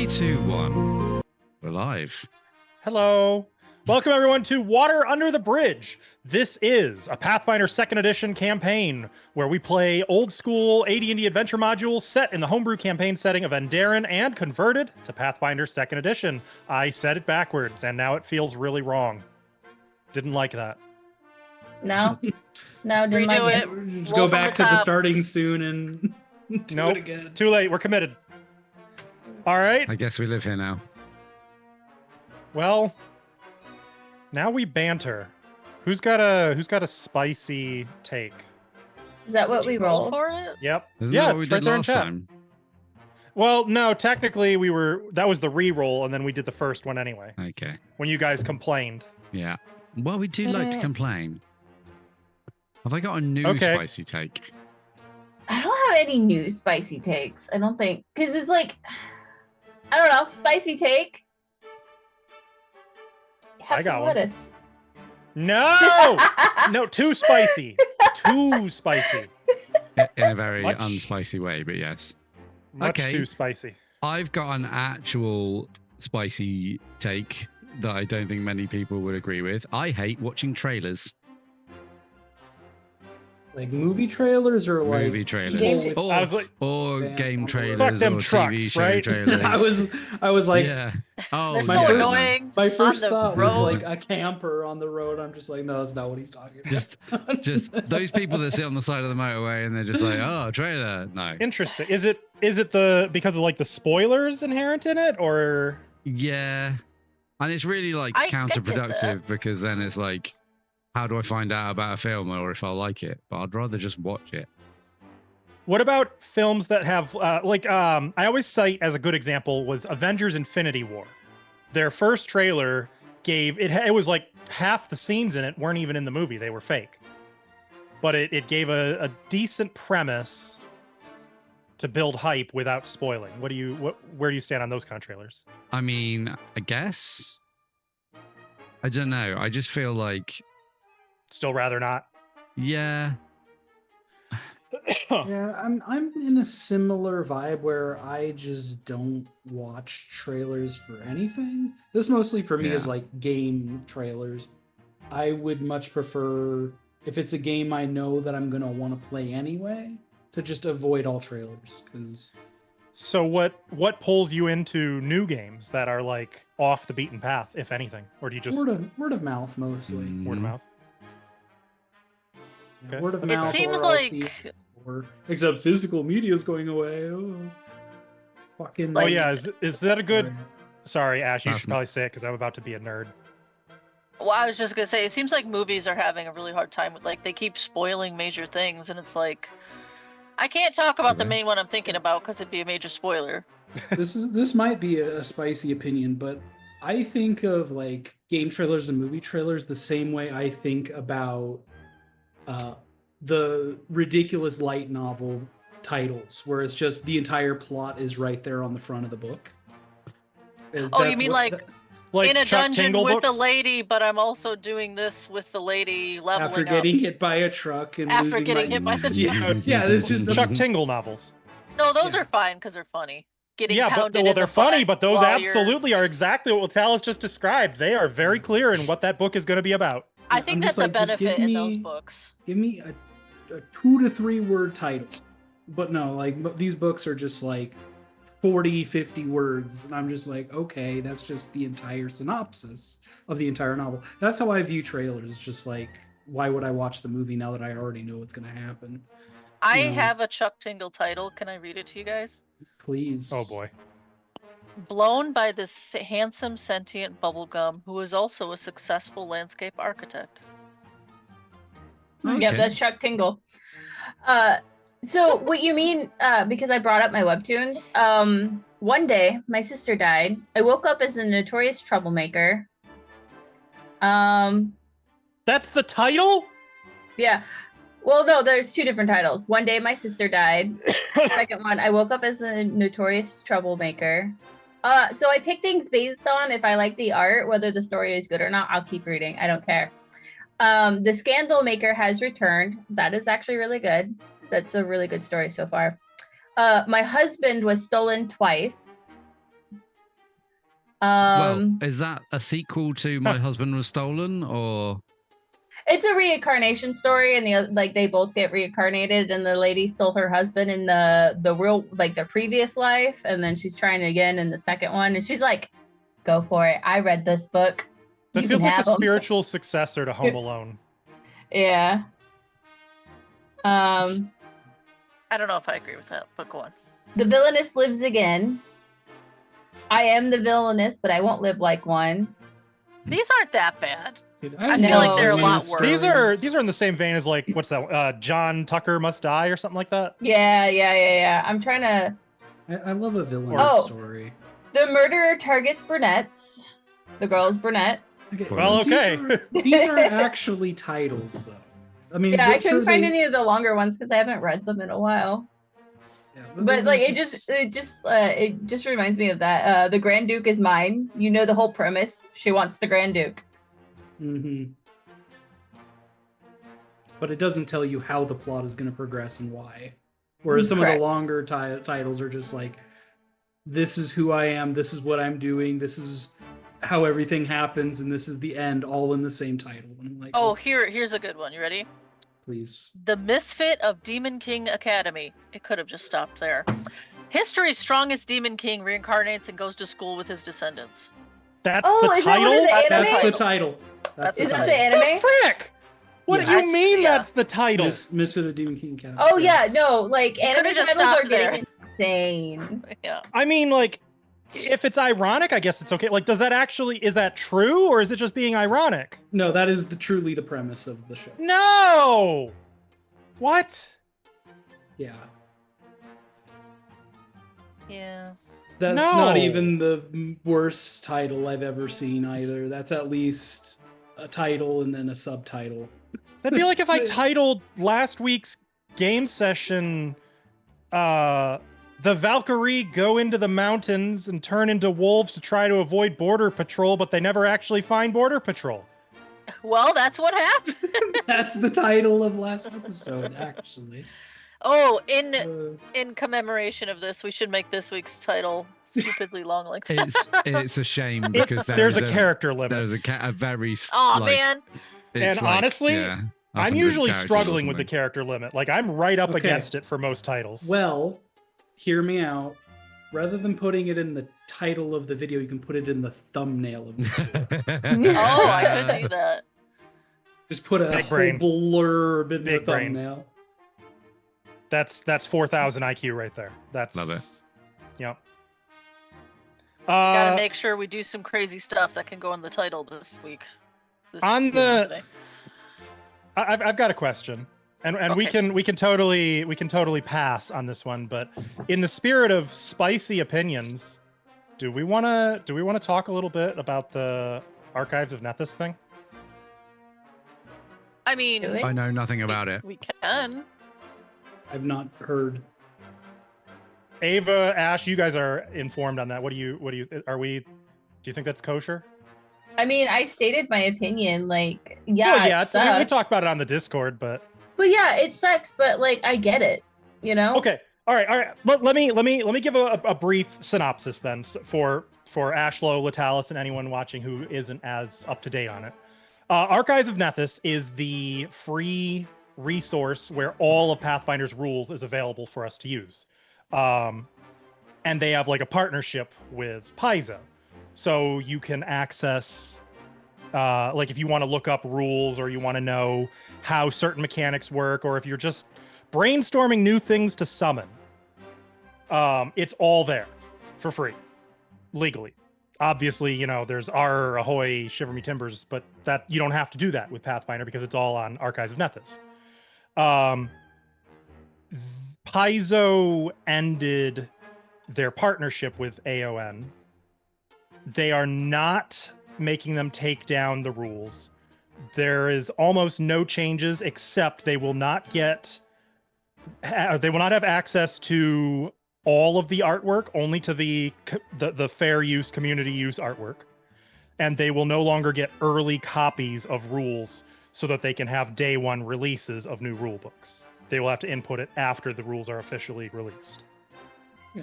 3, 2, 1. We're live. Hello. Welcome everyone to Water Under the Bridge. This is a Pathfinder 2nd Edition campaign where we play old school AD&D adventure modules set in the homebrew campaign setting of Enderin and converted to Pathfinder 2nd Edition. I said it backwards and now it feels really wrong. Didn't like that. No, didn't like it. Just go back to the starting soon and do it again. Too late. We're committed. All right. I guess we live here now. Well, now we banter. Who's got a spicy take? Is that what we rolled for it? Yep. Isn't yeah, that what we it's right did there in last chat. time? Well, no, technically that was the re-roll, and then we did the first one anyway. Okay. When you guys complained. Yeah. Well, we do like to complain. Have I got a new spicy take? I don't have any new spicy takes. I don't think, because it's like, I don't know, spicy take. Have I got some one. lettuce. No, no, too spicy, too spicy. In a very unspicy way, but yes. Much Okay. too spicy. I've got an actual spicy take that I don't think many people would agree with. I hate watching trailers. Like movie trailers or like Movie trailers. I was like, Or Bands game on the trailers road. Fuck them or trucks, TV show right? trailers. I was like, yeah. Oh, They're my so first- annoying. my first on the thought was road. like a camper on the road. I'm just like, no, that's not what he's talking about. just those people that sit on the side of the motorway and they're just like, oh, trailer. No. interesting. Is it because of like the spoilers inherent in it, or? Yeah. And it's really like I get counterproductive that. because then it's like, how do I find out about a film or if I like it? But I'd rather just watch it. What about films that have I always cite as a good example was Avengers Infinity War. Their first trailer gave it was like half the scenes in it weren't even in the movie, they were fake. But it gave a decent premise to build hype without spoiling. Where do you stand on those kind of trailers? I mean, I guess. I don't know. I just feel like, Still rather not. yeah. Yeah, I'm in a similar vibe where I just don't watch trailers for anything. This mostly for me is Yeah. like game trailers. I would much prefer, if it's a game I know that I'm gonna want to play anyway, to just avoid all trailers. Because So what pulls you into new games that are like off the beaten path, if anything? Or do you just word of mouth mostly. word of mouth? Okay. Word of It mouth. seems or I'll like- see it, except physical media is going away. Oh, fucking. Oh yeah, is that a good? Sorry. Sorry, Ash, you should Awesome. probably say it because I'm about to be a nerd. Well, I was just gonna say, it seems like movies are having a really hard time with, like, they keep spoiling major things, and it's like, I can't talk about the Okay. main one I'm thinking about because it'd be a major spoiler. This might be a spicy opinion, but I think of like game trailers and movie trailers the same way I think about the ridiculous light novel titles, where it's just the entire plot is right there on the front of the book. Oh, you mean like Like in a Chuck dungeon Tingle with books? the lady, but I'm also doing this with the lady leveling after up. getting hit by a truck and After losing getting my... hit by the yeah, truck. yeah, there's just Chuck Tingle novels. No, those Yeah. are fine because they're funny. Getting Yeah, pounded but well, in they're the funny, butt but those while you're- absolutely are exactly what Talis just described. They are very clear in what that book is going to be about. I I'm think just that's a like, just give benefit in those me- books. Give me a 2 to 3 word title. But no, like these books are just like 40, 50 words. And I'm just like, okay, that's just the entire synopsis of the entire novel. That's how I view trailers. It's just like, why would I watch the movie now that I already know what's going to happen? I Yeah. have a Chuck Tingle title. Can I read it to you guys? Please. Oh boy. Blown by this handsome sentient bubblegum who is also a successful landscape architect. Yep, Okay. that's Chuck Tingle. So what you mean, because I brought up my webtoons, one day my sister died. I woke up as a notorious troublemaker. That's the title? Yeah. Well, no, there's 2 different titles. One day my sister died. Second one, I woke up as a notorious troublemaker. So I pick things based on if I like the art, whether the story is good or not. I'll keep reading. I don't care. The Scandal Maker has returned. That is actually really good. That's a really good story so far. My husband was stolen twice. Well, is that a sequel to My Husband Was Stolen, or? It's a reincarnation story, and they both get reincarnated, and the lady stole her husband in the real, like, the previous life, and then she's trying again in the second one, and she's like, "Go for it! I read this book." That feels like the spiritual successor to Home Alone. Yeah. I don't know if I agree with that, but go on. The villainess lives again. I am the villainess, but I won't live like one. These aren't that bad. I feel like they're a lot worse. These are in the same vein as, like, what's that? John Tucker Must Die or something like that. Yeah. I'm trying to. I love a villain story. The murderer targets brunettes. The girl is brunette. Okay. Well, okay. These are actually titles, though. I mean, yeah, I couldn't find any of the longer ones because I haven't read them in a while. Yeah, but like, it just reminds me of that. The Grand Duke is mine. You know the whole premise. She wants the Grand Duke. Mm-hmm. But it doesn't tell you how the plot is going to progress and why. Whereas some of the longer titles are just like, this is who I am, this is what I'm doing, this is how everything happens, and this is the end, all in the same title. And I'm like, oh, here's a good one. You ready? Please. The Misfit of Demon King Academy. It could have just stopped there. History's strongest Demon King reincarnates and goes to school with his descendants. That's the title? That's the title. Is that the anime? The frick? What do you mean that's the title? Misfit of Demon King Academy. Oh, yeah, no, like, anime titles are getting insane. Yeah. I mean, like, if it's ironic, I guess it's okay. Like, is that true, or is it just being ironic? No, that is truly the premise of the show. No! What? Yeah. Yeah. That's not even the worst title I've ever seen either. That's at least a title and then a subtitle. That'd be like if I titled last week's game session, the Valkyrie go into the mountains and turn into wolves to try to avoid border patrol, but they never actually find border patrol. Well, that's what happened. That's the title of last episode, actually. Oh, in commemoration of this, we should make this week's title stupidly long like that. It's a shame because there's a character limit. There's a very man. And like, honestly, yeah, I'm usually struggling with the character limit. Like, I'm right up against it for most titles. Well, hear me out. Rather than putting it in the title of the video, you can put it in the thumbnail of the video. Oh, I could do that. Just put a whole blurb in the thumbnail. That's 4,000 IQ right there. Love it. Yep. Gotta make sure we do some crazy stuff that can go in the title this week. I've got a question, and okay. we can totally pass on this one. But in the spirit of spicy opinions, do we want to talk a little bit about the Archives of Nethys thing? I mean, I know nothing about it. We can. I've not heard. Ava, Ash, you guys are informed on that. Do you think that's kosher? I mean, I stated my opinion. Like, yeah, it sucks. We talked about it on the Discord, but yeah, it sucks. But like, I get it. You know? Okay. All right. Let me give a brief synopsis then for Ashlow, Latalis, and anyone watching who isn't as up to date on it. Archives of Nethys is the free resource where all of Pathfinder's rules is available for us to use. And they have like a partnership with Paizo. So you can access, like if you want to look up rules or you want to know how certain mechanics work, or if you're just brainstorming new things to summon, it's all there for free, legally. Obviously, there's R, Ahoy, Shiver Me Timbers, but that you don't have to do that with Pathfinder because it's all on Archives of Nethys. Paizo ended their partnership with AON. They are not making them take down the rules. There is almost no changes, except they will not have access to all of the artwork, only to the fair use, community use artwork. And they will no longer get early copies of rules so that they can have day one releases of new rule books. They will have to input it after the rules are officially released. Yeah.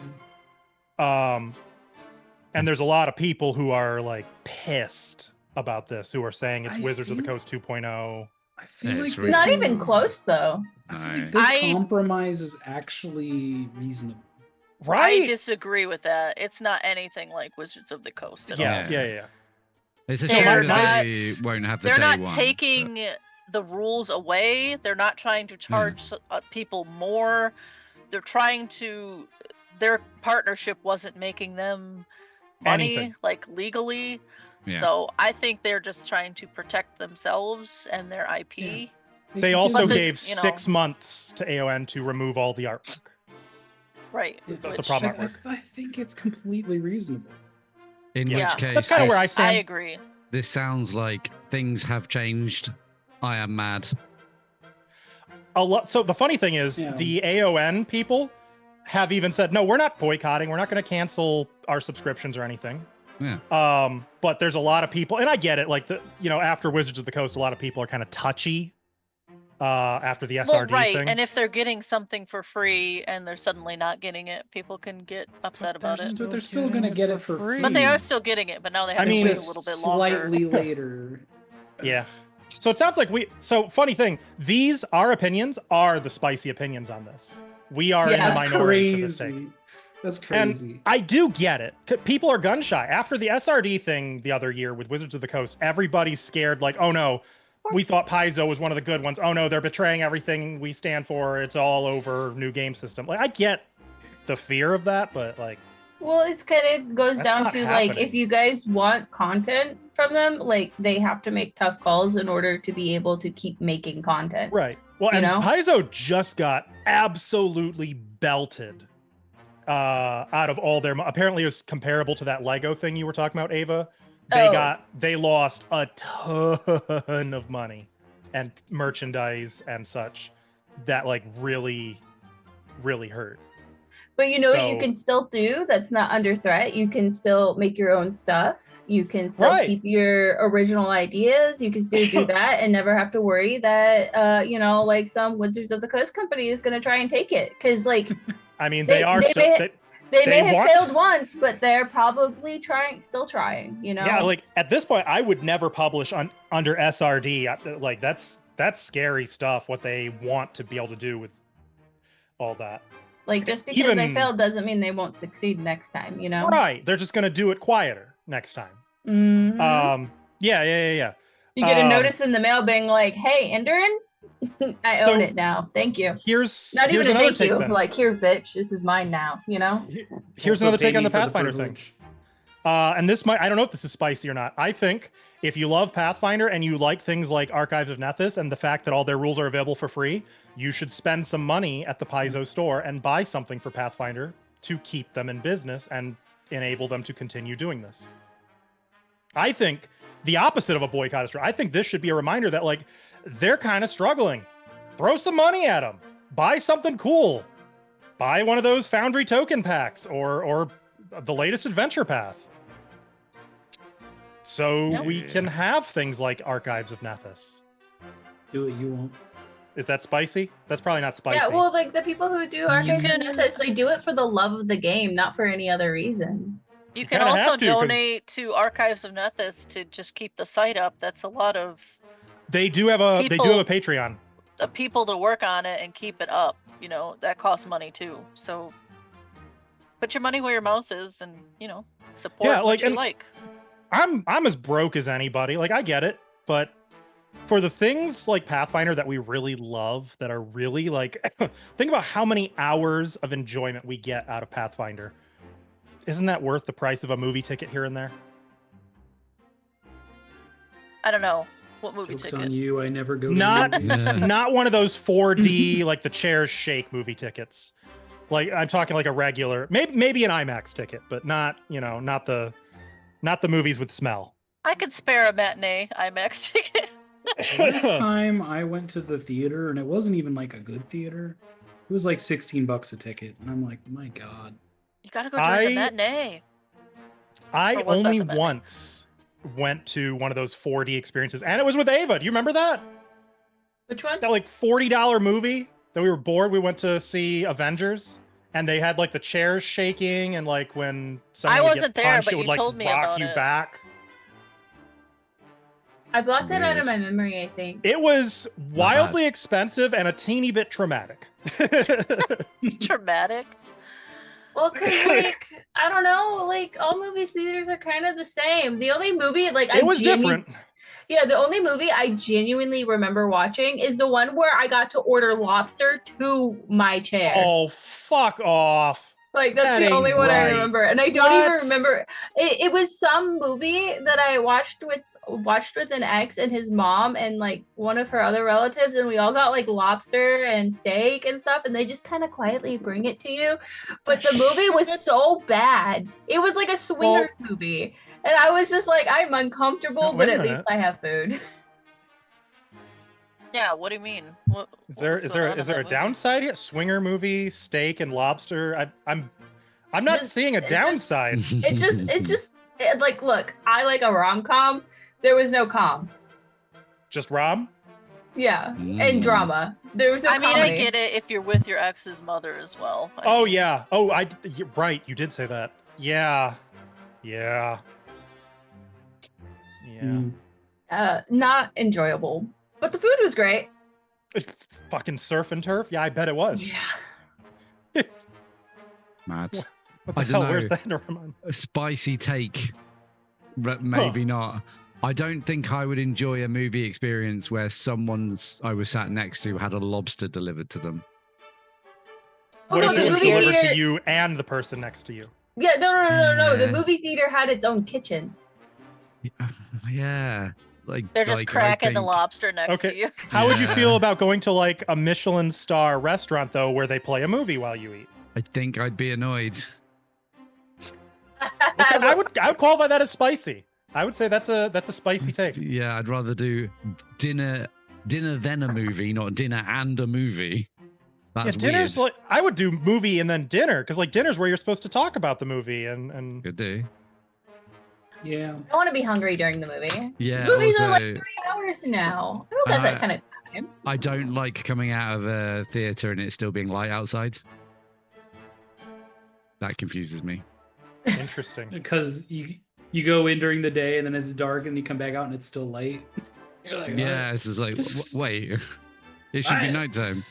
And there's a lot of people who are like pissed about this, who are saying it's I Wizards of the feel- Coast 2.0. I feel It's like this Not even is- close though. I feel like No. this I- compromise is actually reasonable. I Right? disagree with that. It's not anything like Wizards of the Coast at Yeah, all. yeah. It's a They're shame that not- they won't have the They're day not one. taking the rules away. They're not trying to charge people more. They're trying to. Their partnership wasn't making them money, Anything. like legally. Yeah. So I think they're just trying to protect themselves and their IP. Yeah. They also But the- gave you know- 6 months to AON to remove all the artwork. Right. Yeah, the which- problem- I think it's completely reasonable. In Yeah. which case, That's kinda where I this, stand. I agree. this sounds like things have changed. I am mad. A lot. So the funny thing is, Yeah. the AON people have even said, no, we're not boycotting. We're not going to cancel our subscriptions or anything. Yeah. But there's a lot of people, and I get it. Like after Wizards of the Coast, a lot of people are kind of touchy. After the SRD Well, right. thing. And if they're getting something for free and they're suddenly not getting it, people can get upset about it. But they're still gonna get it for free. But they are still getting it. But now they have I mean, to wait a It's little just bit longer. slightly later. Yeah. So it sounds like so funny thing, our opinions are the spicy opinions on this. We are Yeah, in the that's minority for this sake. Crazy. That's And crazy. I do get it. People are gun shy. After the SRD thing the other year with Wizards of the Coast, everybody's scared like, oh no, we thought Paizo was one of the good ones. Oh no, they're betraying everything we stand for. It's all over, new game system. Like I get the fear of that, but like Well, it's kind of goes That's down not to like happening. if you guys want content from them, like they have to make tough calls in order to be able to keep making content. right. Well, You and know? Paizo just got absolutely belted out of all their apparently it was comparable to that Lego thing you were talking about, Ava. They lost a ton of money and merchandise and such that like really hurt. But you know what you So- can still do that's not under threat? You can still make your own stuff. You can still Right. keep your original ideas. You can still do that and never have to worry that like some Wizards of the Coast company is going to try and take it because like I mean, They- they are they still may- they may They have want- failed once, but they're probably still trying, you know? yeah, like at this point I would never publish under SRD. Like that's scary stuff what they want to be able to do with all that. Like just because they even- failed doesn't mean they won't succeed next time, you know? Right. They're just going to do it quieter next time. Mhm. Yeah. You get a um, notice in the mail being like, "Hey, Enderin, I So- own it now. Thank you." Here's Not even here's a another thank take you. then. Like, here, bitch, this is mine now. You know? Here's Also another pay take on me the for Pathfinder thing. privilege. And this might, I don't know if this is spicy or not. I think if you love Pathfinder and you like things like Archives of Nethys and the fact that all their rules are available for free, you should spend some money at the Paizo store and buy something for Pathfinder to keep them in business and enable them to continue doing this. I think the opposite of a boycott is true. I think this should be a reminder that like they're kind of struggling. Throw some money at them. Buy something cool. Buy one of those Foundry token packs or the latest adventure path. So Yep. we can have things like Archives of Nethys. Do what you want. Is that spicy? That's probably not spicy. Yeah. Well, like the people who do Archives of can- Nethys, they do it for the love of the game, not for any other reason. You can kinda also have to, 'cause- donate to Archives of Nethys to just keep the site up. That's a lot of they do have a Patreon. people to work on it and keep it up. You know, that costs money too. So put your money where your mouth is and, support Yeah, what like, you and- like. I'm as broke as anybody. Like I get it, but for the things like Pathfinder that we really love, that are really like, think about how many hours of enjoyment we get out of Pathfinder. Isn't that worth the price of a movie ticket here and there? I don't know. What movie Joke's ticket? on you. I never go to Not, movies. not one of those 4D like the chairs shake movie tickets. Like I'm talking like a regular, maybe an IMAX ticket, but not not the movies with smell. I could spare a matinee IMAX ticket. Last time I went to the theater, and it wasn't even like a good theater. It was like $16 a ticket, and I'm like, my god. You gotta go during the I- matinee. I Or was that only the matinee? once went to one of those 4D experiences, and it was with Ava. Do you remember that? Which one? That like $40 movie that we were bored. We went to see Avengers, and they had like the chairs shaking, and like when someone I would wasn't get there, punched, but it would you like told me rock about you it. back. I blocked that out Weird. of my memory, I think. It was bad. wildly expensive and a teeny bit traumatic. It's traumatic. Well, because, like, I don't know, like, all movie theaters are kind of the same. The only movie, like, It was different. Yeah, the only movie I genuinely remember watching is the one where I got to order lobster to my chair. Oh, fuck off. Like, that's that the only ain't one I right. remember. And I don't even What? remember. It was some movie that I watched with an ex and his mom and like one of her other relatives, and we all got like lobster and steak and stuff, and they just kind of quietly bring it to you. But the movie was so bad. It was like a swingers movie. And I was just like, I'm uncomfortable, Wait but a at least minute. I have food. Yeah, what do you mean? What Is what was there going on in is there that a movie? downside here? Swinger movie, steak and lobster. I'm not Just- seeing a it just- downside. It's just like, look, I like a rom-com. There was no com. Just rom. Yeah. Mm. And drama. There was no I mean, comedy. I get it if you're with your ex's mother as well. Oh yeah. Oh, you're right. You did say that. Yeah. Yeah. Yeah. Not enjoyable. But the food was great. Fucking surf and turf. Yeah, I bet it was. Yeah. Mad. What the I hell? don't Where's know. that, Norman? A spicy take, but maybe not. I don't think I would enjoy a movie experience where someone's I was sat next to had a lobster delivered to them. Oh, What no, if the it was movie delivered theater. to you and the person next to you? Yeah, no. The Yeah. movie theater had its own kitchen. Yeah, like They're just like, I cracking the think- lobster next to Okay. you. How would you Yeah. feel about going to like a Michelin star restaurant though, where they play a movie while you eat? I think I'd be annoyed. Okay, I would qualify that as spicy. I would say that's a spicy take. Yeah, I'd rather do dinner then a movie, not dinner and a movie. Yeah, That's dinner's weird. like I would do movie and then dinner because like dinner's where you're supposed to talk about the movie and Could do. Yeah. I want to be hungry during the movie. Yeah. Movies also, are like 3 hours now. I don't got that kind of time. I don't like coming out of a theater and it still being light outside. That confuses me. interesting. Because you go in during the day and then it's dark and you come back out and it's still light. You're like, Yeah, it's just like wait, it should be I- nighttime.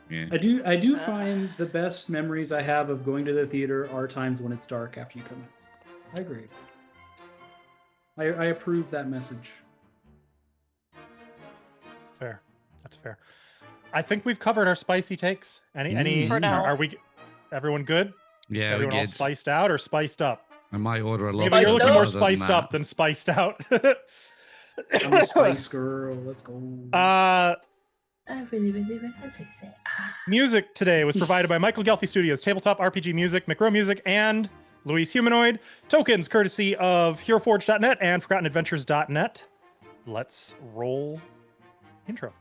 Yeah. I do find the best memories I have of going to the theater are times when it's dark after you come out. I agree. I approve that message. Fair. That's fair. I think we've covered our spicy takes. Any For now. are we everyone good? Yeah, Everyone we all did. spiced out or spiced up? I might order a Maybe lobster. you're looking up? more rather than spiced that. up than spiced out. I'm a spice girl. Let's go. I really want to say. Music today was provided by Michael Gelfi Studios, Tabletop RPG Music, McRow Music, and Luis Humanoid. Tokens courtesy of HeroForge.net and ForgottenAdventures.net. Let's roll intro.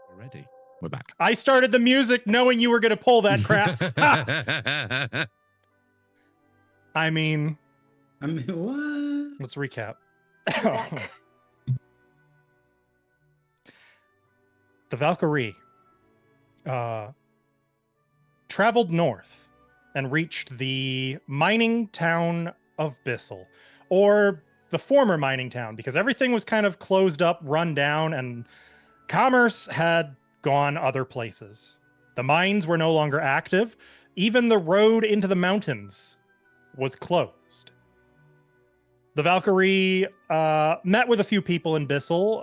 We're ready. We're back. I started the music knowing you were going to pull that crap. I mean, I mean, what? let's recap. Back. The Valkyrie traveled north and reached the mining town of Bissell, or the former mining town, because everything was kind of closed up, run down, and commerce had gone other places. The mines were no longer active. Even the road into the mountains was closed. The Valkyrie met with a few people in Bissell,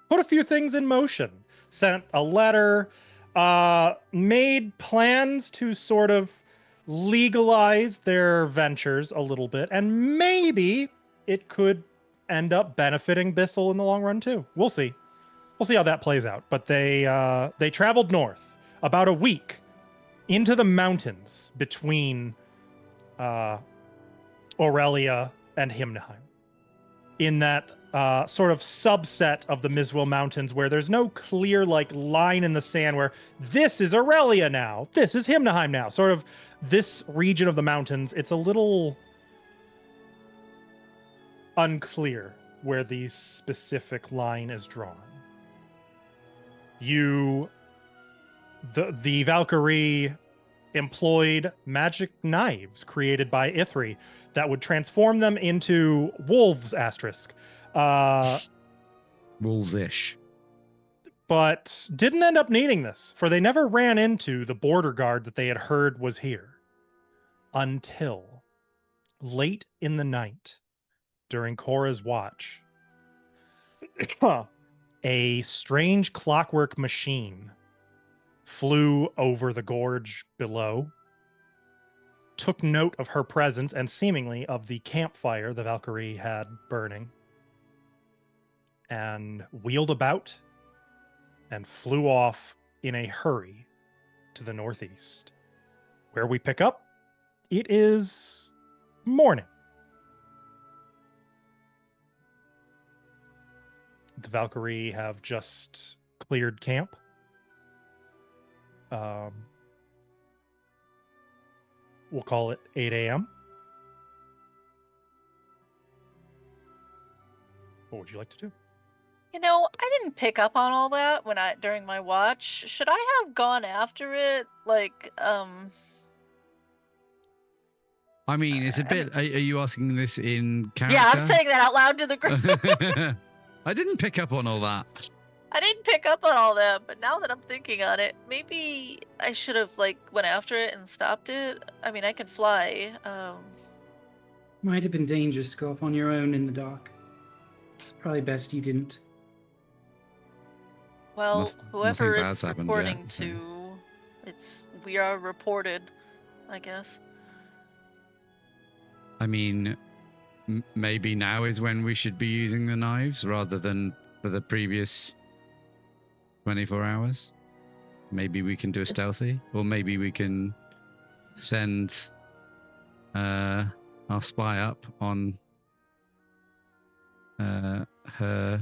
put a few things in motion, sent a letter, made plans to sort of legalize their ventures a little bit, and maybe it could end up benefiting Bissell in the long run too. We'll see. We'll see how that plays out. But they traveled north about a week into the mountains between Aurelia and Himnheim, in that sort of subset of the Miswell Mountains where there's no clear like line in the sand where this is Aurelia now, this is Himnheim now. Sort of this region of the mountains, it's a little unclear where the specific line is drawn. The Valkyrie employed magic knives created by Ithri that would transform them into wolves, asterisk. Wolves-ish. But didn't end up needing this, for they never ran into the border guard that they had heard was here. Until late in the night, during Cora's watch, a strange clockwork machine flew over the gorge below, took note of her presence and seemingly of the campfire the Valkyrie had burning, and wheeled about and flew off in a hurry to the northeast. Where we pick up, it is morning. The Valkyrie have just cleared camp. We'll call it 8 a.m. What would you like to do? You know, I didn't pick up on all that during my watch. Should I have gone after it? Like, I mean, it's a bit. Are you asking this in character? Yeah, I'm saying that out loud to the group. I didn't pick up on all that. I didn't pick up on all that, but now that I'm thinking on it, maybe I should have went after it and stopped it. I mean, I can fly. Might have been dangerous to go off on your own in the dark. It's probably best you didn't. Well, whoever nothing it's bad's reporting happened yet, to, we are reported, I guess. I mean, maybe now is when we should be using the knives rather than for the previous 24 hours. Maybe we can do a stealthy, or maybe we can send our spy up on her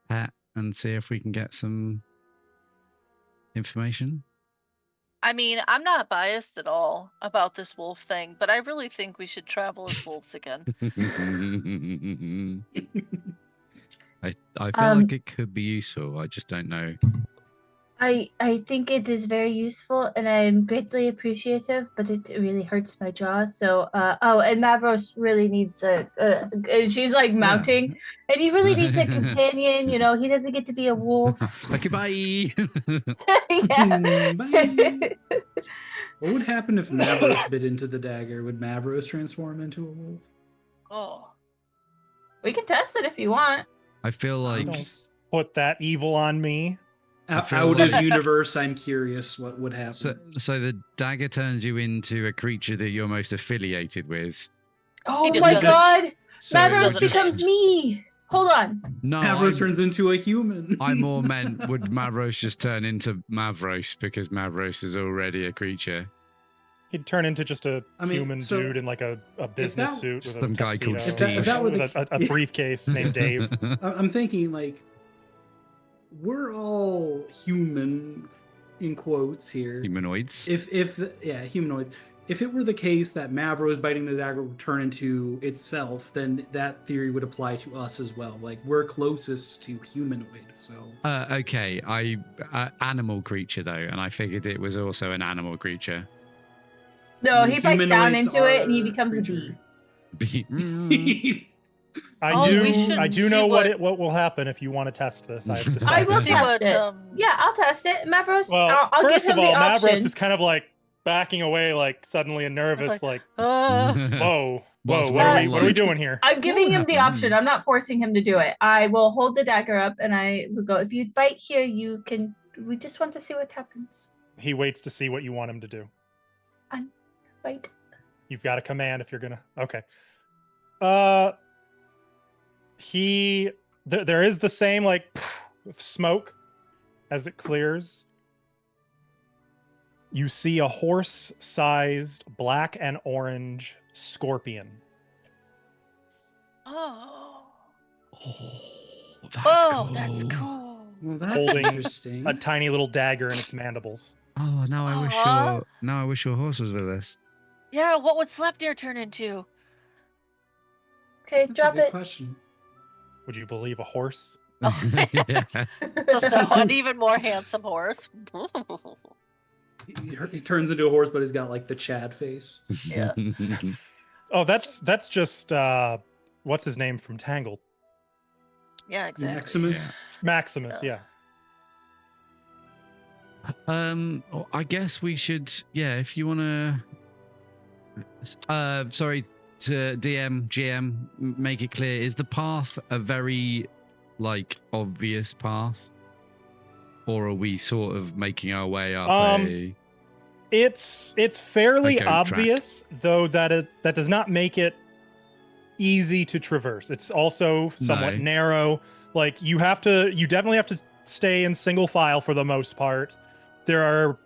pet and see if we can get some information. I mean, I'm not biased at all about this wolf thing, but I really think we should travel as wolves again. I feel like it could be useful. I just don't know. I think it is very useful, and I'm greatly appreciative, but it really hurts my jaw. So, and Mavros really needs she's like mounting, and he really needs a companion. You know, he doesn't get to be a wolf. Okay, bye. Yeah. Bye. What would happen if Mavros bit into the dagger? Would Mavros transform into a wolf? Oh. We can test it if you want. I feel like Put that evil on me. Out like- of universe, I'm curious what would happen. so the dagger turns you into a creature that you're most affiliated with. Oh just my doesn't- god! So Mavros doesn't becomes change. me! Hold on. no, Mavros turns into a human. I more meant would Mavros just turn into Mavros because Mavros is already a creature. He'd turn into just a human so dude in like a business that- suit with Some a guy called tuxedo, Steve. If that were with the- a briefcase named Dave. I'm thinking like we're all human in quotes here. Humanoids. If humanoid. if it were the case that Mavros biting the dagger would turn into itself, then that theory would apply to us as well. Like, we're closest to humanoid, so. Okay, animal creature though, and I figured it was also an animal creature. No, he bites down Humanoids into it and he are becomes a creature. bee. I should do see know what- what will happen if you want to test this. I've decided. I will See test what, it. Yeah, I'll test it. Mavros, Well, I'll give first him of all, the option. Mavros is kind of like backing away, like suddenly and nervous, like, whoa, What's what are we like? doing here? I'm giving him the happened? option. I'm not forcing him to do it. I will hold the dagger up and I will go, if you bite here, you can. We just want to see what happens. He waits to see what you want him to do. Bite. You've got a command if you're gonna. Okay. There is the same like smoke as it clears. You see a horse-sized black and orange scorpion. Oh, That's cool. that's cool. Well, that's Holding interesting. A tiny little dagger in its mandibles. Oh, now I wish Aw. your horse was with us. Yeah, what would Sleipnir turn into? Okay, That's drop a good it. question. Would you believe a horse? Oh. Yeah. Just an even more handsome horse. He turns into a horse, but he's got like the Chad face. Yeah. Oh, that's just what's his name from Tangled? Yeah, exactly. Maximus. Maximus, yeah. I guess we should. Yeah, if you wanna. Sorry to DM, GM, make it clear. Is the path a very, like, obvious path, or are we sort of making our way up It's fairly A goat obvious, though that does not make it easy to traverse. It's also somewhat No. narrow. Like you definitely have to stay in single file for the most part. There are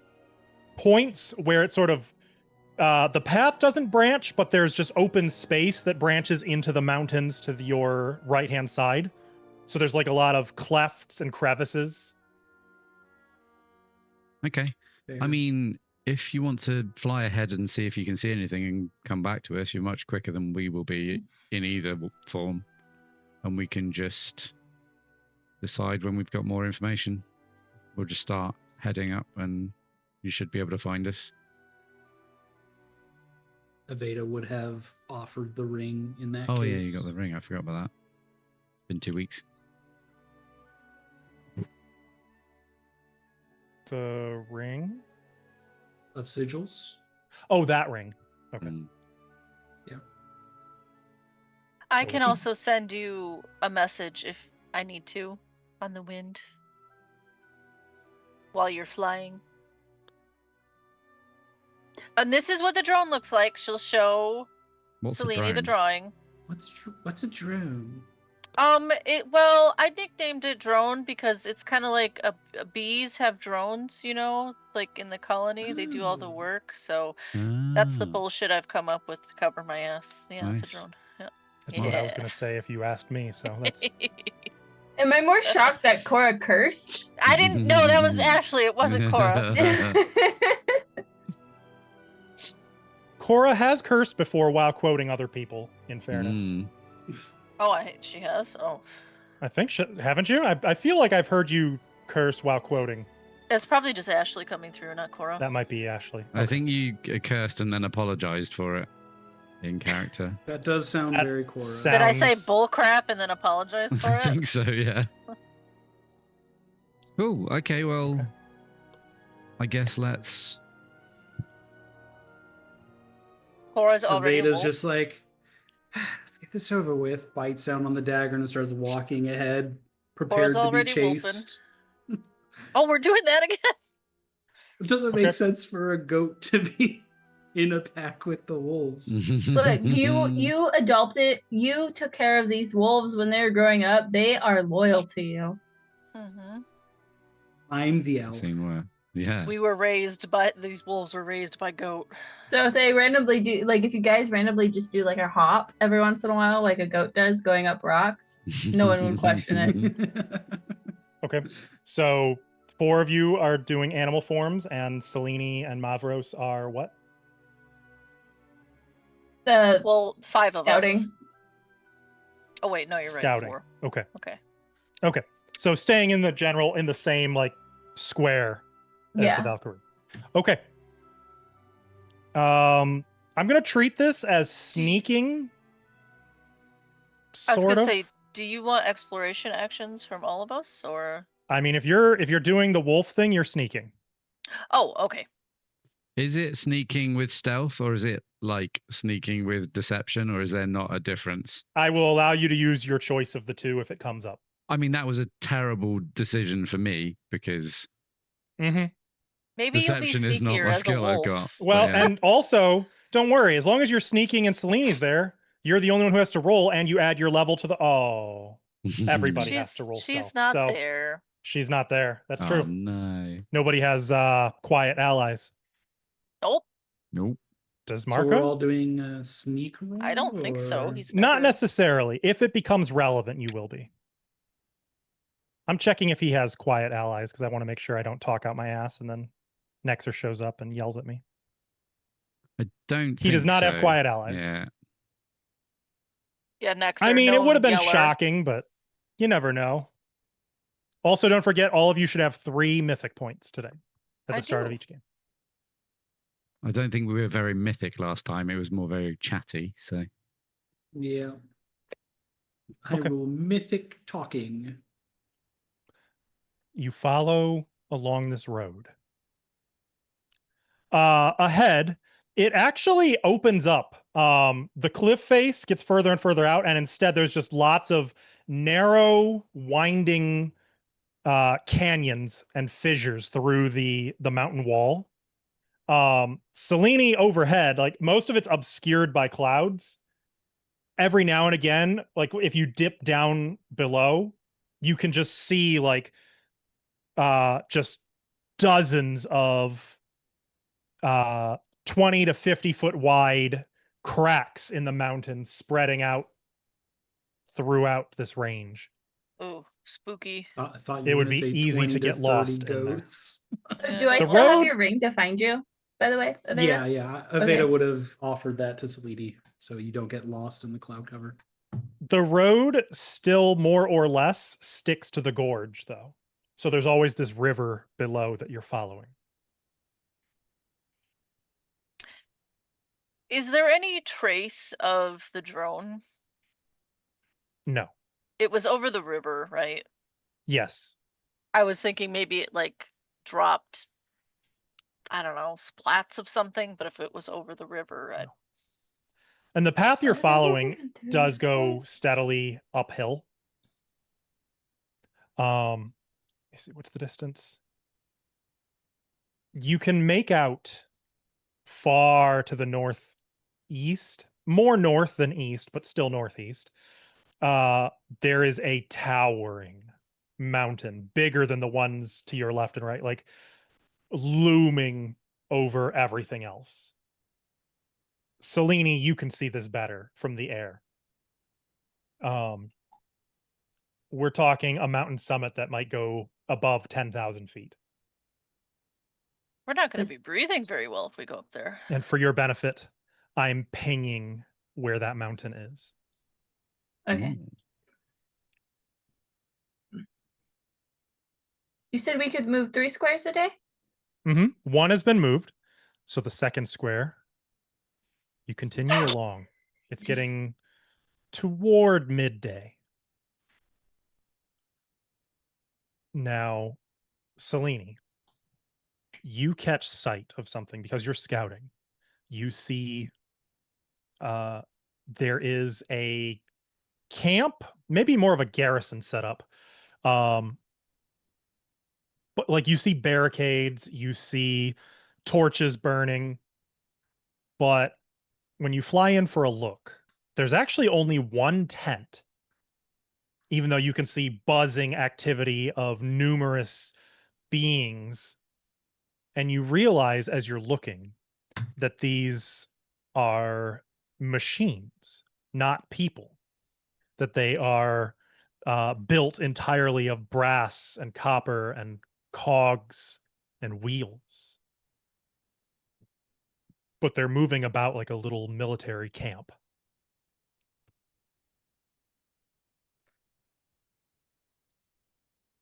points where it sort of the path doesn't branch, but there's just open space that branches into the mountains to your right-hand side. So there's like a lot of clefts and crevices. Okay. I mean, if you want to fly ahead and see if you can see anything and come back to us, you're much quicker than we will be in either form. And we can just decide when we've got more information. We'll just start heading up and you should be able to find us. Aveda would have offered the ring in that Oh, case. yeah, you got the ring. I forgot about that. Been 2 weeks. The ring? Of sigils. Oh, that ring. Okay. Mm. I can also send you a message if I need to on the wind while you're flying. And this is what the drone looks like. She'll show What's a Selene the drone? drawing. What's a drone? Well, I nicknamed it drone because it's kind of like bees have drones, you know, like in the colony, they do all the Oh. work. So that's the Ah, bullshit I've come up with to cover my ass. Yeah, it's a Nice. drone. Yeah. That's what I was Yeah. gonna say if you asked me. So that's Am I more shocked that Cora cursed? I didn't know that was Ashley. It wasn't Cora. Cora has cursed before while quoting other people. In fairness, Mm. Oh, she has. Oh, I think haven't you? I feel like I've heard you curse while quoting. it's probably just Ashley coming through, not Cora. That might be Ashley. I think you cursed and then apologized for it in character. That does sound That very Cora. Did I say sounds- bull crap and then apologize for I it? think so, yeah. Cool. Okay, well, Okay. I guess let's. Cora's already a Aveda's wolf. just like, let's get this over with. Bites down on the dagger and starts walking ahead, prepared to be already wolfing. chased. Oh, we're doing that again. It doesn't Okay. make sense for a goat to be in a pack with the wolves. Look, you adopted, you took care of these wolves when they were growing up. They are loyal to you. Mm-hmm. I'm the elf. Same word. Yeah. We were raised by these wolves were raised by goat. So if they randomly do, like if you guys randomly just do like a hop every once in a while, like a goat does going up rocks, no one would question it. Okay, so 4 of you are doing animal forms, and Selene and Mavros are what? Well, 5 of us. scouting. Oh wait, no, you're Scouting. right. 4. Okay. Okay. So staying in the same like square as Yeah. the Valkyrie. Okay. I'm gonna treat this as sneaking. I was Sort gonna of. say, do you want exploration actions from all of us, or? I mean, if you're doing the wolf thing, you're sneaking. Oh, okay. Is it sneaking with stealth, or is it like sneaking with deception, or is there not a difference? I will allow you to use your choice of the two if it comes up. I mean, that was a terrible decision for me because Mm-hmm. Maybe you'll be deception is not sneakier my as a skill I've wolf. got. Well, Yeah. and also, don't worry. As long as you're sneaking and Seleni's there, you're the only one who has to roll, and you add your level to the. Oh, everybody has to roll She's stealth. not So there. she's not there. That's Oh, true. no. Nobody has quiet allies. Nope. Nope. Does So we're Marco? all doing a sneak roll? I don't think so. or- He's Not never... necessarily. If it becomes relevant, you will be. I'm checking if he has quiet allies because I want to make sure I don't talk out my ass and then Nexer shows up and yells at me. I don't He does think not have so. quiet allies. Yeah. Yeah, Nexer. I mean, it known would have been yeller. shocking, but you never know. Also, don't forget, all of you should have 3 mythic points today at the I start of do. each game. I don't think we were very mythic last time. It was more very chatty. So Yeah. I Okay. will mythic talking. You follow along this road. Ahead, it actually opens up. The cliff face gets further and further out, and instead there's just lots of narrow, winding canyons and fissures through the mountain wall. Selene overhead, like most of it's obscured by clouds. Every now and again, like if you dip down below, you can just see like just dozens of 20 to 50 foot wide cracks in the mountains spreading out throughout this range. Ooh, spooky. I thought It you were would going to be say easy 20 to get 30 lost in there. goats. Yeah. Do I The still have road- your ring to find you? By the way, Aveda? Yeah. Aveda Okay. would have offered that to Selene, so you don't get lost in the cloud cover. The road still more or less sticks to the gorge, though. So there's always this river below that you're following. Is there any trace of the drone? No. It was over the river, right? Yes. I was thinking maybe it like dropped, I don't know, splats of something, but if it was over the river, And the path you're following does go Yes. steadily uphill. Let me see, what's the distance? You can make out far to the northeast, more north than east, but still northeast. There is a towering mountain, bigger than the ones to your left and right, like looming over everything else. Selene, you can see this better from the air. We're talking a mountain summit that might go above 10,000 feet. we're not going to be breathing very well if we go up there. And for your benefit, I'm pinging where that mountain is. Okay. You said we could move 3 squares a day? One has been moved. So the second square, you continue along. It's getting toward midday. Now, Selene, you catch sight of something because you're scouting. You see there is a camp, maybe more of a garrison setup. But like you see barricades, you see torches burning. But when you fly in for a look, there's actually only one tent, even though you can see buzzing activity of numerous beings. And you realize as you're looking that these are machines, not people, that they are built entirely of brass and copper and cogs and wheels. but they're moving about like a little military camp.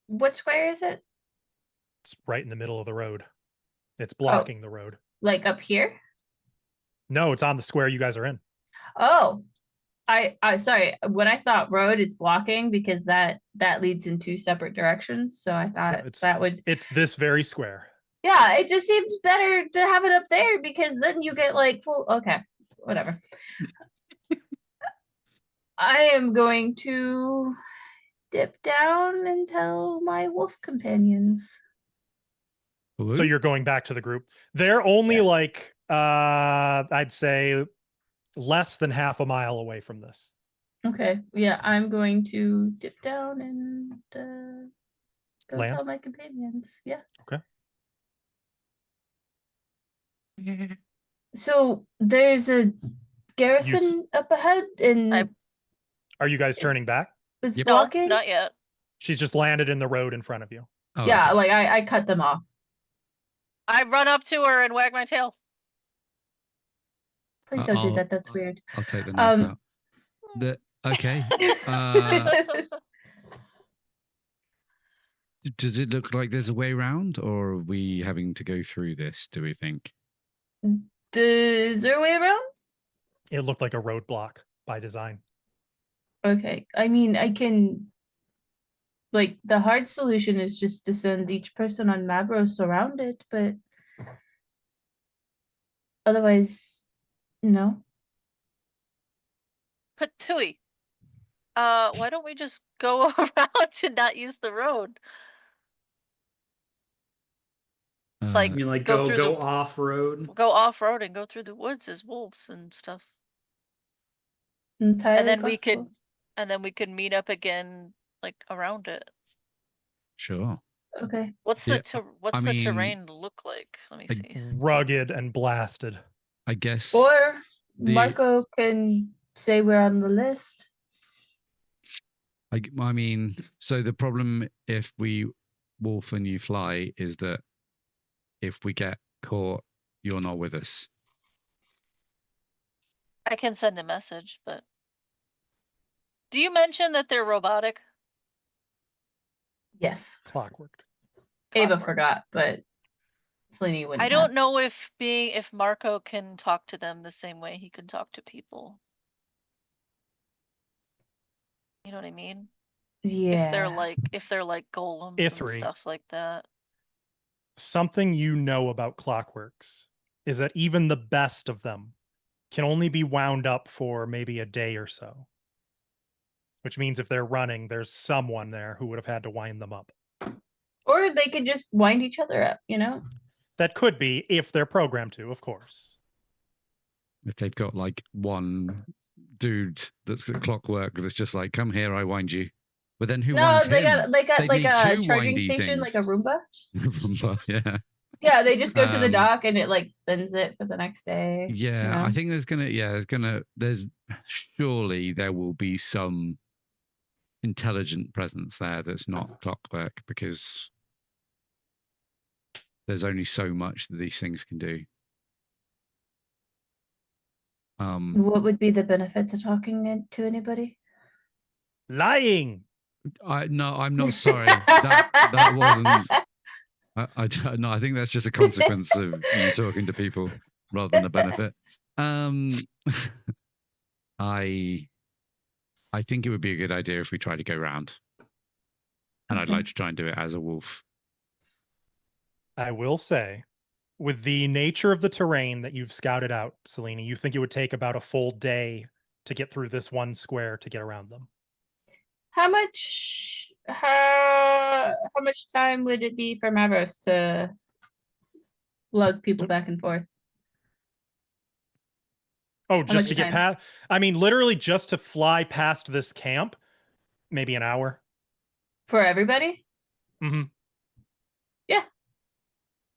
What square is it? It's right in the middle of the road. It's blocking the road. Like up here? No, it's on the square you guys are in. Oh, I sorry. When I saw road, it's blocking because that leads in two separate directions. So I thought that would. It's this very square. Yeah, it just seems better to have it up there because then you get like full. Okay, whatever. I am going to dip down and tell my wolf companions. So you're going back to the group. They're only like I'd say less than half a mile away from this. Okay. Yeah, I'm going to dip down and go Land? tell my companions. Yeah. Okay. So there's a garrison up ahead and Are you guys turning back? it's No, blocking? not yet. She's just landed in the road in front of you. Oh, Yeah, okay. like I cut them off. I run up to her and wag my tail. Please don't do that. That's weird. I'll take the knife out. Okay. Does it look like there's a way around, or are we having to go through this, do we think? Is there a way around? It looked like a roadblock by design. Okay. I mean, I can. Like, the hard solution is just to send each person on Mavros around it, but otherwise, no. Patui. Why don't we just go around and not use the road? Like, I mean, like go through go the- off road. Go off road and go through the woods as wolves and stuff. Entirely And then possible. we could meet up again like around it. Sure. Okay. What's Yeah, the terrain look like? Let me see. Rugged and blasted. I guess. Or Marco can say we're on the list. I mean, so the problem if we wolf and you fly is that if we get caught, you're not with us. I can send a message, but do you mention that they're robotic? Yes. Clockwork. Ava forgot, but Selene wouldn't. I don't know if Marco can talk to them the same way he can talk to people. You know what I mean? Yeah. If they're like golems Ithri. and stuff like that. Something you know about clockworks is that even the best of them can only be wound up for maybe a day or so. Which means if they're running, there's someone there who would have had to wind them up. Or they could just wind each other up, you know? That could be if they're programmed to, of course. If they've got like one dude that's at clockwork that's just like, come here, I wind you. But then who winds him? They got like need a two charging windy station, things. like a Roomba. Roomba, yeah. Yeah, they just go to the dock and it like spins it for the next day. Yeah, you know? I think there's surely there will be some intelligent presence there that's not clockwork, because there's only so much that these things can do. What would be the benefit to talking to anybody? Lying. No, I'm not sorry. that wasn't. I think that's just a consequence of you talking to people rather than a benefit. I think it would be a good idea if we try to go round, and I'd like to try and do it as a wolf. I will say, with the nature of the terrain that you've scouted out, Selene, you think it would take about a full day to get through this one square to get around them. How much time would it be for Mavros to lug people back and forth? Oh, just to get past? I mean, literally just to fly past this camp, maybe an hour. For everybody? Mm-hmm. Yeah.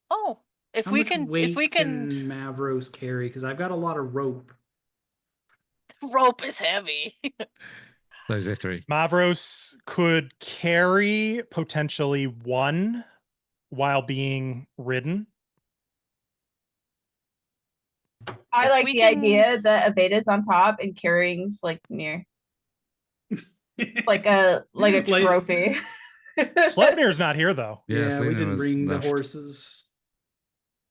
Oh, if we can Mavros carry, because I've got a lot of rope. Rope is heavy. Those are three. Mavros could carry potentially one while being ridden. I If like we the can- idea that Aveda's on top and carrying's like near, like a Like- trophy. Sleipnir's not here though. Yeah, we Selena didn't was bring left. the horses.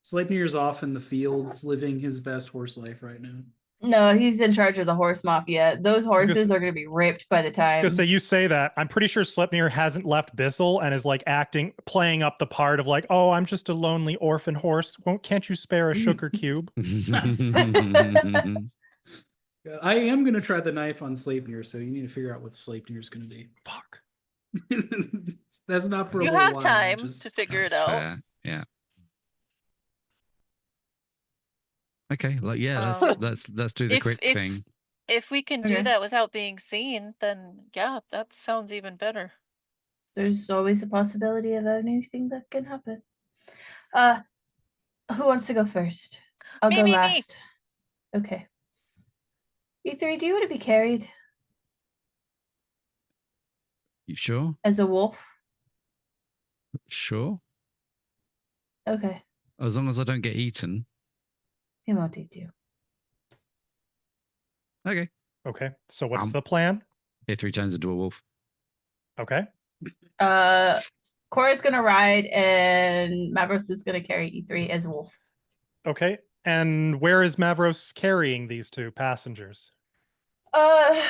Sleipnir's off in the fields, living his best horse life right now. No, he's in charge of the horse mafia. Those horses are going to be ripped by the I was time. gonna say, you say that. I'm pretty sure Sleipnir hasn't left Bissell and is like playing up the part of like, oh, I'm just a lonely orphan horse. Can't you spare a sugar cube? I am gonna try the knife on Sleipnir, so you need to figure out what Sleipnir's gonna be. Fuck. That's not for a You little have while. time just- to figure That's it out. fair. Yeah. Okay. Yeah. Let's do the If- quick if- thing. If we can Okay. do that without being seen, then yeah, that sounds even better. There's always a possibility of anything that can happen. Who wants to go first? I'll go Me. last. Okay. You three, do you want to be carried You sure? as a wolf? Sure. Okay. As long as I don't get eaten. He won't eat you. Okay. Okay. So what's Um, the plan? A3 turns into a wolf. Okay. Cora's gonna ride and Mavros is gonna carry E3 as a wolf. Okay. And where is Mavros carrying these two passengers? Uh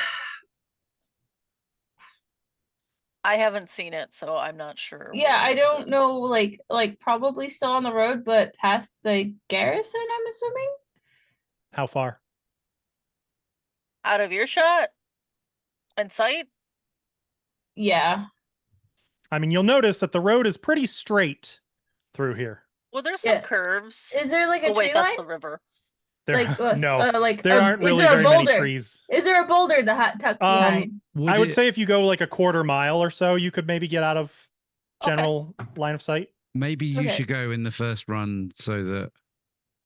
I haven't seen it, so I'm not sure. yeah, I where don't the- know, like probably still on the road, but past the garrison, I'm assuming. How far? Out of earshot and sight. Yeah. I mean, you'll notice that the road is pretty straight through here. Well, there's some Yeah. curves. Is there like a Oh wait, tree that's line? the river. There, no, like there aren't is really there a very many boulder? trees. Is there a boulder tucked behind? I would say if you go like a quarter mile or so, you could maybe get out of Okay. general line of sight. Maybe you Okay. should go in the first run so that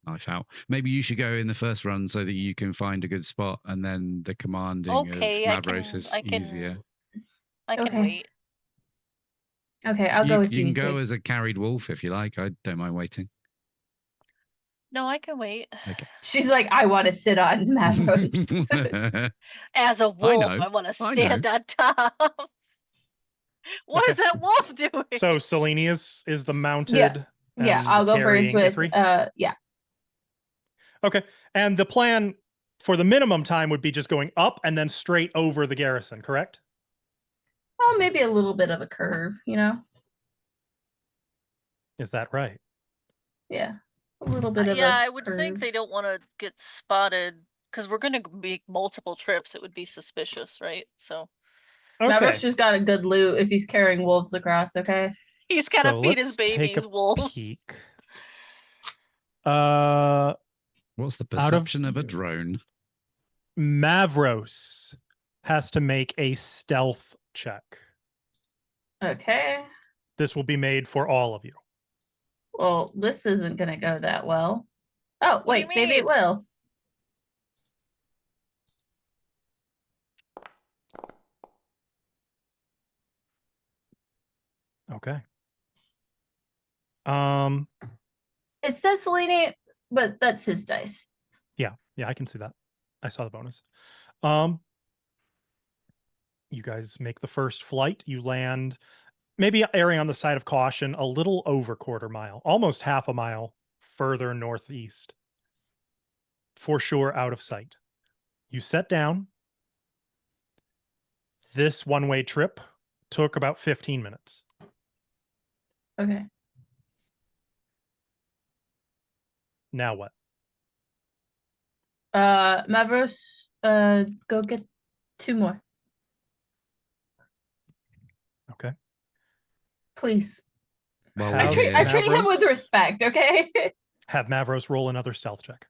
knife out. Maybe you should go in the first run so that you can find a good spot, and then the commanding Okay, of Mavros is I can. easier. I can Okay. wait. Okay, I'll go with you. You can go E3. as a carried wolf if you like. I don't mind waiting. No, I can wait. She's like, I want to sit on Mavros. As a wolf, know, I want to I stand on top. What is Okay. that wolf doing? So Selene is the mounted. Yeah, and I'll go first carrying with Ithri? yeah. Okay. And the plan for the minimum time would be just going up and then straight over the garrison, correct? Well, maybe a little bit of a curve, you know? Is that right? Yeah. A little bit of Yeah, a I would curve. think they don't want to get spotted because we're going to make multiple trips. It would be suspicious, right? So Okay. Mavros just got a good loot if he's carrying wolves across, okay? he's got to So feed his let's take babies a wolves. peek. What's the Out of- perception of a drone? Mavros has to make a stealth check. Okay. This will be made for all of you. Well, this isn't gonna go that well. Oh, What do you wait, maybe it mean? will. Okay. It says Selene, but that's his dice. Yeah, I can see that. I saw the bonus. You guys make the first flight. You land, maybe erring on the side of caution, a little over quarter mile, almost half a mile further northeast. For sure, out of sight. You set down. This one-way trip took about 15 minutes. Okay. Now what? Mavros, go get 2 more, Okay. please. Well, How I treat him with Mavros? respect, okay? Have Mavros roll another stealth check.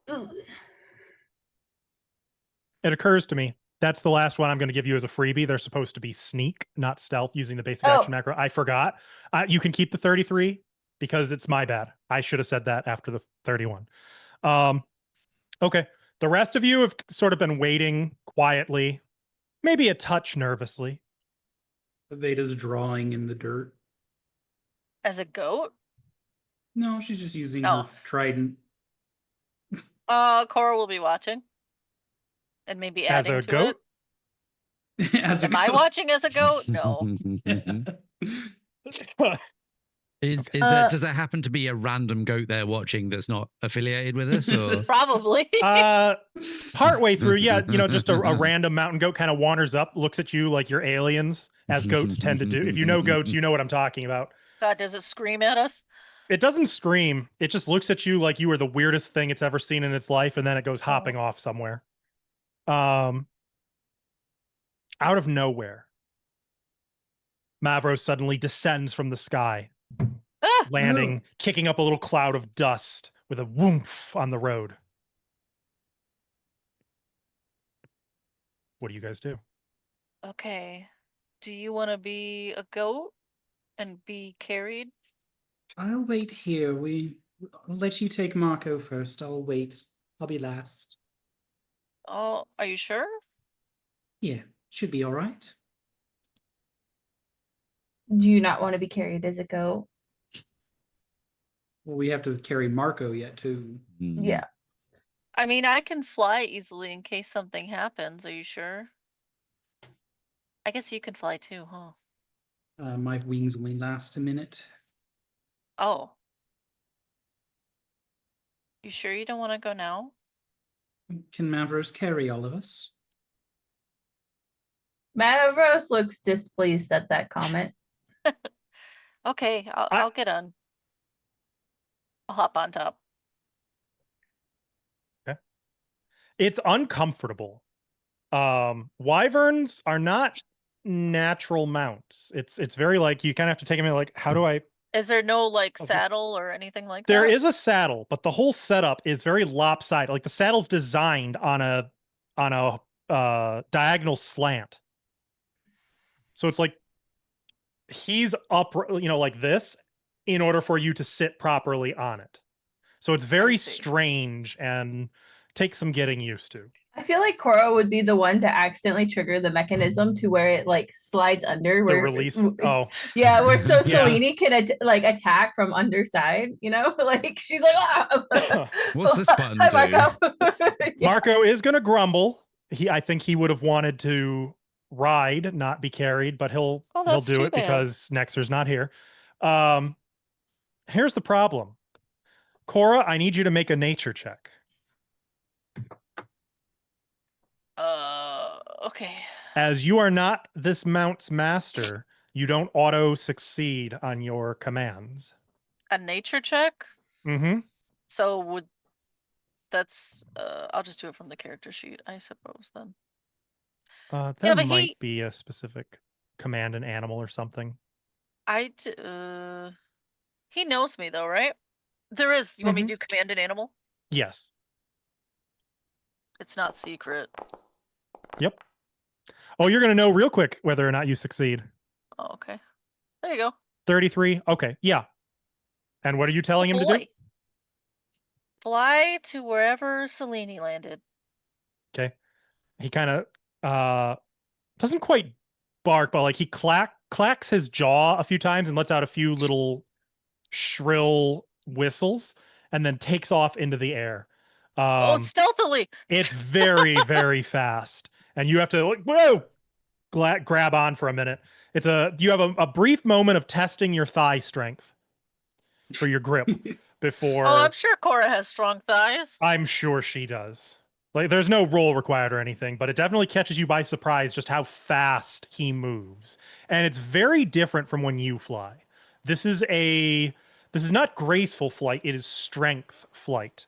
Ooh. It occurs to me that's the last one I'm going to give you as a freebie. They're supposed to be sneak, not stealth, using the basic Oh. action macro. I forgot. You can keep the 33 because it's my bad. I should have said that after the 31. Okay. The rest of you have sort of been waiting quietly, maybe a touch nervously. Aveda's drawing in the dirt. As a goat? No, she's just using Oh. her trident. Cora will be watching. And maybe As adding a to goat? As a it. Am I goat. watching as a goat? No. Does there happen to be a random goat there watching that's not affiliated with us, or Probably. Partway through, yeah, just a random mountain goat kind of wanders up, looks at you like you're aliens, as goats tend to do. If you know goats, you know what I'm talking about. God, does it scream at us? It doesn't scream. It just looks at you like you were the weirdest thing it's ever seen in its life, and then it goes hopping off somewhere. Out of nowhere, Mavros suddenly descends from the sky, landing, kicking up a little cloud of dust with a whoomph on the road. What do you guys do? Okay. Do you want to be a goat and be carried? I'll wait here. I'll let you take Marco first. I'll wait. I'll be last. Oh, are you sure? Yeah, should be all right. Do you not want to be carried as a goat? Well, we have to carry Marco yet too. Yeah. I mean, I can fly easily in case something happens. Are you sure? I guess you can fly too, huh? My wings only last a minute. Oh. You sure you don't want to go now? Can Mavros carry all of us? Mavros looks displeased at that comment. Okay, I'll get on. I'll hop on top. Okay. It's uncomfortable. Wyverns are not natural mounts. It's very like you kind of have to take them in like, how do I? Is there no like Oh, saddle or anything like There that? is a saddle, but the whole setup is very lopsided. Like the saddle's designed on a diagonal slant. So it's like he's up, like this in order for you to sit properly on it. So it's very strange and takes some getting used to. I feel like Cora would be the one to accidentally trigger the mechanism to where it like slides under. The release. Oh, yeah, where so Yeah. Selene can attack from underside. Like she's like, "Ah." What's this button Hi, do? Marco. Yeah. Marco is gonna grumble. I think he would have wanted to ride, not be carried, but he'll that's do too it bad. because Nexer's not here. Here's the problem. Cora, I need you to make a nature check. Okay. As you are not this mount's master, you don't auto succeed on your commands. A nature check? Mm-hmm. So that's I'll just do it from the character sheet, I suppose then. There might be a specific command an animal or something. He knows me though, right? There is. You want me to do command an animal? Yes. It's not secret. Yep. Oh, you're gonna know real quick whether or not you succeed. Oh, okay. There you go. 33. Okay. Yeah. And what are you telling him to do? Fly to wherever Selene landed. Okay. He kind of doesn't quite bark, but like he clacks his jaw a few times and lets out a few little shrill whistles and then takes off into the air. Stealthily. It's very, very fast. And you have to like, whoa, grab on for a minute. You have a brief moment of testing your thigh strength for your grip before. Oh, I'm sure Cora has strong thighs. I'm sure she does. Like, there's no roll required or anything, but it definitely catches you by surprise just how fast he moves. And it's very different from when you fly. This is not graceful flight, it is strength flight.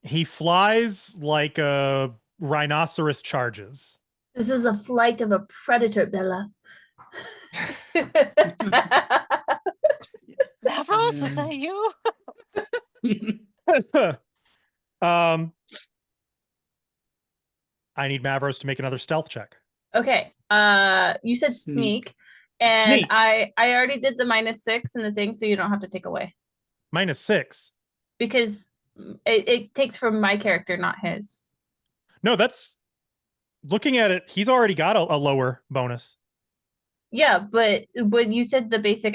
He flies like a rhinoceros charges. This is a flight of a predator, Bella. Mavros, was that you? I need Mavros to make another stealth check. Okay. You said sneak. And Sneak. I already did the -6 in the thing, so you don't have to take away. -6? Because it takes from my character, not his. No, that's looking at it, he's already got a lower bonus. Yeah, but when you said the basic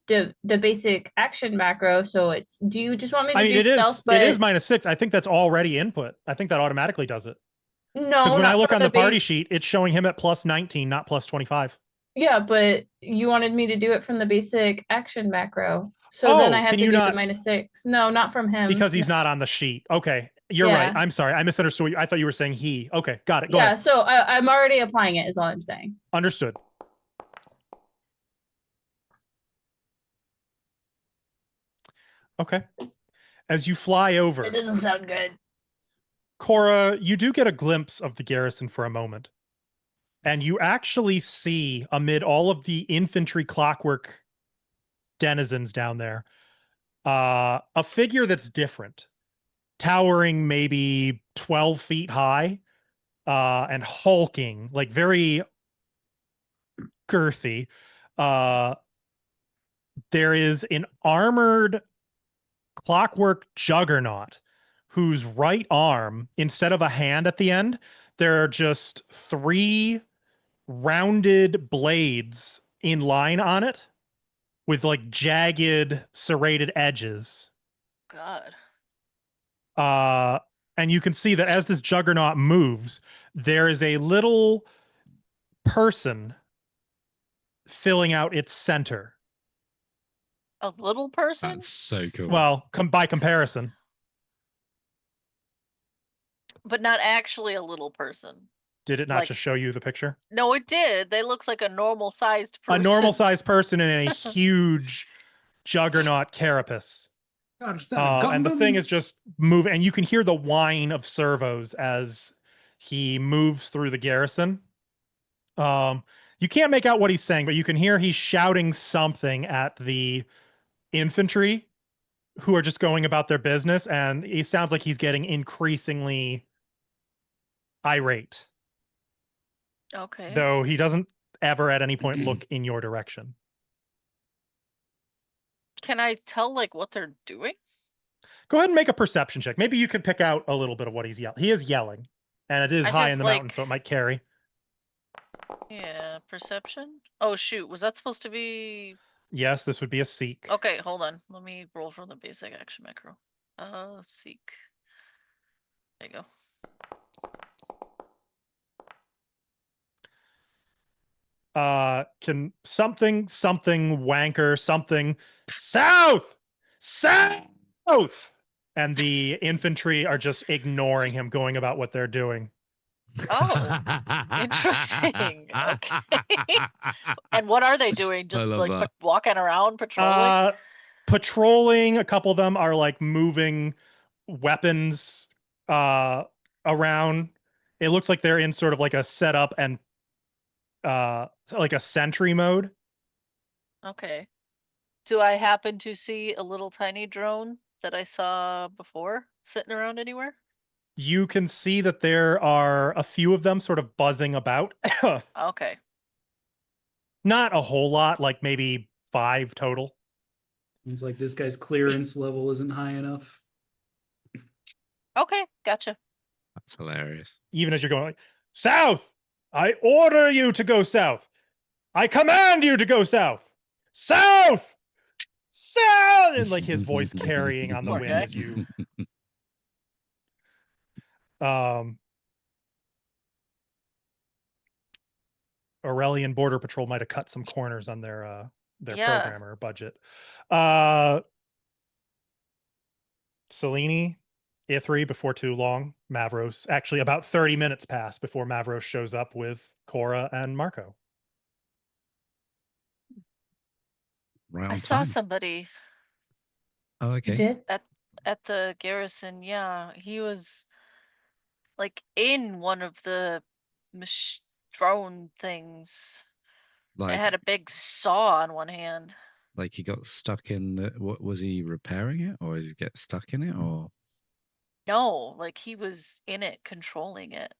the basic action macro, so it's do you just want me to I mean, do it is stealth? But -6. I think that's already input. I think that automatically does it. Because no, when I not look for on the the party base. sheet, it's showing him at +19, not +25. Yeah, but you wanted me to do it from the basic action macro. So then I Oh, have can to you do the not? -6. No, not from him. Because he's No. not on the sheet. Okay, you're right. Yeah. I'm sorry. I misunderstood you. I thought you were saying he. Okay, got it. Go Yeah, ahead. so I'm already applying it is all I'm saying. Understood. Okay. As you fly over, It doesn't sound good. Cora, you do get a glimpse of the garrison for a moment. And you actually see, amid all of the infantry clockwork denizens down there, a figure that's different, towering maybe 12 feet high, and hulking, like very girthy. Uh, there is an armored clockwork juggernaut whose right arm, instead of a hand at the end, there are just 3 rounded blades in line on it with like jagged serrated edges. God. And you can see that as this juggernaut moves, there is a little person filling out its center. A little person? That's so cool. Well, by comparison. But not actually a little person. Did it not Like- just show you the picture? No, it did. They look like a normal sized person. A normal sized person in a huge juggernaut carapace. God, is that a And the Gundam? thing is just moving, and you can hear the whine of servos as he moves through the garrison. You can't make out what he's saying, but you can hear he's shouting something at the infantry who are just going about their business, and he sounds like he's getting increasingly irate, Okay. though he doesn't ever at any point look in your direction. Can I tell like what they're doing? Go ahead and make a perception check. Maybe you could pick out a little bit of what he's yelling. He is yelling, and it is I high just, in the like- mountain, so it might carry. Yeah, perception. Oh shoot, was that supposed to be? Yes, this would be a seek. Okay, hold on. Let me roll from the basic action macro. Seek. There you go. Can something wanker something south, and the infantry are just ignoring him, going about what they're doing. Oh, interesting. Okay. And what are they doing? Just love like that. walking around patrolling? Patrolling. A couple of them are like moving weapons around. It looks like they're in sort of like a setup and like a sentry mode. Okay. Do I happen to see a little tiny drone that I saw before sitting around anywhere? You can see that there are a few of them sort of buzzing about. Okay. Not a whole lot, like maybe 5 total. It's like this guy's clearance level isn't high enough. Okay, gotcha. That's hilarious. Even as you're going like, south! I order you to go south! I command you to go south! South! South! And like his voice carrying on the wind Okay. as you Aurelian Border Patrol might have cut some corners on their Yeah. programmer budget. Selene, Ithri, before too long. Mavros, actually about 30 minutes pass before Mavros shows up with Cora and Marco. Right I on saw time. somebody Oh, You okay. did? at the garrison. Yeah, he was like in one of the drone things. It Like, had a big saw on one hand. like he got stuck in the. What was he repairing it, or did he get stuck in it, or? No, like he was in it, controlling it,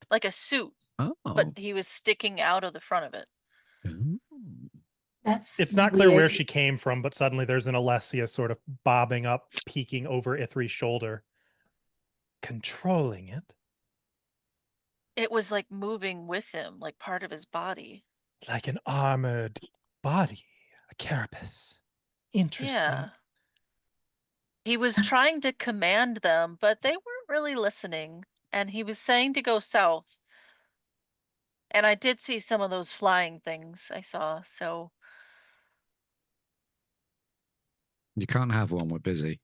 like a suit, Oh. but he was sticking out of the front of it. Ooh. That's It's not clear where weird. she came from, but suddenly there's an Alessia sort of bobbing up, peeking over Ithri's shoulder. Controlling it? It was like moving with him, like part of his body. Like an armored body, a carapace. Interesting. Yeah. He was trying to command them, but they weren't really listening. And he was saying to go south. And I did see some of those flying things I saw, so You can't have one. We're busy.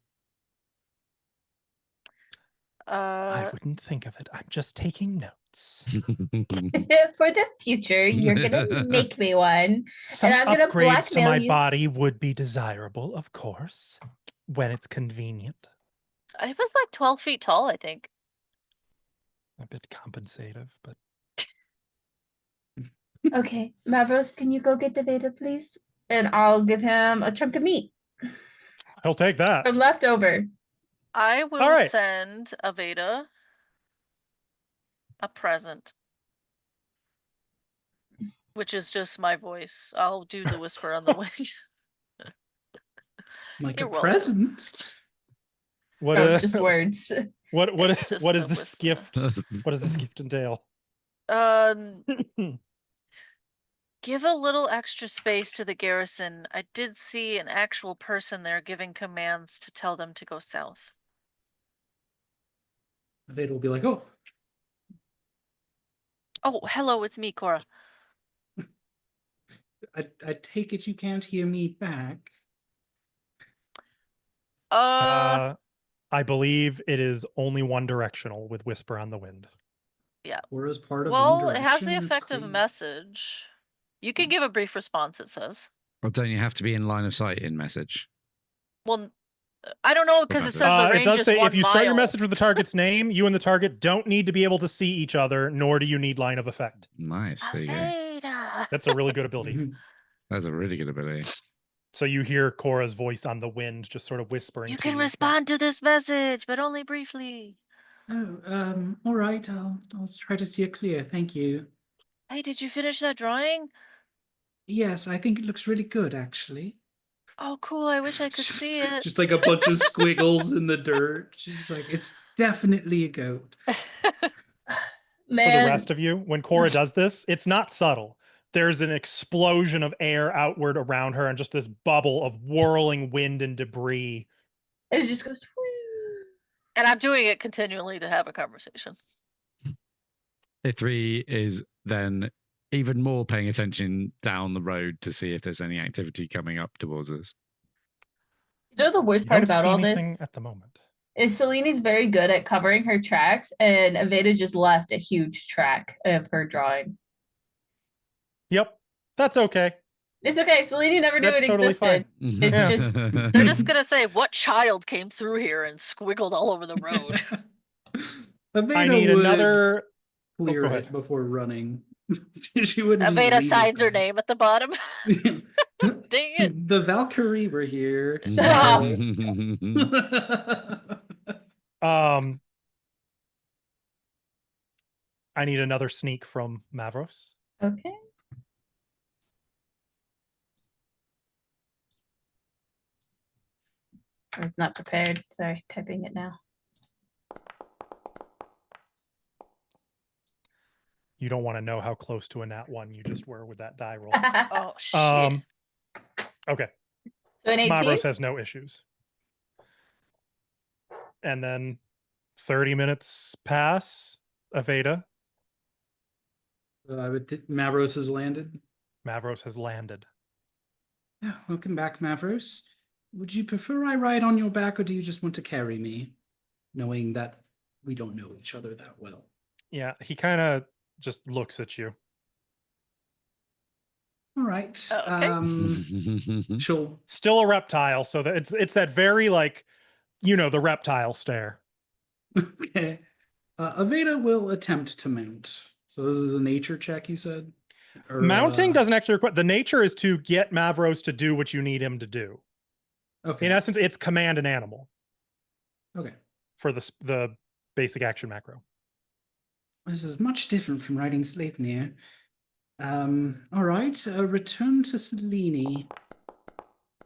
I wouldn't think of it. I'm just taking notes. For the future, you're gonna make me one. Some I'm gonna upgrades to blackmail my you. body would be desirable, of course, when it's convenient. it was like 12 feet tall, I think. A bit compensative, but Okay, Mavros, can you go get the Veda, please? And I'll give him a chunk of meat I'll take that. from leftover. I will right. send Aveda a present. Which is just my voice. I'll do the whisper on the wind. Like You're a welcome. present. What No, it's just words. what It's just what is a this whisper. gift? What does this gift entail? Give a little extra space to the garrison. I did see an actual person there giving commands to tell them to go south. Veda will be like, oh, Oh, hello, it's me, Cora. I take it you can't hear me back. I believe it is only one directional with whisper on the wind. Yeah. Or as part of Well, One it has the Direction, that's effect of a crazy. message. You can give a brief response, it says. Or don't you have to be in line of sight in message? Well, I don't know because it message? says the It range does is say 1 if you start your mile. message with the target's name, you and the target don't need to be able to see each other, nor do you need line of effect. Nice. There you go. Aveda. That's a really good ability. Mhm. That's a really good ability. So you hear Cora's voice on the wind, just sort of whispering. You to can you. respond to this message, but only briefly. Oh, all right. I'll try to steer clear. Thank you. Hey, did you finish that drawing? Yes, I think it looks really good, actually. Oh, cool. I wish I It's could just, see it. just like a bunch of squiggles in the dirt. She's like, it's definitely a goat. Man, For the rest of you, when Cora does this, it's not subtle. There's an explosion of air outward around her and just this bubble of whirling wind and debris. and it just goes. Whoo. And I'm doing it continually to have a conversation. Ithri is then even more paying attention down the road to see if there's any activity coming up towards us. You know the worst You part don't about see all anything this at the moment. is Seleni's very good at covering her tracks, and Aveda just left a huge track of her drawing. Yep, that's okay. It's okay. Selene never knew That's it totally existed. fine. It's Yeah. just They're just gonna say, what child came through here and squiggled all over the road? I need would another. clear go it ahead. before running. She wouldn't just Aveda leave signs her it there. name at the bottom. Dang it. The Valkyrie were here. Stop. I need another sneak from Mavros. Okay. I was not prepared. Sorry, typing it now. You don't want to know how close to a nat 1 you just were with that die roll. Oh, shit. Okay. So an 18? Mavros has no issues. And then 30 minutes pass. Aveda. Mavros has landed. Mavros has landed. Yeah, welcome back, Mavros. Would you prefer I ride on your back, or do you just want to carry me, knowing that we don't know each other that well? Yeah, he kind of just looks at you. All right. Okay. She'll Still a reptile, so that it's that very like, the reptile stare. okay. Aveda will attempt to mount. So this is a nature check, you said? Or, Mounting doesn't actually require. The nature is to get Mavros to do what you need him to do. Okay. In essence, it's command an animal. Okay. For the basic action macro. This is much different from riding Sleipnir. All right. Return to Selene.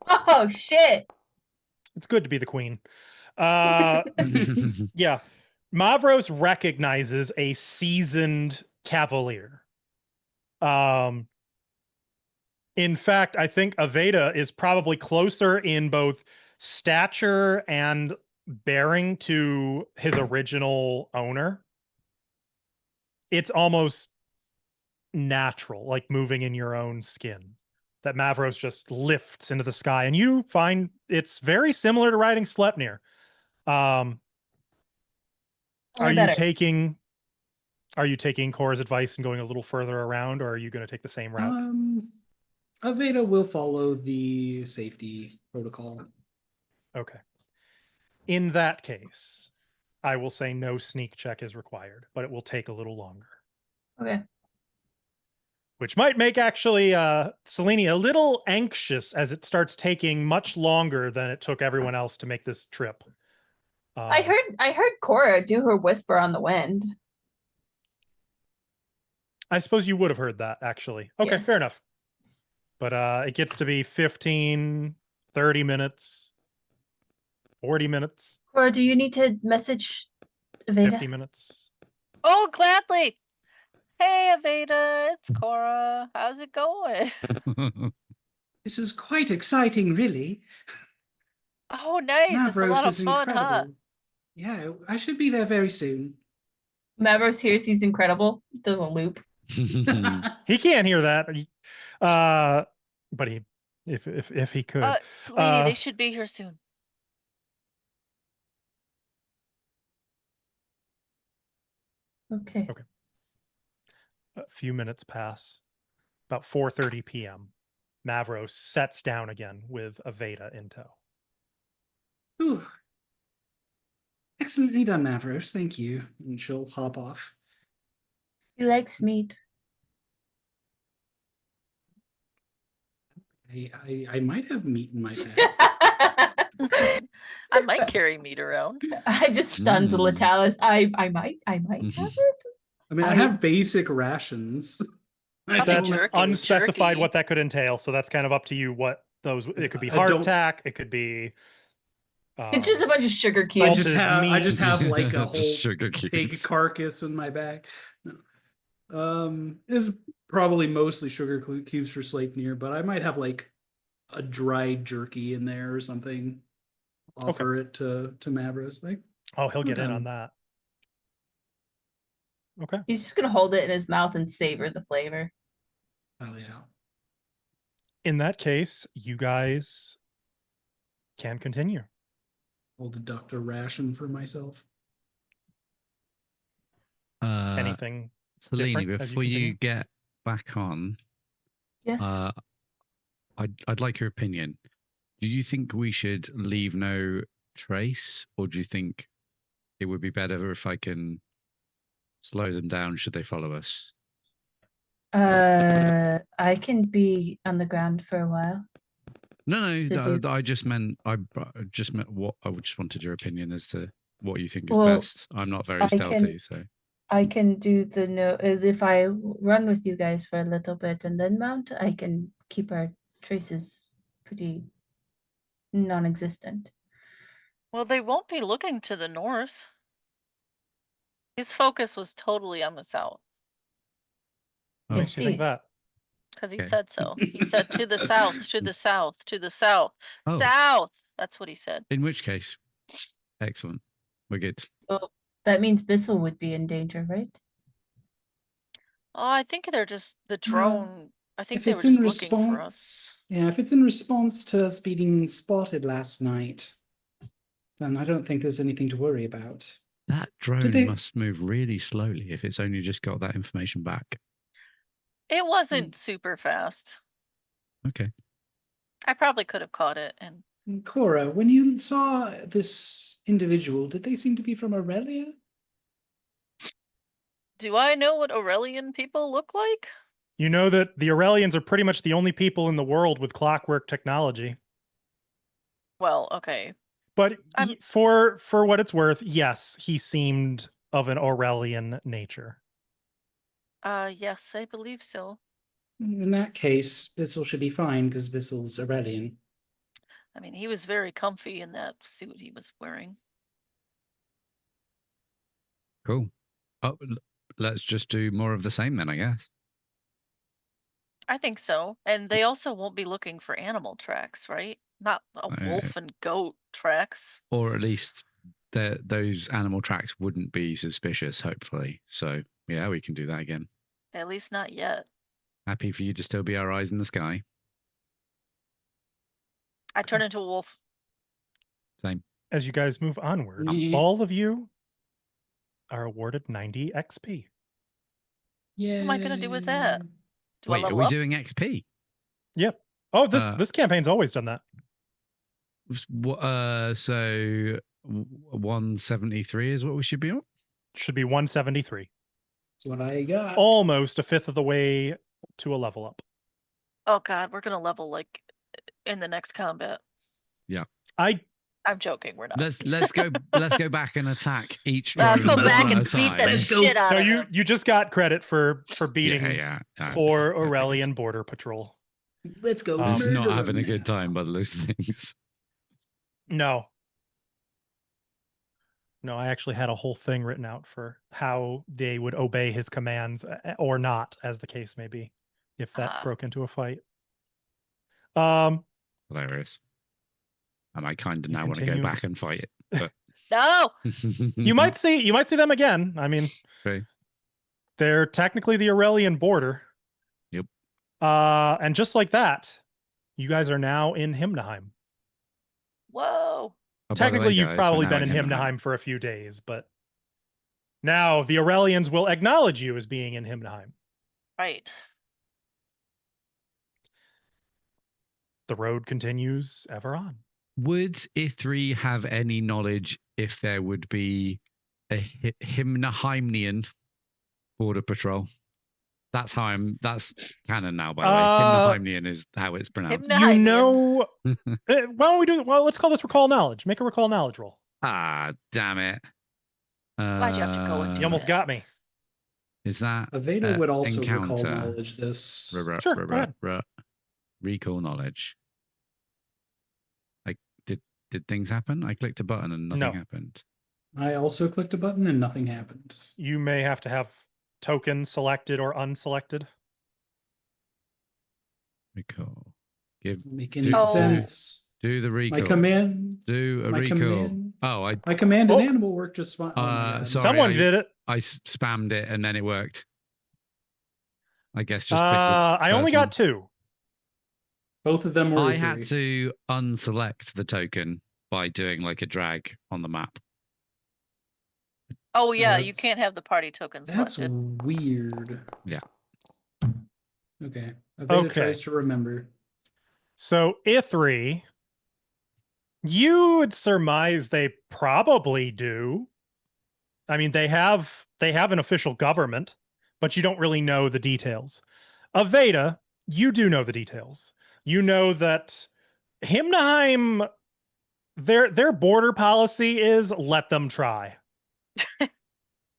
Oh shit! It's good to be the queen. Yeah. Mavros recognizes a seasoned cavalier. In fact, I think Aveda is probably closer in both stature and bearing to his original owner. It's almost natural, like moving in your own skin. That Mavros just lifts into the sky, and you find it's very similar to riding Sleipnir. Are Only you better. taking Cora's advice and going a little further around, or are you going to take the same route? Aveda will follow the safety protocol. Okay. In that case, I will say no sneak check is required, but it will take a little longer. Okay. Which might make actually Selene a little anxious as it starts taking much longer than it took everyone else to make this trip. I heard Cora do her whisper on the wind. I suppose you would have heard that, actually. Okay, Yes. fair enough. But it gets to be 15, 30 minutes, 40 minutes, Cora, do you need to message 50 Aveda? minutes. Oh, gladly. Hey, Aveda, it's Cora. How's it going? This is quite exciting, really. Oh, nice. It's a lot Mavros of is fun, huh? incredible. Yeah, I should be there very soon. Mavros hears he's incredible. Doesn't loop. He can't hear that. But he, if he could. Selene, they should be here soon. Okay. Okay. A few minutes pass. About 4:30 p.m. Mavros sets down again with Aveda in tow. Ooh. Excellently done, Mavros. Thank you. And she'll hop off. He likes meat. I might have meat in my bag. I might carry meat around. I just stunned Latalis. I might have it. I mean, I have basic rations. How That's jerky, unspecified jerky. what that could entail, so that's kind of up to you what those it could be I don't- hardtack, it could be It's just a bunch of sugar I cubes. just have meats. like a Just whole sugar pig cubes. carcass in my bag. No. It's probably mostly sugar cubes for Sleipnir, but I might have like a dried jerky in there or something. Offer it to Mavros. Like, Oh, he'll get in Okay. on that. Okay. He's just gonna hold it in his mouth and savor the flavor. oh yeah. In that case, you guys can continue. I'll deduct a ration for myself. Anything Selene, different as you before you continue? get back on, Yes. I'd like your opinion. Do you think we should leave no trace, or do you think it would be better if I can slow them down should they follow us? I can be on the ground for a while. No, To do- I just meant what I just wanted your opinion as to what you think is Well, best. I'm not very I stealthy, can- so I can do the no. If I run with you guys for a little bit and then mount, I can keep our traces pretty non-existent. Well, they won't be looking to the north. His focus was totally on the south. What I makes you think see. that? Because he Okay. said so. He said to the south, to the south, to the south. Oh. South! That's what he said. in which case, excellent. We're good. Well, that means Bissell would be in danger, right? Oh, I think they're just the drone. I think If they it's were in just looking for us. response, yeah, if it's in response to us being spotted last night, then I don't think there's anything to worry about. That drone they- must move really slowly if it's only just got that information back. It wasn't super fast. Okay. I probably could have caught it. And Cora, when you saw this individual, did they seem to be from Aurelia? do I know what Aurelian people look like? You know that the Aurelians are pretty much the only people in the world with clockwork technology. Well, okay. But I'm- for what it's worth, yes, he seemed of an Aurelian nature. Yes, I believe so. In that case, Bissell should be fine because Bissell's Aurelian. I mean, he was very comfy in that suit he was wearing. Cool. Oh, let's just do more of the same then, I guess. I think so. And they also won't be looking for animal tracks, right? Not a wolf and goat tracks. Or at least those animal tracks wouldn't be suspicious, hopefully. So, yeah, we can do that again. At least not yet. Happy for you to still be our eyes in the sky. I turn into a wolf. Same. As you guys move onward, Yeah. all of you are awarded 90 XP. Yeah. What am I gonna do with that? Do I Wait, are level we up? doing XP? Yep. Oh, this campaign's always done that. So 173 is what we should be on? Should be 173. That's what I got. Almost a fifth of the way to a level up. Oh god, we're gonna level like in the next combat. Yeah. I'm joking, we're not. Let's go back and attack each Let's drone go back one and at a beat time. the Let's go. shit out No, of them. you just got credit for beating poor Okay, Aurelian Border Patrol. Let's go. He's murder not having a them good now. time by the looks of things. No, I actually had a whole thing written out for how they would obey his commands or not, as the case may be, if that broke into a fight. Hilarious. And I kind of You now want to go continue. back and fight it. But No! You might see them again. I mean, True. they're technically the Aurelian border. Yep. And just like that, you guys are now in Himnaheim. Whoa. Oh, by the Technically, way, you've guys, probably we're been now in Himnaheim for a few days, but now the Aurelians will acknowledge you as being in Himnaheim. Right. The road continues ever on. Would Ithri have any knowledge if there would be a Himnaheimian border patrol? That's canon now, by the way. Himnaheimian is how it's pronounced. You know, why don't we do? Well, let's call this recall knowledge. Make a recall knowledge roll. Ah, damn it! Why'd you have to go and do You almost got me. Is that Aveda would also encounter? recall knowledge this. Sure, go ahead. Recall knowledge. Like, did things happen? I clicked a button and nothing happened. I also clicked a button and nothing happened. You may have to have tokens selected or unselected. Recall. Doesn't make any sense. Do the recall. My command. Do a my recall. Command, my command and animal worked just fine. Oh my God. Sorry, Someone did it. I spammed it and then it worked. I guess just. I only got 2. Both of them were. I had to unselect the token by doing like a drag on the map. Oh yeah, you can't have the party token That's selected. weird. Yeah. Okay. Aveda tries to remember. So Ithri, you would surmise they probably do. I mean, they have an official government, but you don't really know the details. Aveda, you do know the details. You know that Himnaheim, their border policy is let them try.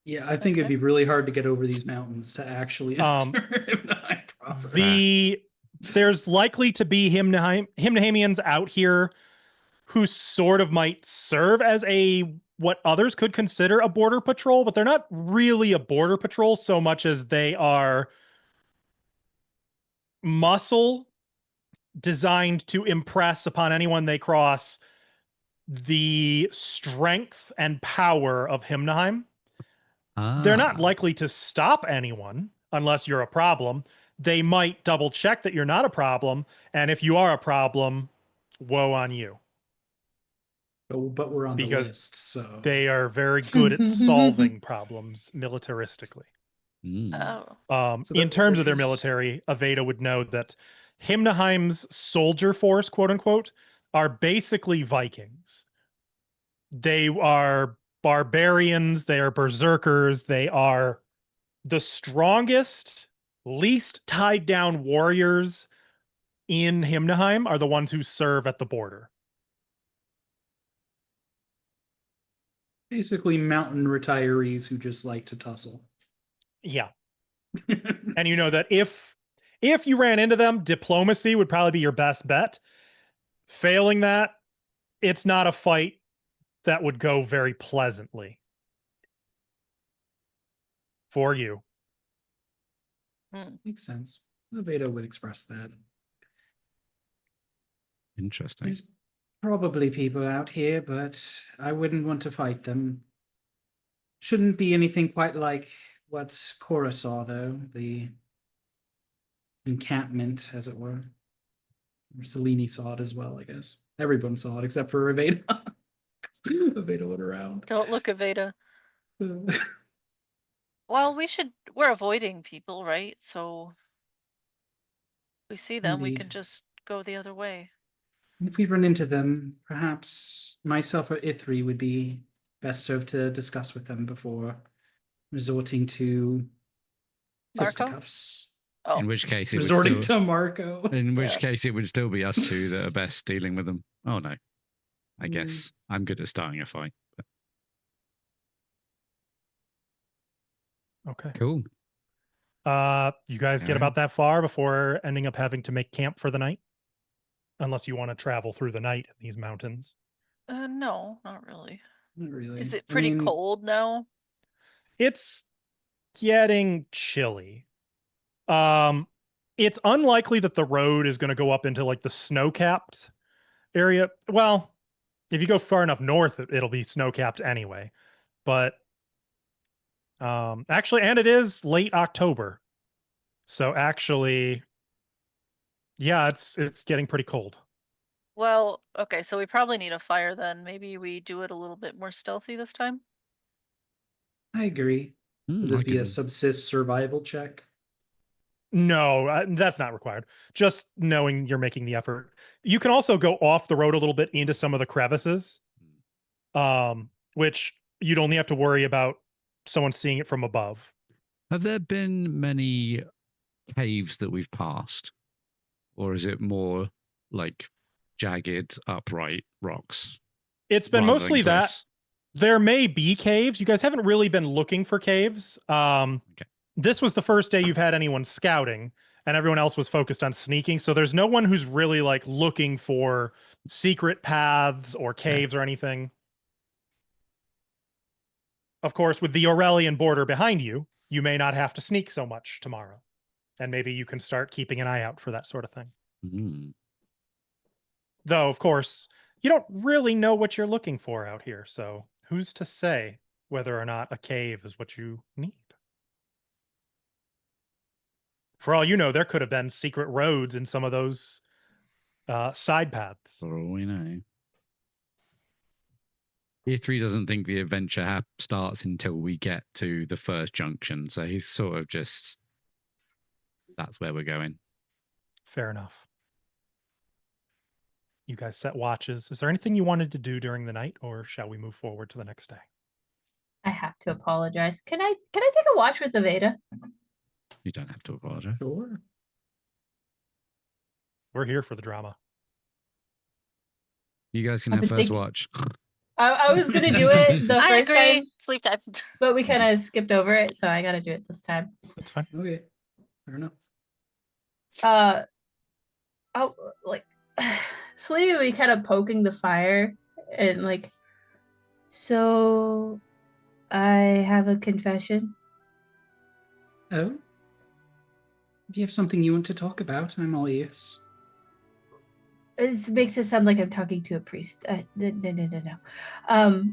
Yeah, I think it'd be really hard to get over these mountains to actually enter Himnaheim proper. There's likely to be Himnaheimians out here who sort of might serve as what others could consider a border patrol, but they're not really a border patrol so much as they are muscle designed to impress upon anyone they cross the strength and power of Himnaheim. They're not likely to stop anyone unless you're a problem. They might double check that you're not a problem, and if you are a problem, woe on you. But we're on the list, so they are very good at solving problems militaristically. Oh. In terms of their military, Aveda would know that Himnaheim's soldier force, quote unquote, are basically Vikings. They are barbarians, they are berserkers, they are the strongest, least tied down warriors in Himnaheim are the ones who serve at the border. Basically mountain retirees who just like to tussle. Yeah. And you know that if you ran into them, diplomacy would probably be your best bet. Failing that, it's not a fight that would go very pleasantly for you. Makes sense. Veda would express that. Interesting. There's probably people out here, but I wouldn't want to fight them. Shouldn't be anything quite like what Cora saw, though. The encampment, as it were. Or Selene saw it as well, I guess. Everyone saw it except for Aveda. Aveda went around. Don't look at Veda. Well, we're avoiding people, right? So if we see them, we Indeed. can just go the other way. If we run into them, perhaps myself or Ithri would be best served to discuss with them before resorting to Marco? fisticuffs. Oh, In which case, it would Resorting still. to Marco. In which Yeah. case, it would still be us two that are best dealing with them. Oh no, I Mm. guess I'm good at starting a fight. But Okay. cool. You guys get Alright. about that far before ending up having to make camp for the night? Unless you want to travel through the night in these mountains. no, not really. Not really. Is it I pretty mean, cold now? It's getting chilly. It's unlikely that the road is going to go up into like the snow-capped area. Well, if you go far enough north, it'll be snow-capped anyway. But actually, and it is late October. So actually, yeah, it's getting pretty cold. Well, okay, so we probably need a fire then. Maybe we do it a little bit more stealthy this time. I agree. Will I this be a can- subsist survival check? No, that's not required. Just knowing you're making the effort. You can also go off the road a little bit into some of the crevices, which you'd only have to worry about someone seeing it from above. Have there been many caves that we've passed, or is it more like jagged, upright rocks? It's been rather than mostly that. cliffs? There may be caves. You guys haven't really been looking for caves. This was the first day you've had anyone scouting, and everyone else was focused on sneaking. So there's no one who's really like looking for secret paths or caves or anything. Of course, with the Aurelian border behind you, you may not have to sneak so much tomorrow. And maybe you can start keeping an eye out for that sort of thing. Mm. Though, of course, you don't really know what you're looking for out here. So who's to say whether or not a cave is what you need? For all you know, there could have been secret roads in some of those side paths. For all we know. Year 3 doesn't think the adventure starts until we get to the first junction, so he's sort of just, that's where we're going. Fair enough. You guys set watches. Is there anything you wanted to do during the night, or shall we move forward to the next day? I have to apologize. Can I take a watch with Aveda? You don't have to apologize. Sure. We're here for the drama. You guys can I've have been first thinking- watch. I was gonna do it the I first agree. time, Sleep time. but we kind of skipped over it, so I gotta do it this time. That's fine. Okay. Fair enough. Oh, like Selena would be kind of poking the fire and like, so I have a confession. Oh? If you have something you want to talk about, I'm all ears. This makes it sound like I'm talking to a priest. No.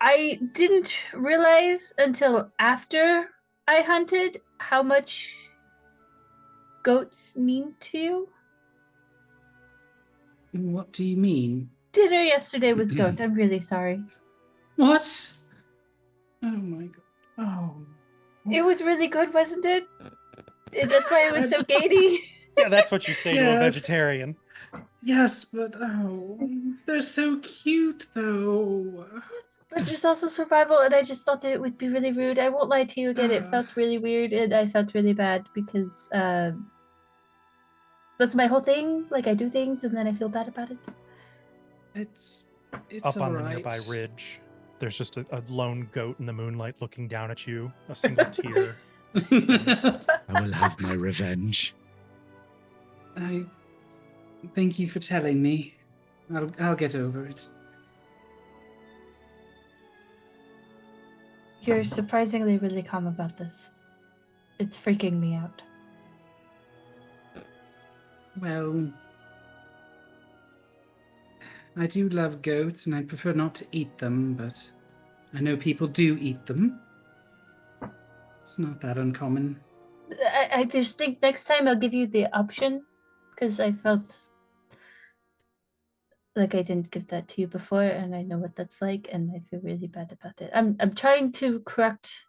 I didn't realize until after I hunted how much goats mean to you. What do you mean? Dinner yesterday was goat. I'm really sorry. What? Oh my god. Oh. It was really good, wasn't it? That's why it was so gainy. Yeah, that's what you say to a Yes. vegetarian. Yes, but oh, they're so cute though. But it's also survival, and I just thought that it would be really rude. I won't lie to you again. It felt really weird, and I felt really bad because that's my whole thing. Like, I do things, and then I feel bad about it. It's Up on the alright. nearby ridge, there's just a lone goat in the moonlight looking down at you, a single tear. I will have my revenge. I thank you for telling me. I'll get over it. You're surprisingly really calm about this. It's freaking me out. Well, I do love goats, and I prefer not to eat them, but I know people do eat them. It's not that uncommon. I just think next time I'll give you the option, because I felt like I didn't give that to you before, and I know what that's like, and I feel really bad about it. I'm trying to correct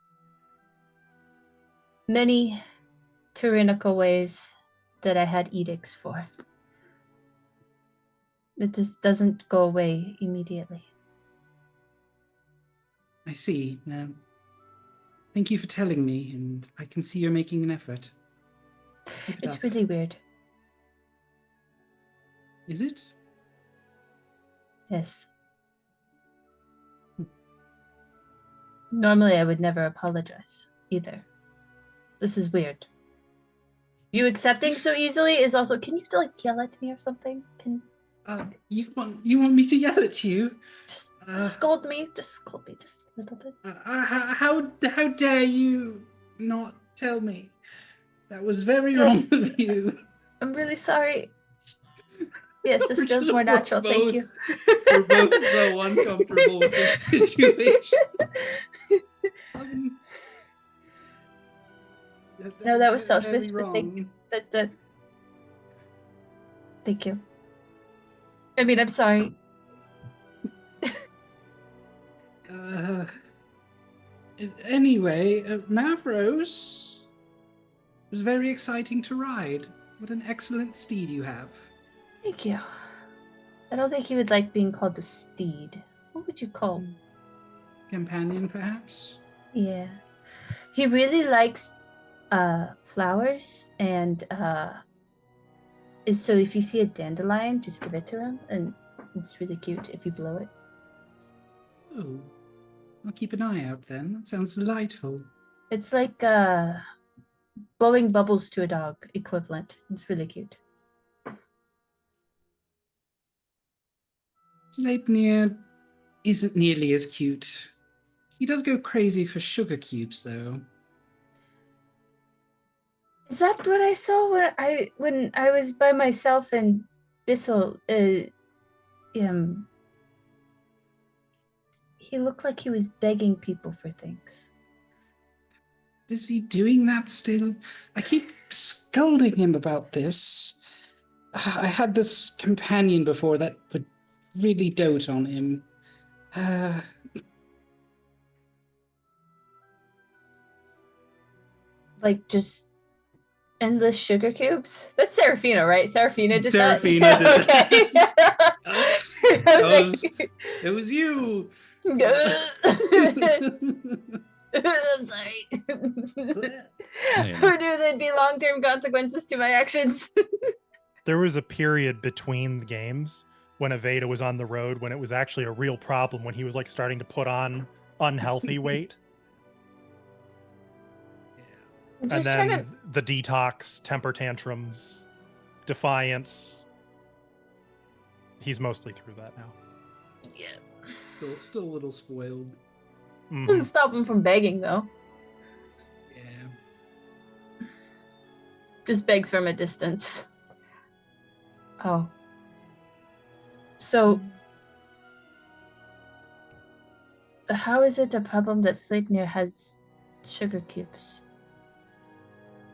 many tyrannical ways that I had edicts for. It just doesn't go away immediately. I see. Thank you for telling me, and I can see you're making an effort. Keep it It's up. really weird. Is it? Yes. Normally I would never apologize either. This is weird. You accepting so easily is also. Can you like yell at me or something? Can You want me to yell at you? just scold me? Just scold me just a little bit. How dare you not tell me? That was very wrong of you. I'm really sorry. Yes, this We're feels just- more we're natural. Thank both- you. We're both so uncomfortable with this situation. No, that was very selfish, but wrong. That. Thank you. I mean, I'm sorry. Anyway, Mavros was very exciting to ride. What an excellent steed you have. Thank you. I don't think he would like being called the steed. What would you call? Companion, perhaps? Yeah. He really likes flowers, and so if you see a dandelion, just give it to him, and it's really cute if you blow it. Oh, I'll keep an eye out then. That sounds delightful. It's like blowing bubbles to a dog equivalent. It's really cute. Sleipnir isn't nearly as cute. He does go crazy for sugar cubes, though. Is that what I saw when I was by myself in Bissell? He looked like he was begging people for things. Is he doing that still? I keep scolding him about this. I had this companion before that would really dote on him. Like just endless sugar cubes. That's Serafina, right? Serafina did Serafina that. did that. Okay. It was you. I'm sorry. Who knew there'd be long-term consequences to my actions? There was a period between the games when Aveda was on the road when it was actually a real problem when he was like starting to put on unhealthy weight. I'm And just then trying to. the detox, temper tantrums, defiance. He's mostly through that now. Yeah. Still a little spoiled. Mhm. Doesn't stop him from begging though. Yeah. Just begs from a distance. Oh. So, how is it a problem that Sleipnir has sugar cubes?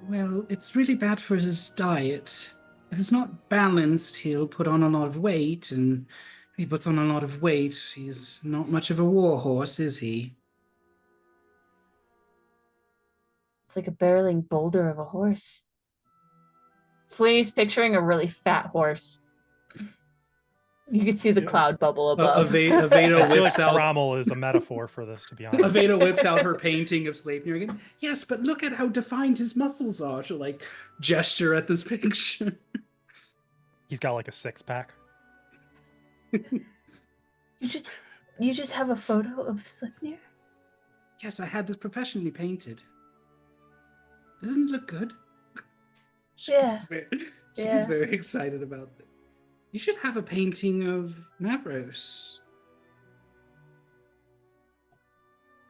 Well, it's really bad for his diet. If it's not balanced, he'll put on a lot of weight, and if he puts on a lot of weight, he's not much of a warhorse, is he? It's like a barreling boulder of a horse. Selene's picturing a really fat horse. You can see the cloud bubble above. Aveda I feel like whips out. Rommel is a metaphor for this, to be honest. Aveda whips out her painting of Sleipnir again. Yes, but look at how defined his muscles are. She'll like gesture at this picture. He's got like a six-pack. You just have a photo of Sleipnir? Yes, I had this professionally painted. Doesn't it look good? Yeah. She's very excited about this. You should have a painting of Mavros.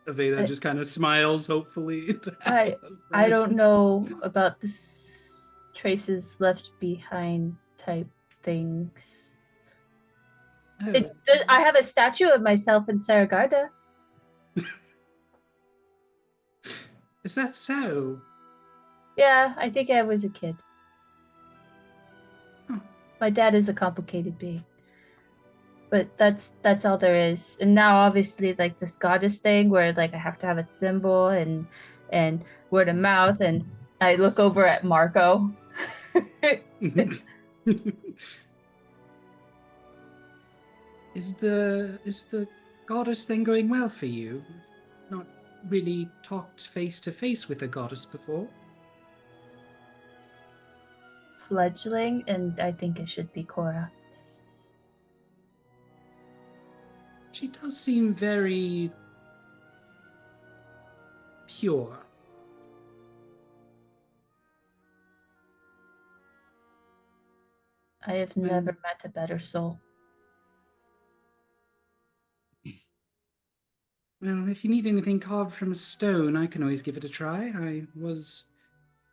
Aveda just kind of smiles, hopefully. I don't know about this traces left behind type things. Oh, I have a statue of myself in Saragarda. is that so? Yeah, I think I was a kid. Huh. My dad is a complicated being. But that's all there is. And now obviously like this goddess thing where like I have to have a symbol and word of mouth, and I look over at Marco. Is the goddess thing going well for you? Not really talked face to face with a goddess before. Fledgling, and I think it should be Cora. She does seem very pure. I have never met a better soul. Well, if you need anything carved from stone, I can always give it a try. I was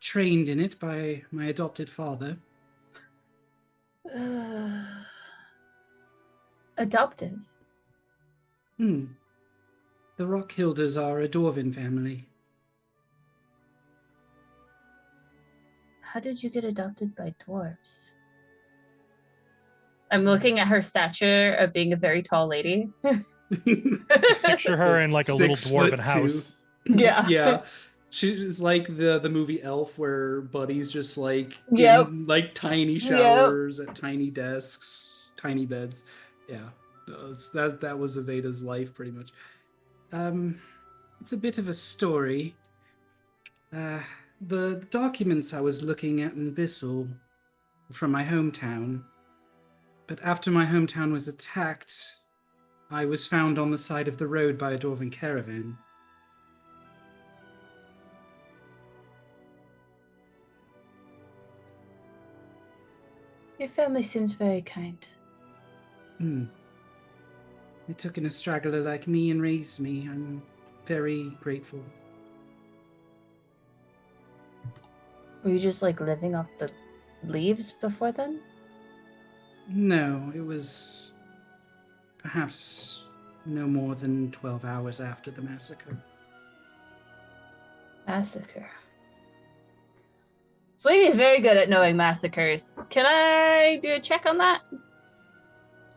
trained in it by my adopted father. Adopted. The Rockhilders are a Dwarven family. How did you get adopted by dwarves? I'm looking at her stature of being a very tall lady. Picture her in like a little 6'2". dwarven house. Yeah. Yeah. She's like the movie Elf, where Buddy's just like Yep. in like tiny Yep. showers at tiny desks, tiny beds. Yeah, that was Aveda's life pretty much. It's a bit of a story. The documents I was looking at in Bissell were from my hometown, but after my hometown was attacked, I was found on the side of the road by a Dwarven caravan. Your family seems very kind. They took in a straggler like me and raised me. I'm very grateful. Were you just like living off the leaves before then? No, it was perhaps no more than 12 hours after the massacre. Massacre. Sleepy's very good at knowing massacres. Can I do a check on that? You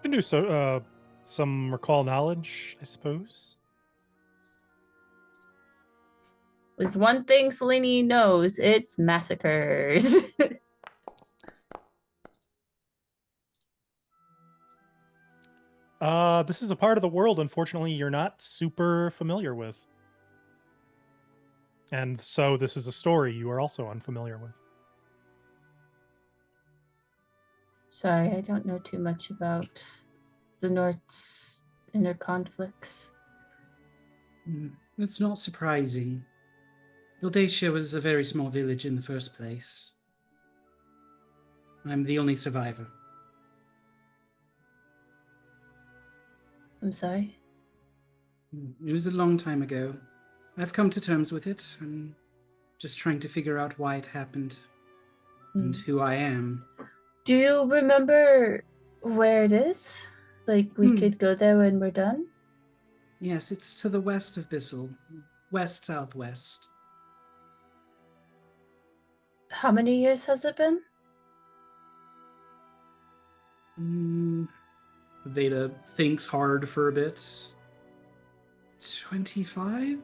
can do so. Some recall knowledge, I suppose. There's one thing Selene knows, it's massacres. This is a part of the world, unfortunately, you're not super familiar with. And so this is a story you are also unfamiliar with. Sorry, I don't know too much about the North's inner conflicts. It's not surprising. Ildacia was a very small village in the first place. I'm the only survivor. I'm sorry. It was a long time ago. I've come to terms with it. I'm just trying to figure out why it happened and who I am. Do you remember where it is? Like, we could go there when we're done? Yes, it's to the west of Bissell. West-southwest. How many years has it been? Veda thinks hard for a bit. 25?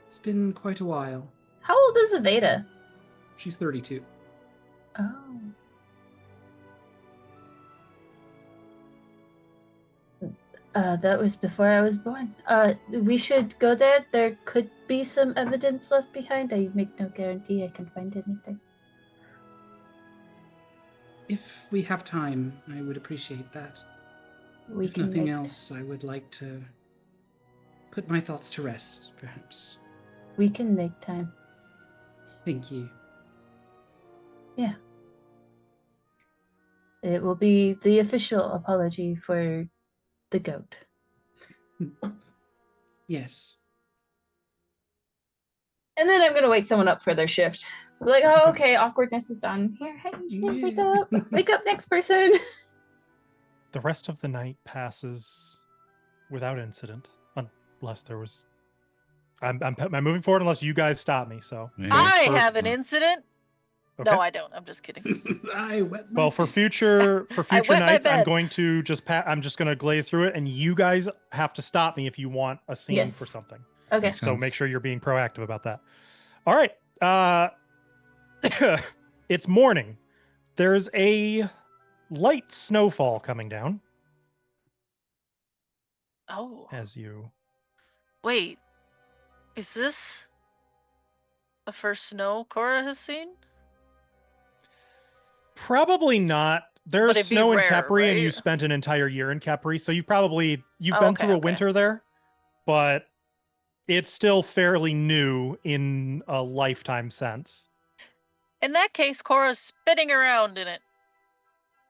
It's been quite a while. How old is Aveda? She's 32. Oh. That was before I was born. We should go there. There could be some evidence left behind. I make no guarantee I can find anything. If we have time, I would appreciate that. If can nothing make else, I would like to put my thoughts to rest, perhaps. We can make time. Thank you. Yeah. It will be the official apology for the goat. Yes. And then I'm going to wake someone up for their shift. We're like, oh, okay, awkwardness is done. Here, hey, wake up. Wake up, next person. The rest of the night passes without incident, unless there was. I'm moving forward unless you guys stop me. So. Yeah. I for- have an incident. Okay. No, I don't. I'm just kidding. I wet my Well, for pants. future wet my nights, I'm bed. going to I'm just going to glaze through it, and you guys have to stop me if you want a scene Yes. for something. Okay. Makes So sense. make sure you're being proactive about that. All right. It's morning. There's a light snowfall coming down Oh, as you. wait. Is this the first snow Cora has seen? Probably not. But There's it'd be snow in rare, Capri, and you right? spent an entire year in Capri, so you've Oh, been through a okay. winter there, but it's still fairly new in a lifetime sense. In that case, Cora's spinning around in it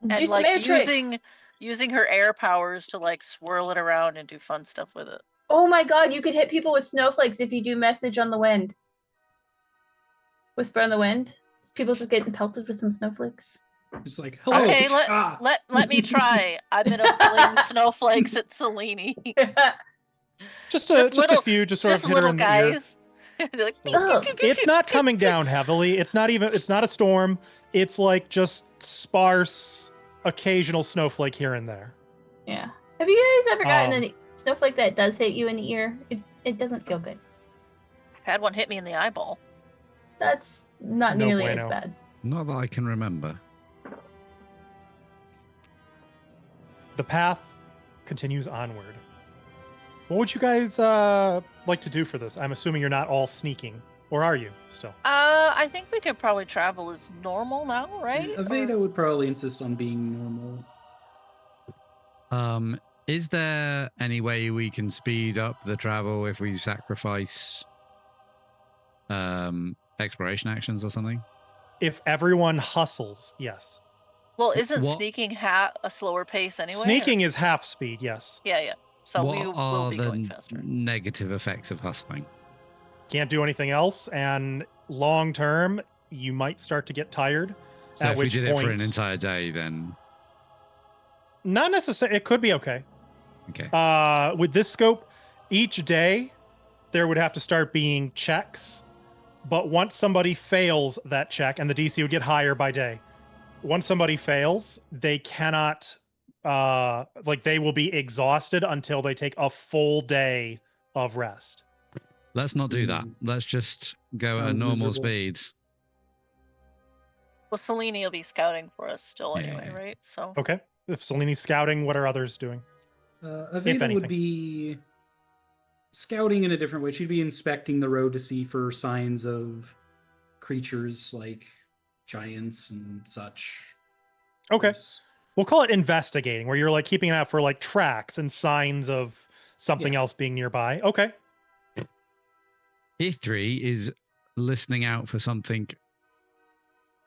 Do and some like air tricks. using her air powers to like swirl it around and do fun stuff with it. Oh my god, you could hit people with snowflakes if you do message on the wind. Whisper on the wind. People just getting pelted with some snowflakes. It's like, hello. Okay, ah. let me try. I'm gonna fling snowflakes at Selene. Just a little- few, just sort of Just hit her little in the ear. guys. They're like, Ugh. It's not coming down heavily. It's not a storm. It's like just sparse, occasional snowflake here and there. Yeah. Have you guys ever gotten Um, a snowflake that does hit you in the ear? It doesn't feel good. Had one hit me in the eyeball. That's not No nearly as bueno. bad. Not that I can remember. The path continues onward. What would you guys like to do for this? I'm assuming you're not all sneaking, or are you still? I think we could probably travel as normal now, right? Aveda would probably insist on being normal. Is there any way we can speed up the travel if we sacrifice exploration actions or something? If everyone hustles, yes. Well, isn't What- sneaking a slower pace anyway? or- Sneaking is half speed, yes. Yeah. So what we will are be the going faster. negative effects of hustling? Can't do anything else, and long term, you might start to get tired. So At if we which did it for an point- entire day, then Not necessarily. It could be okay. okay. With this scope, each day there would have to start being checks, but once somebody fails that check, and the DC would get higher by day. Once somebody fails, they cannot, they will be exhausted until they take a full day of rest. Let's not do that. Let's just go at a Sounds normal miserable. speeds. Well, Selene will be scouting for us still Yeah. anyway, right? So Okay. If Seleni's scouting, what are others doing? Aveda anything. would be scouting in a different way. She'd be inspecting the road to see for signs of creatures like giants and such. Okay. There's- We'll call it investigating, where you're like keeping an eye out for like tracks and signs of something else being nearby. Okay. Ithri is listening out for something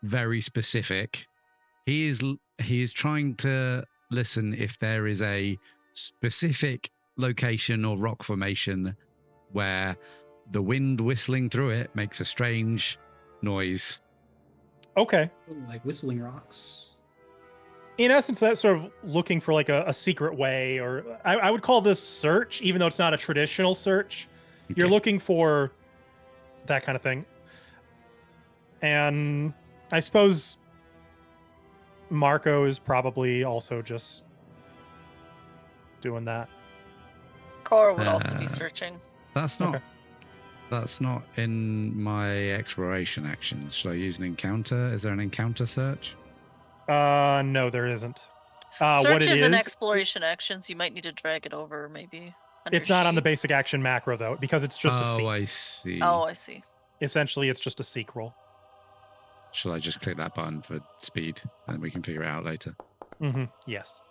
very specific. He is trying to listen if there is a specific location or rock formation where the wind whistling through it makes a strange noise. Okay. like whistling rocks. In essence, that's sort of looking for like a secret way, or I would call this search, even though it's not a traditional search. You're Okay. looking for that kind of thing. And I suppose Marco is probably also just doing that. Cora would also be Uh, searching. That's not. Okay. That's not in my exploration actions. Shall I use an encounter? Is there an encounter search? No, there isn't. What Search it is an is, exploration actions. You might need to drag it over, maybe. under it's not on the sheet. basic action macro though, because it's just a oh, seek. I see. Oh, I see. Essentially, it's just a seek roll. Shall I just click that button for speed, and we can figure it out later? Mm-hmm. Yes.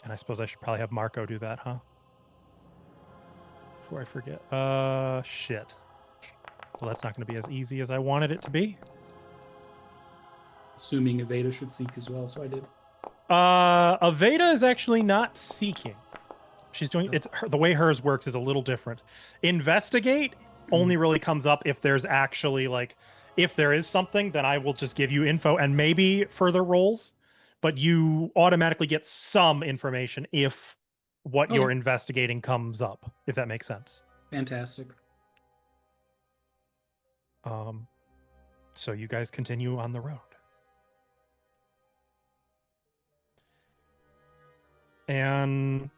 And I suppose I should probably have Marco do that, huh? Before I forget. Shit. Well, that's not going to be as easy as I wanted it to be. Assuming Aveda should seek as well, so I did. Aveda is actually not seeking. She's doing it. The way hers works is a little different. Investigate only really comes up if there's actually like, if there is something, then I will just give you info and maybe further rolls, but you automatically get some information if what you're Okay. investigating comes up, if that makes sense. Fantastic. So you guys continue on the road. And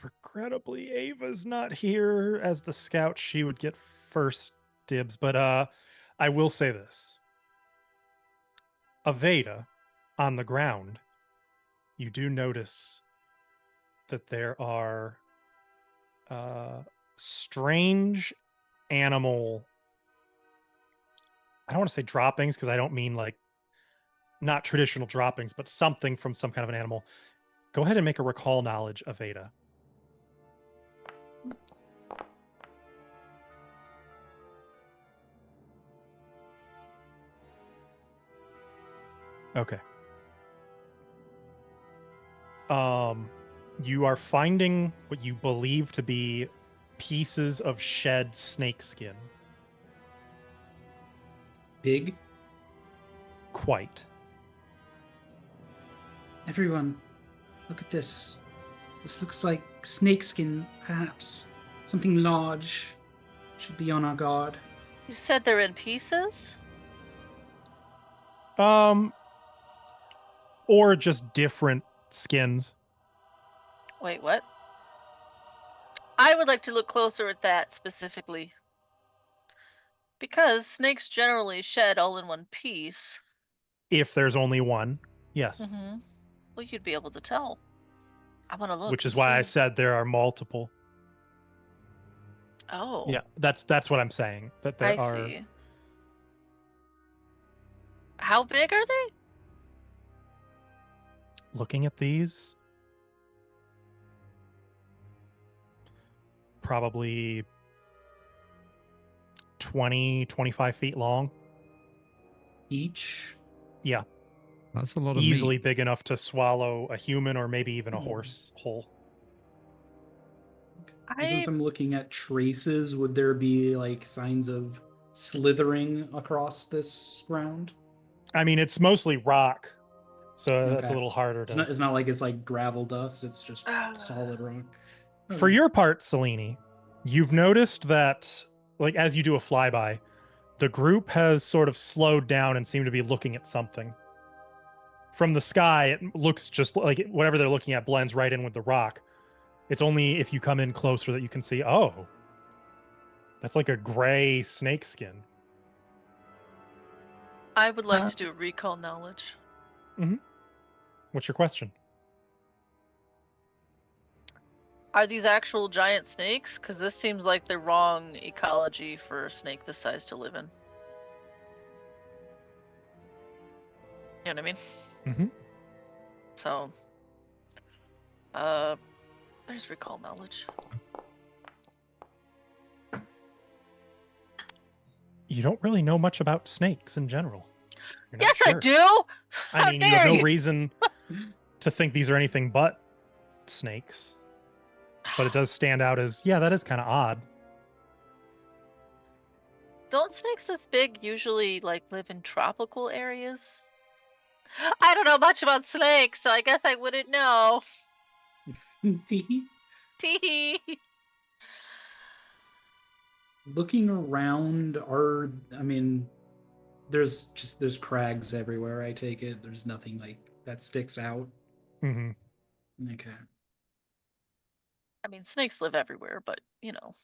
regrettably, Ava's not here as the scout. She would get first dibs, but I will say this. Aveda, on the ground, you do notice that there are strange animal, I don't want to say droppings because I don't mean like not traditional droppings, but something from some kind of an animal. Go ahead and make a recall knowledge, Aveda. Okay. You are finding what you believe to be pieces of shed snakeskin. Big. Quite. Everyone, look at this. This looks like snakeskin, perhaps. Something large. Should be on our guard. You said they're in pieces? Or just different skins. Wait, what? I would like to look closer at that specifically. Because snakes generally shed all in one piece. If there's only one, yes. Mm-hmm. Well, you'd be able to tell. I want to look. Which is and why I see. said there are multiple. Oh. Yeah, that's what I'm saying. That there I are. see. How big are they? Looking at these, probably 20, 25 feet long. Each. Yeah. That's a lot of Easily meat. big enough to swallow a human or maybe even a horse whole. Since I'm looking at traces, would there be like signs of slithering across this ground? I mean, it's mostly rock, so that's a Okay. little harder to. It's not like it's like gravel dust. It's just solid rock. For Okay. your part, Selene, you've noticed that, like, as you do a flyby, the group has sort of slowed down and seem to be looking at something. From the sky, it looks just like whatever they're looking at blends right in with the rock. It's only if you come in closer that you can see, oh, that's like a gray snake skin. I would like to do a recall knowledge. Mm-hmm. What's your question? Are these actual giant snakes? Because this seems like the wrong ecology for a snake this size to live in. You know what I mean? Mm-hmm. So, there's recall knowledge. You don't really know much about snakes in general. You're not Yes, sure. I do. I mean, you have no reason to think these are anything but snakes. But it does stand out as, yeah, that is kind of odd. Don't snakes this big usually like live in tropical areas? I don't know much about snakes, so I guess I wouldn't know. Tee. Looking around, there's crags everywhere. I take it there's nothing like that sticks out. Mm-hmm. Okay. I mean, snakes live everywhere, but you know.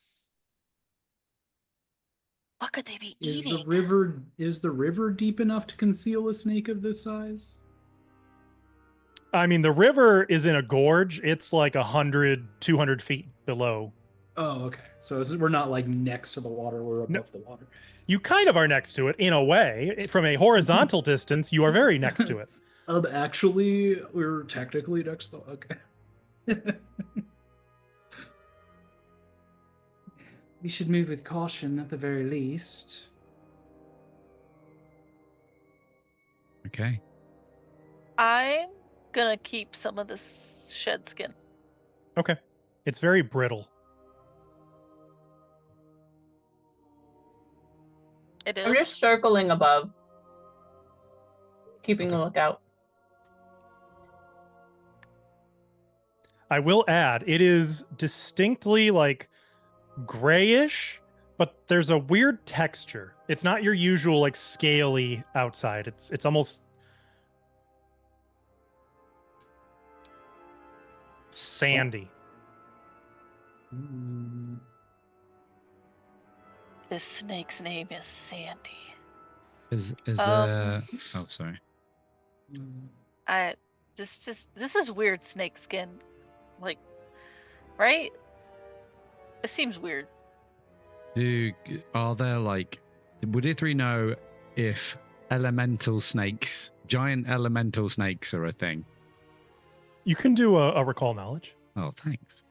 What could they be Is eating? the river deep enough to conceal a snake of this size? I mean, the river is in a gorge. It's like 100, 200 feet below. Oh, okay. So we're not like next to the water, we're above the water. You kind of are next to it in a way. From a horizontal distance, you are very next to it. Actually, we're technically next to okay. We should move with caution at the very least. Okay. I'm gonna keep some of this shed skin. Okay. It's very brittle. It I'm is. just circling above, keeping a Okay. lookout. I will add, it is distinctly like grayish, but there's a weird texture. It's not your usual like scaly outside. It's almost sandy. Mm, This snake's name is Sandy. Is Um, oh sorry. I this is weird snake skin. Like, right? It seems weird. Are there like would E3 know if elemental snakes, giant elemental snakes are a thing? You can do a recall knowledge. Oh, thanks.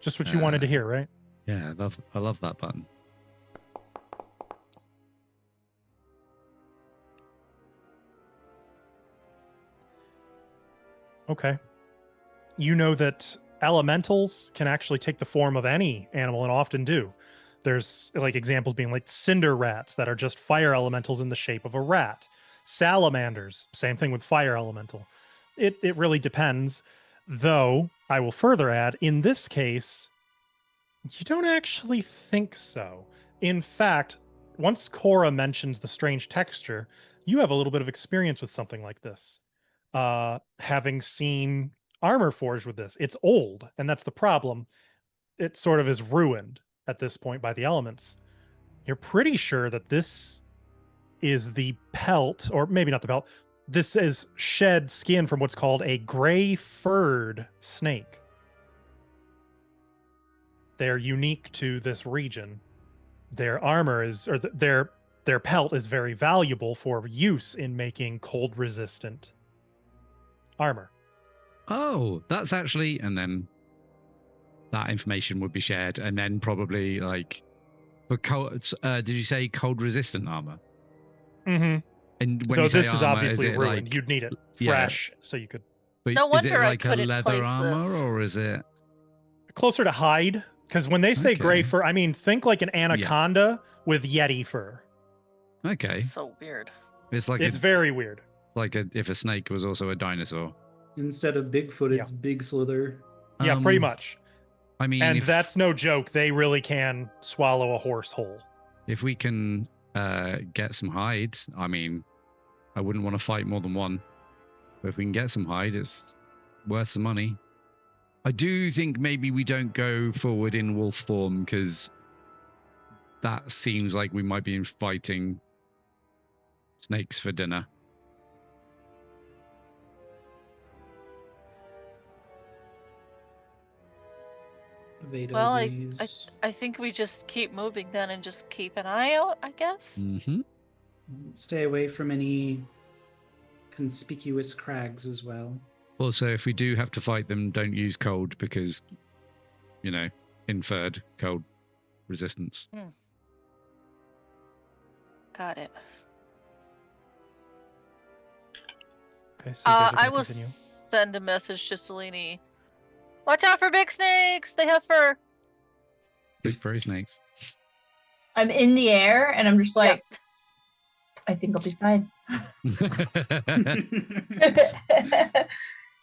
Just what you wanted to hear, right? Yeah, I love that button. Okay. You know that elementals can actually take the form of any animal and often do. There's like examples being like cinder rats that are just fire elementals in the shape of a rat. Salamanders, same thing with fire elemental. It really depends. Though, I will further add, in this case, you don't actually think so. In fact, once Cora mentions the strange texture, you have a little bit of experience with something like this. Having seen armor forged with this, it's old, and that's the problem. It sort of is ruined at this point by the elements. You're pretty sure that this is the pelt, or maybe not the pelt. This is shed skin from what's called a gray furred snake. They're unique to this region. Their armor is, or their pelt is very valuable for use in making cold resistant armor. Oh, that's actually, and then that information would be shared, and then probably like for cold. Did you say cold resistant armor? Mm-hmm. And when Though you say this is armor, obviously is it ruined, like you'd need it yeah, fresh so you could. but No is it wonder I like a couldn't leather place armor this. or is it Closer to hide, because when they say gray Okay. fur, I mean think like an anaconda with yeti fur. okay? So weird. It's like It's very weird. if a snake was also a dinosaur. Instead of Bigfoot, Yeah. it's Big Slither. Yeah, pretty much. I mean, And if that's no joke. They really can swallow a horse whole. if we can get some hide, I mean, I wouldn't want to fight more than one. But if we can get some hide, it's worth some money. I do think maybe we don't go forward in wolf form because that seems like we might be fighting snakes for dinner. Well, Vato's. I think we just keep moving then and just keep an eye out, I guess. Mm-hmm. Stay away from any conspicuous crags as well. Also, if we do have to fight them, don't use cold because, inferred cold resistance. Got it. Okay, so you guys are I going to will continue. send a message to Selene. Watch out for big snakes! They have fur. Big furry snakes. I'm in the air and I'm just like, I think I'll be fine.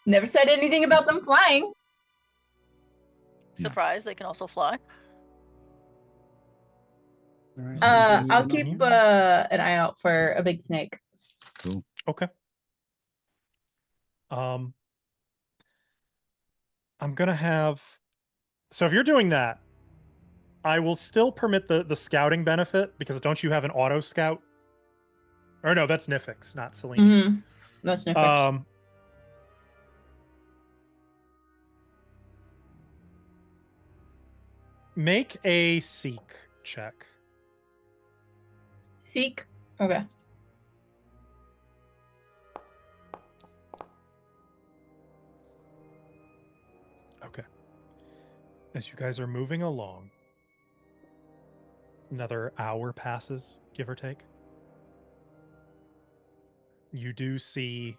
Never said anything about them flying. Surprise, they can also fly. All right, I'll continue. keep an eye out for a big snake. Cool. Okay. I'm gonna have. So if you're doing that, I will still permit the scouting benefit because don't you have an auto scout? Or no, that's Nifix, not Selene. Mm-hmm. That's Nifix. Make a seek check. Seek. Okay. Okay. As you guys are moving along, another hour passes, give or take. You do see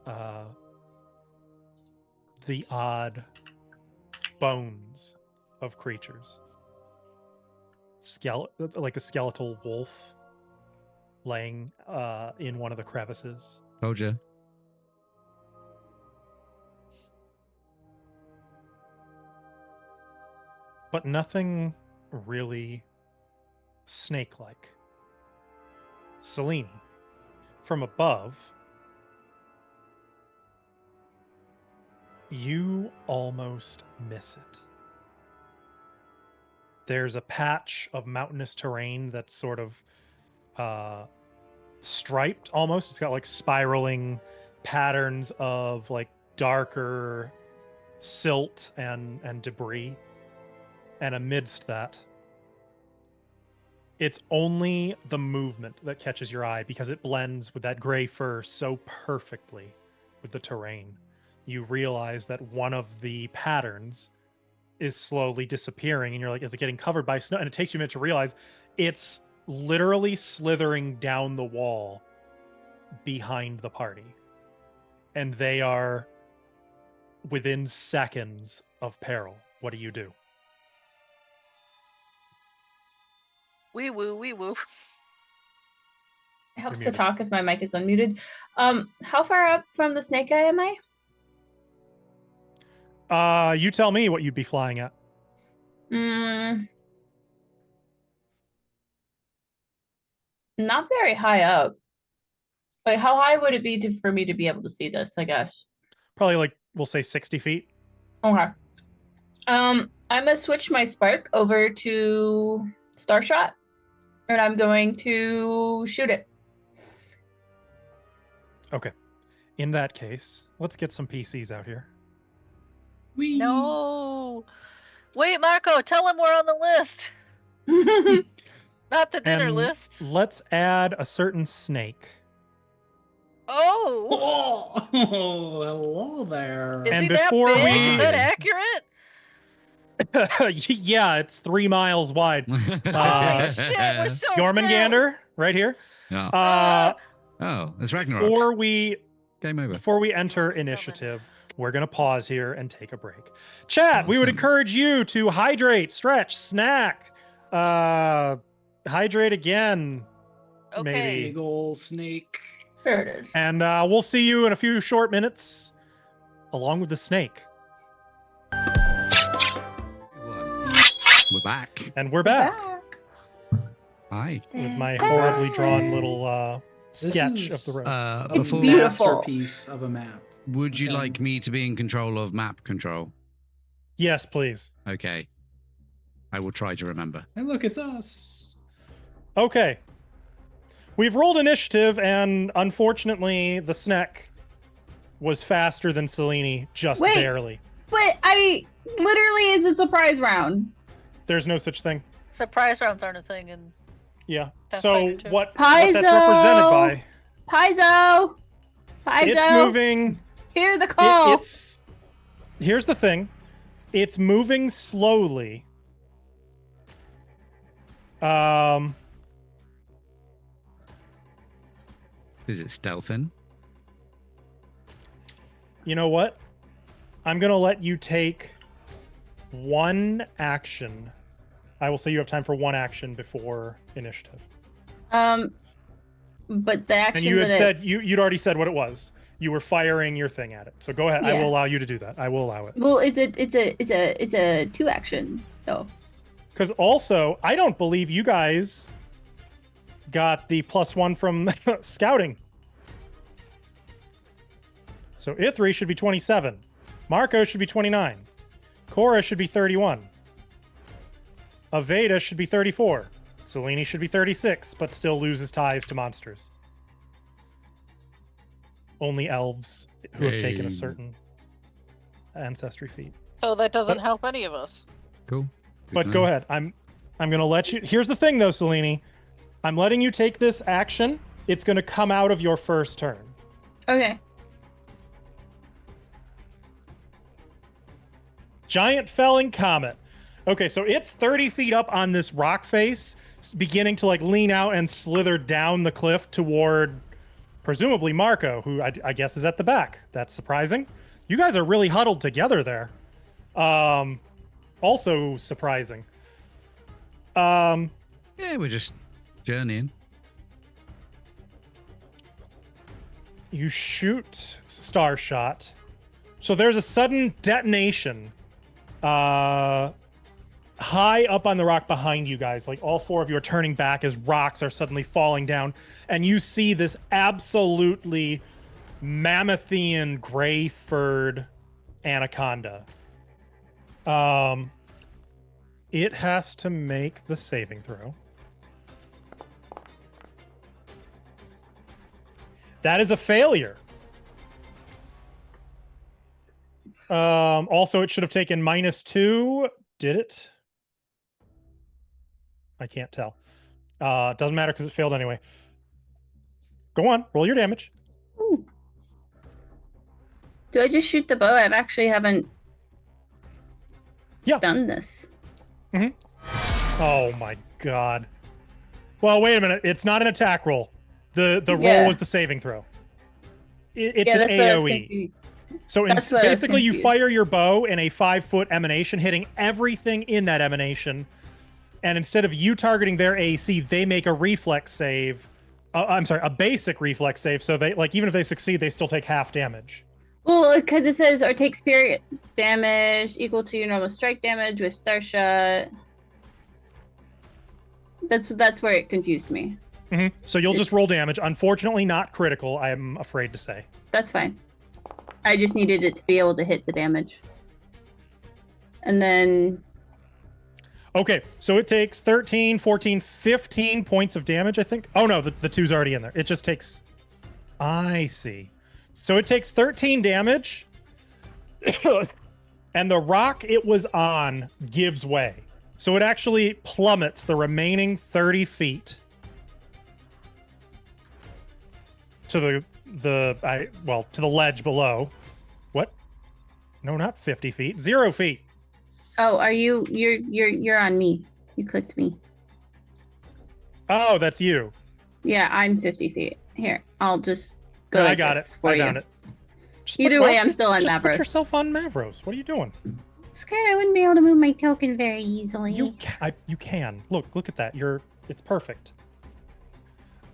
the odd bones of creatures like a skeletal wolf laying in one of the crevices. Told you. But nothing really snake-like. Selene, from above, you almost miss it. There's a patch of mountainous terrain that's sort of striped almost. It's got like spiraling patterns of like darker silt and debris. And amidst that, it's only the movement that catches your eye because it blends with that gray fur so perfectly with the terrain. You realize that one of the patterns is slowly disappearing, and you're like, is it getting covered by snow? And it takes you a minute to realize it's literally slithering down the wall behind the party. And they are within seconds of peril. What do you do? Wee woo, wee woo. It helps You're to talk if my mic is unmuted. How far up from the snake eye am I? You tell me what you'd be flying at. Not very high up. Like, how high would it be for me to be able to see this, I guess? Probably like, we'll say 60 feet. Okay. I'm gonna switch my spark over to Starshot, and I'm going to shoot it. Okay. In that case, let's get some PCs out here. Whee! No. Wait, Marco, tell him we're on the list. Not the dinner And list. let's add a certain snake. Oh. Oh, hello there. Is And he that before big? we- Is that accurate? Yeah, it's 3 miles wide. Holy shit, we're so dead. Jormungandr, right here. Yeah. Oh, it's Ragnarok. Game over. Before we enter Stubborn. initiative, we're going to pause here and take a break. Chat, we would Awesome. encourage you to hydrate, stretch, snack, hydrate again, Okay. maybe. Big ol' snake. There it is. And we'll see you in a few short minutes along with the snake. We're back. And we're back Hi. with my horribly drawn little sketch of the road. A It's Before, beautiful. masterpiece of a map. would you Okay. like me to be in control of map control? Yes, please. Okay. I will try to remember. Hey, look, it's us. Okay. We've rolled initiative, and unfortunately, the snack was faster than Selene, just Wait. barely. But I literally is a surprise round. There's no such thing. Surprise rounds aren't a thing in Yeah. Pathfinder So too. what that's represented by? Paizo! It's moving. Hear the call. It's here's the thing. It's moving slowly. Is it stealthing? You know what? I'm gonna let you take one action. I will say you have time for one action before initiative. But the action And you had that said you'd already said what it was. You were firing your thing at it. So go ahead. I Yeah. will allow you to do that. I will allow it. well, it's a 2 action though. Because also, I don't believe you guys got the +1 from scouting. So Ithri should be 27. Marco should be 29. Cora should be 31. Aveda should be 34. Selene should be 36, but still loses ties to monsters. Only elves who have taken Hey. a certain ancestry feat. So that doesn't But- help any of us. Cool. Good But to go know. ahead. I'm gonna let you. Here's the thing, though, Selene. I'm letting you take this action. It's gonna come out of your first turn. Okay. Giant felling comet. Okay, so it's 30 feet up on this rock face, beginning to like lean out and slither down the cliff toward, presumably Marco, who I guess is at the back. That's surprising. You guys are really huddled together there. Also surprising. Yeah, we're just journeying. You shoot Star Shot. So there's a sudden detonation high up on the rock behind you guys. Like all four of you are turning back as rocks are suddenly falling down. And you see this absolutely mammothian gray-furred anaconda. It has to make the saving throw. That is a failure. Also, it should have taken -2. Did it? I can't tell. Doesn't matter because it failed anyway. Go on, roll your damage. Ooh. Do I just shoot the bow? I actually haven't done this. Oh my god. Well, wait a minute. It's not an attack roll. The roll was the saving throw. It's an AoE. So basically, you fire your bow in a 5-foot emanation, hitting everything in that emanation. And instead of you targeting their AC, they make a reflex save. I'm sorry, a basic reflex save. So they even if they succeed, they still take half damage. Well, because it says or take spirit damage equal to your normal strike damage with Star Shot. That's where it confused me. So you'll just roll damage. Unfortunately, not critical, I'm afraid to say. That's fine. I just needed it to be able to hit the damage. And then... Okay, so it takes 13, 14, 15 points of damage, I think. Oh, no, the 2's already in there. It just takes... I see. So it takes 13 damage, and the rock it was on gives way. So it actually plummets the remaining 30 feet to to the ledge below. What? No, not 50 feet. 0 feet. Oh, you're on me. You clicked me. Oh, that's you. Yeah, I'm 50 feet. Here, I'll just go. No, I got it. I found it. Either way, I'm still on Just Mavros. put yourself on Mavros. What are you doing? Scared I wouldn't be able to move my token very easily. You can. Look at that. It's perfect.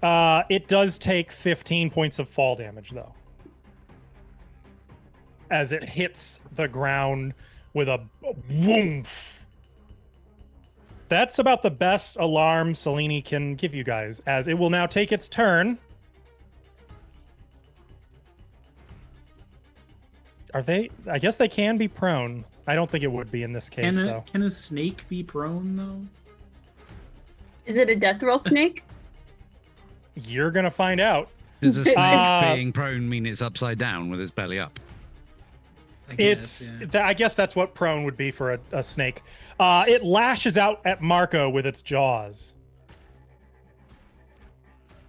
It does take 15 points of fall damage though, as it hits the ground with a woomph. That's about the best alarm Selene can give you guys, as it will now take its turn. Are they? I guess they can be prone. I don't think it would be in this case, though. Can a snake be prone, though? Is it a death roll snake? You're going to find out. Does a snake being prone mean it's upside down with its belly up? I guess, I guess that's what prone would be for a snake. It lashes out at Marco with its jaws.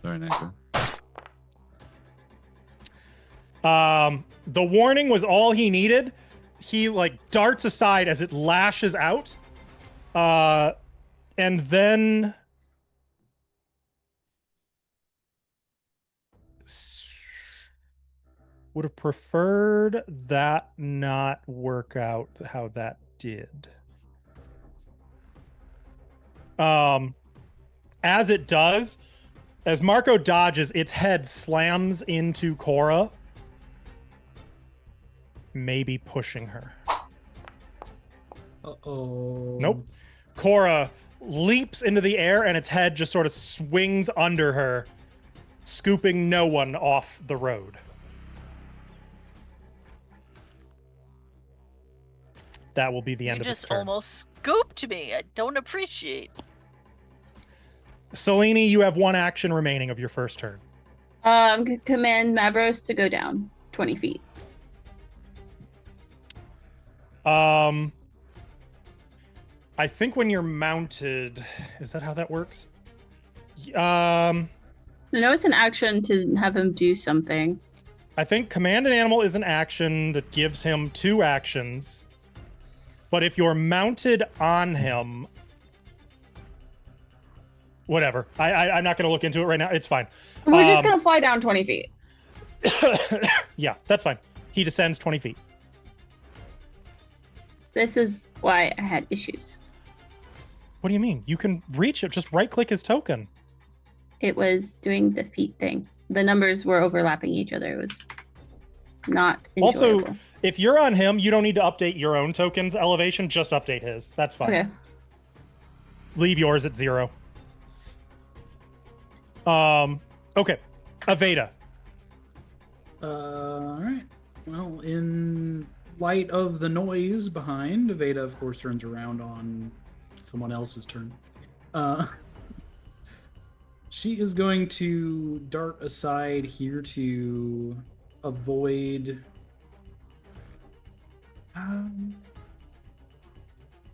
Very nice. The warning was all he needed. He darts aside as it lashes out. And then would have preferred that not work out how that did. As it does, as Marco dodges, its head slams into Cora, maybe pushing her. Uh-oh. Nope. Cora leaps into the air and its head just sort of swings under her, scooping no one off the road. That will be the end of its turn. You just almost scooped me. I don't appreciate. Selene, you have one action remaining of your first turn. Command Mavros to go down 20 feet. I think when you're mounted, is that how that works? I know it's an action to have him do something. I think command an animal is an action that gives him 2 actions. But if you're mounted on him, whatever. I'm not going to look into it right now. It's fine. We're just going to fly down 20 feet. Yeah, that's fine. He descends 20 feet. This is why I had issues. What do you mean? You can reach it. Just right-click his token. It was doing the feet thing. The numbers were overlapping each other. It was not enjoyable. Also, if you're on him, you don't need to update your own token's elevation. Just update his. That's fine. Okay. Leave yours at 0. Okay. Aveda. All right. Well, in light of the noise behind, Aveda, of course, turns around on someone else's turn. She is going to dart aside here to avoid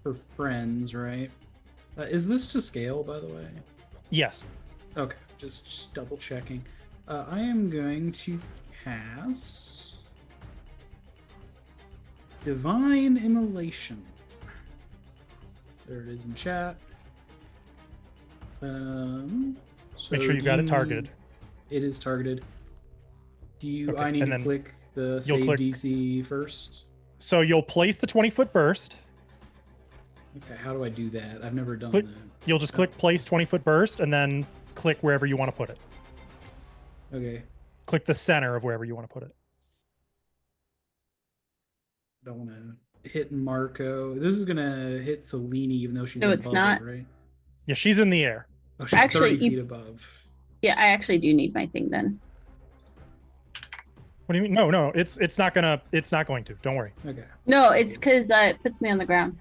her friends, right? Is this to scale, by the way? Yes. Okay, just double checking. I am going to cast Divine Immolation. There it is in chat. So Make sure you got it targeted. It is targeted. Do you? Okay, I need and to then click the you'll save click- DC first. So you'll place the 20-foot burst. Okay, how do I do that? I've never done Click- that. You'll just click place 20-foot burst and then click wherever you want to put it. Okay, Click the center of wherever you want to put it. don't want to hit Marco. This is gonna hit Selene, even though she's No, above it's it, not. right? Yeah, she's in the air. Oh, she's Actually, 30 feet above. Yeah, I actually do need my thing then. What do you mean? No, it's not going to. Don't worry. Okay. No, it's because it puts me on the ground.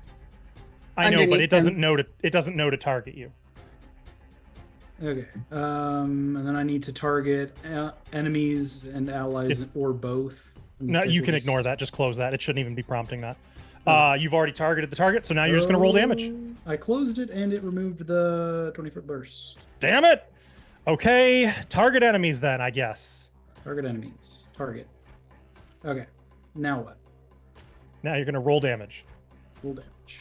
I know, but Underneath it doesn't them. know to target you. Okay. And then I need to target enemies and allies or both. In this No, case, you we'll can just- ignore that. Just close that. It shouldn't even be prompting that. Okay. You've already targeted the target, so now you're just going to roll damage. I closed it and it removed the 20-foot burst. Damn it! Okay, target enemies then, I guess. Target enemies. Target. Okay. Now what? Now you're going to roll damage. Full damage.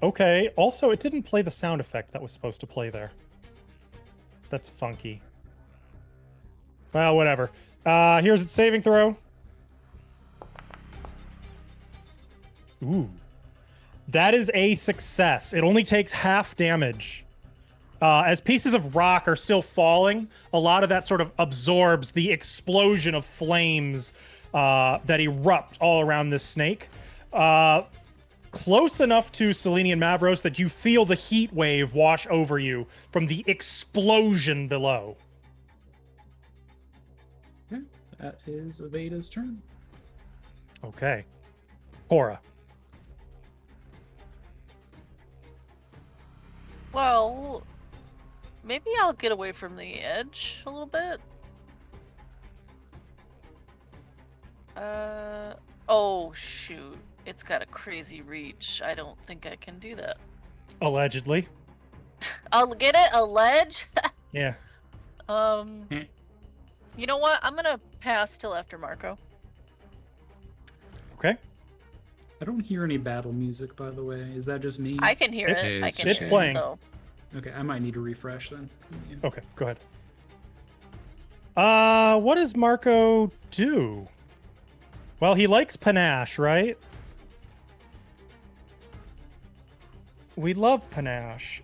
Okay, also, it didn't play the sound effect that was supposed to play there. That's funky. Well, whatever. Here's its saving throw. Ooh. That is a success. It only takes half damage. As pieces of rock are still falling, a lot of that sort of absorbs the explosion of flames that erupt all around this snake. Close enough to Selene and Mavros that you feel the heat wave wash over you from the explosion below. Okay. That is Aveda's turn. Okay. Cora. Well, maybe I'll get away from the edge a little bit. Oh shoot. It's got a crazy reach. I don't think I can do that. Allegedly. I'll get it, a ledge? Yeah. You know what? I'm gonna pass till after Marco. Okay. I don't hear any battle music, by the way. Is that just me? I can hear It's- it. I can it's hear playing. It, so. Okay, I might need to refresh then. Okay, go ahead. What does Marco do? Well, he likes panache, right? We love panache.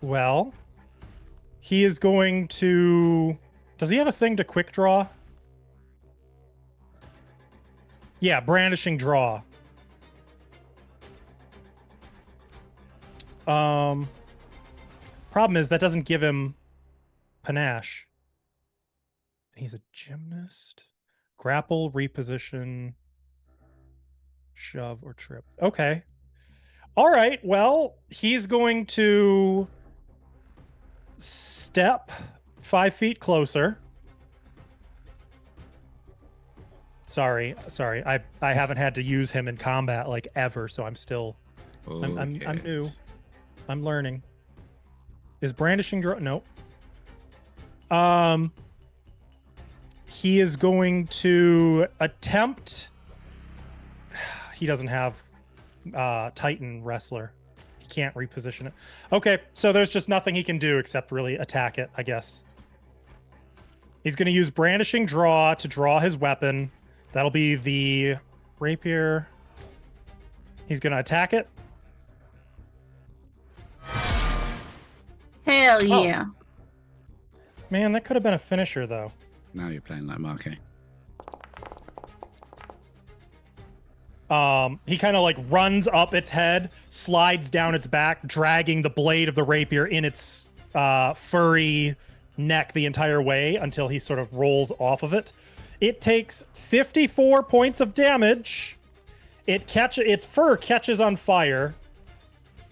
Well, he is going to... Does he have a thing to quick draw? Yeah, brandishing draw. Problem is that doesn't give him panache. He's a gymnast. Grapple, reposition, shove, or trip. Okay. All right. Well, he's going to step 5 feet closer. Sorry. I haven't had to use him in combat like ever, so I'm still I'm new. I'm learning. Is brandishing draw? Nope. He is going to attempt. He doesn't have Titan Wrestler. He can't reposition it. Okay, so there's just nothing he can do except really attack it, I guess. He's going to use brandishing draw to draw his weapon. That'll be the rapier. He's going to attack it. Hell yeah. Man, that could have been a finisher, though. Now you're playing like Marco. He kind of like runs up its head, slides down its back, dragging the blade of the rapier in its furry neck the entire way until he sort of rolls off of it. It takes 54 points of damage. Its fur catches on fire,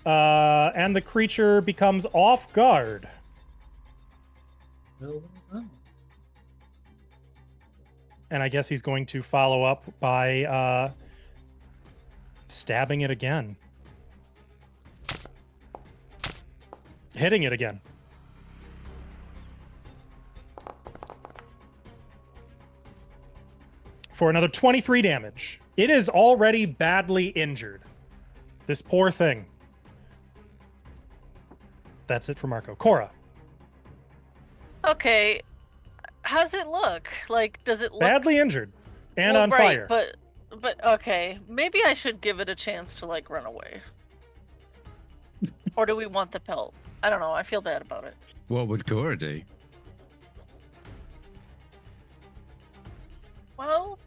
and the creature becomes off guard. And I guess he's going to follow up by stabbing it again. Hitting it again. For another 23 damage. It is already badly injured. This poor thing. That's it for Marco. Cora. Okay. How's it look? Like, does it look Badly injured. And Well, on right, fire. But okay, maybe I should give it a chance to like run away. Or do we want the pelt? I don't know. I feel bad about it. What would Cora do? Well,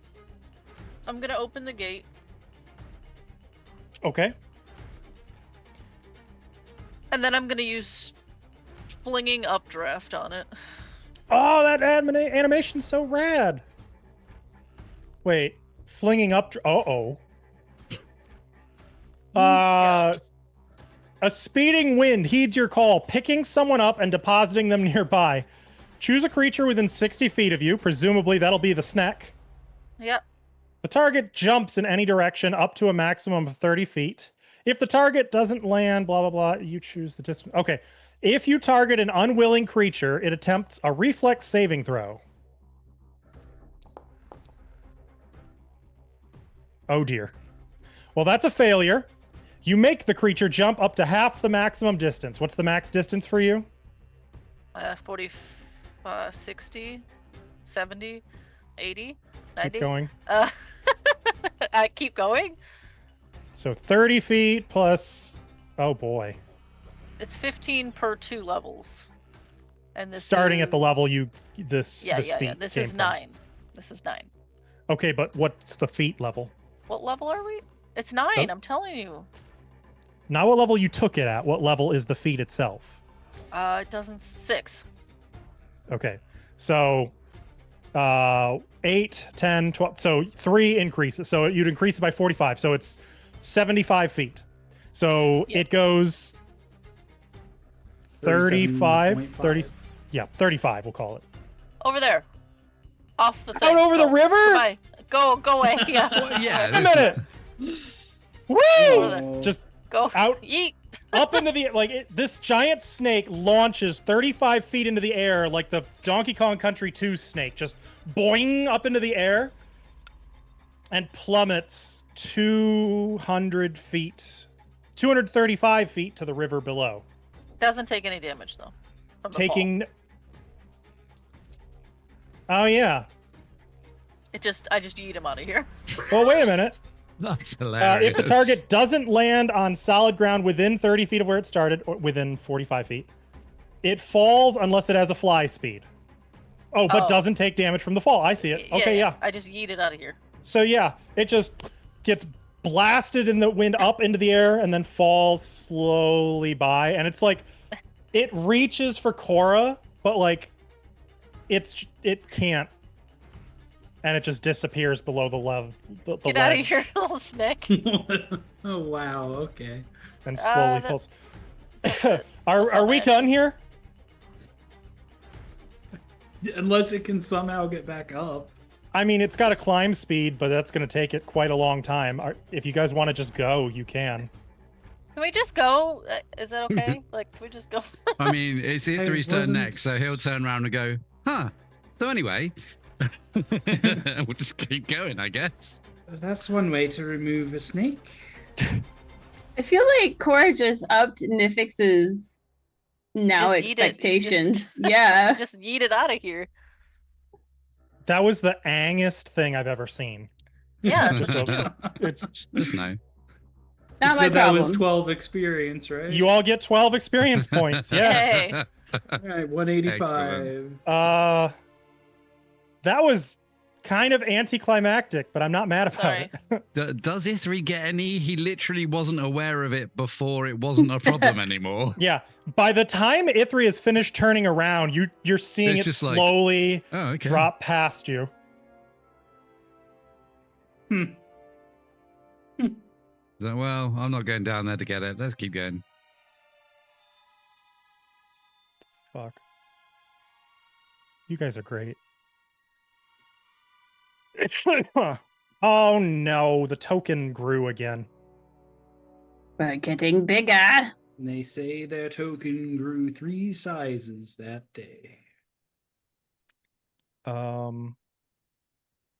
I'm gonna open the gate. Okay. And then I'm gonna use flinging updraft on it. Oh, that animation's so rad. Wait, flinging up. Uh-oh. A speeding wind heeds your call, picking someone up and depositing them nearby. Choose a creature within 60 feet of you. Presumably, that'll be the snack. Yep. The target jumps in any direction up to a maximum of 30 feet. If the target doesn't land, blah, blah, blah, you choose the distance. Okay. If you target an unwilling creature, it attempts a reflex saving throw. Oh, dear. Well, that's a failure. You make the creature jump up to half the maximum distance. What's the max distance for you? 40, 60, 70, 80, 90. Keep going. I keep going? So 30 feet plus... Oh, boy. It's 15 per 2 levels. And this Starting at the level is- you... This feat This came is from. 9. This is 9. Okay, but what's the feet level? What level are we? It's 9, Oh. I'm telling you. Not what level you took it at. What level is the feat itself? It doesn't... 6. Okay. So 8, 10, 12. So 3 increases. So you'd increase it by 45. So it's 75 feet. So Yeah. it goes 35, 30. 37.5. Yeah, 35, we'll call it. Over there. Off the thing. Out over the Go. river? Goodbye. Go away. Yeah. Well, yeah. Wait a this- minute. Woo! Oh. Just Go. out Yeet. up into the this giant snake launches 35 feet into the air like the Donkey Kong Country 2 snake, just boing up into the air and plummets 200 feet, 235 feet to the river below, Doesn't take any damage though. From the fall. taking. Oh yeah. I just yeet him out of here. Well, wait a minute. That's hilarious. If the target doesn't land on solid ground within 30 feet of where it started, or within 45 feet, it falls unless it has a fly speed. Oh, but Oh. doesn't take damage from the fall. I see it. Okay, yeah. I just yeet it out of here. So yeah, it just gets blasted in the wind up into the air and then falls slowly by. And it's like, it reaches for Cora, but like, it can't. And it just disappears below the level. The Get out of ledge here, little snake. Oh wow, okay. and slowly that- falls. that's Are all we bad. done here? Unless it can somehow get back up. I mean, it's got a climb speed, but that's going to take it quite a long time. If you guys want to just go, you can. Can we just go? Is that okay? Like, can we just go? I mean, it's I Ithri's turn wasn't- next, so he'll turn around and go, huh. So anyway, we'll just keep going, I guess. That's one way to remove a snake. I feel like Cora just upped Nifix's now Just eat it. expectations. Just- Yeah. Just yeet it out of here. That was the angest thing I've ever seen. Yeah. It's Just no. Not my So that was problem. 12 experience, right? you all get 12 experience points. Yeah. Yay. All right, 185. That was kind of anticlimactic, but I'm not mad about Sorry. it. Does Ithri get any? He literally wasn't aware of it before it wasn't a problem anymore. Yeah. By the time Ithri is finished turning around, you're seeing It's it just like, slowly Oh, okay. drop past you. So, well, I'm not going down there to get it. Let's keep going. Fuck. You guys are great. Oh no, the token grew again. We're getting bigger. And they say their token grew 3 sizes that day. At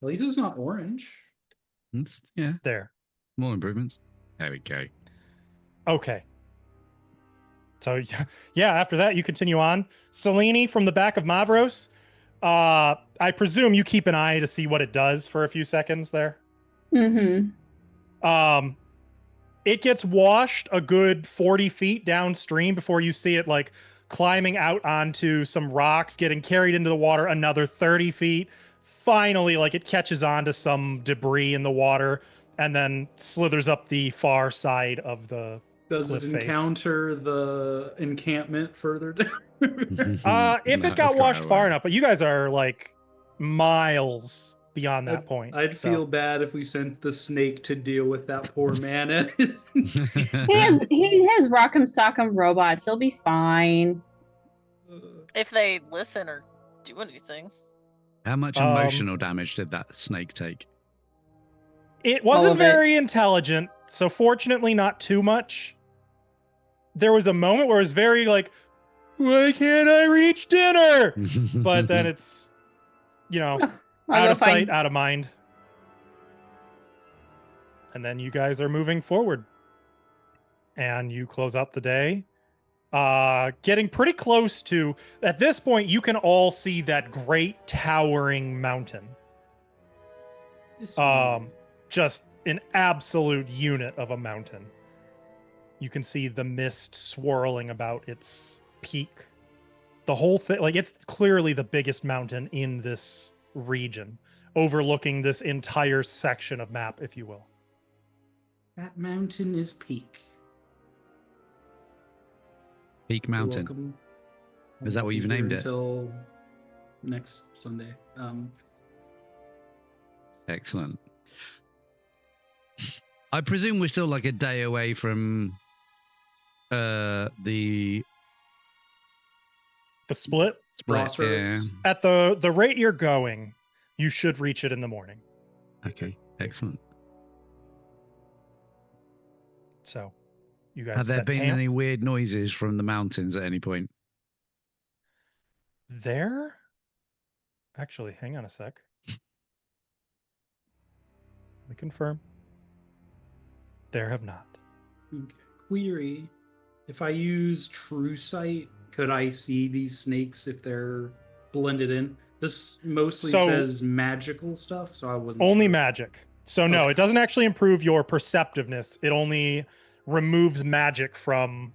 least it's not orange. Yeah, There. more improvements. There we go. Okay. So yeah, after that you continue on. Selene from the back of Mavros. I presume you keep an eye to see what it does for a few seconds there. Mm-hmm. It gets washed a good 40 feet downstream before you see it like climbing out onto some rocks, getting carried into the water another 30 feet. Finally, like it catches onto some debris in the water and then slithers up the far side of the Does cliff it face. encounter the encampment further down? If No, it it's got got washed away. far enough, but you guys are like miles beyond that point. I'd so. feel bad if we sent the snake to deal with that poor man. He has Rock'em Sock'em robots. They'll be fine. If they listen or do anything. How much emotional damage did that snake take? It All wasn't of it. very intelligent, so fortunately not too much. There was a moment where it was very like, why can't I reach dinner? But then it's, I'll out go of sight, find. out of mind. And then you guys are moving forward. And you close out the day. Getting pretty close to, at this point, you can all see that great towering mountain. Just an absolute unit of a mountain. You can see the mist swirling about its peak. The whole thing, like it's clearly the biggest mountain in this region, overlooking this entire section of map, if you will. That mountain is Peak. Peak You're Mountain. welcome. Is that what you've I'll be named here it? Until next Sunday. Excellent. I presume we're still like a day away from the split. split. Crossroads. Yeah. At the rate you're going, you should reach it in the morning. Okay. Excellent. So, you guys Have there set been camp any weird noises from the mountains at any point? there. Actually, hang on a sec. Let me confirm. There have not. Okay. Query. If I use True Sight, could I see these snakes if they're blended in? This mostly So- says magical stuff, so I wasn't Only sure. magic. So no, Okay. it doesn't actually improve your perceptiveness. It only removes magic from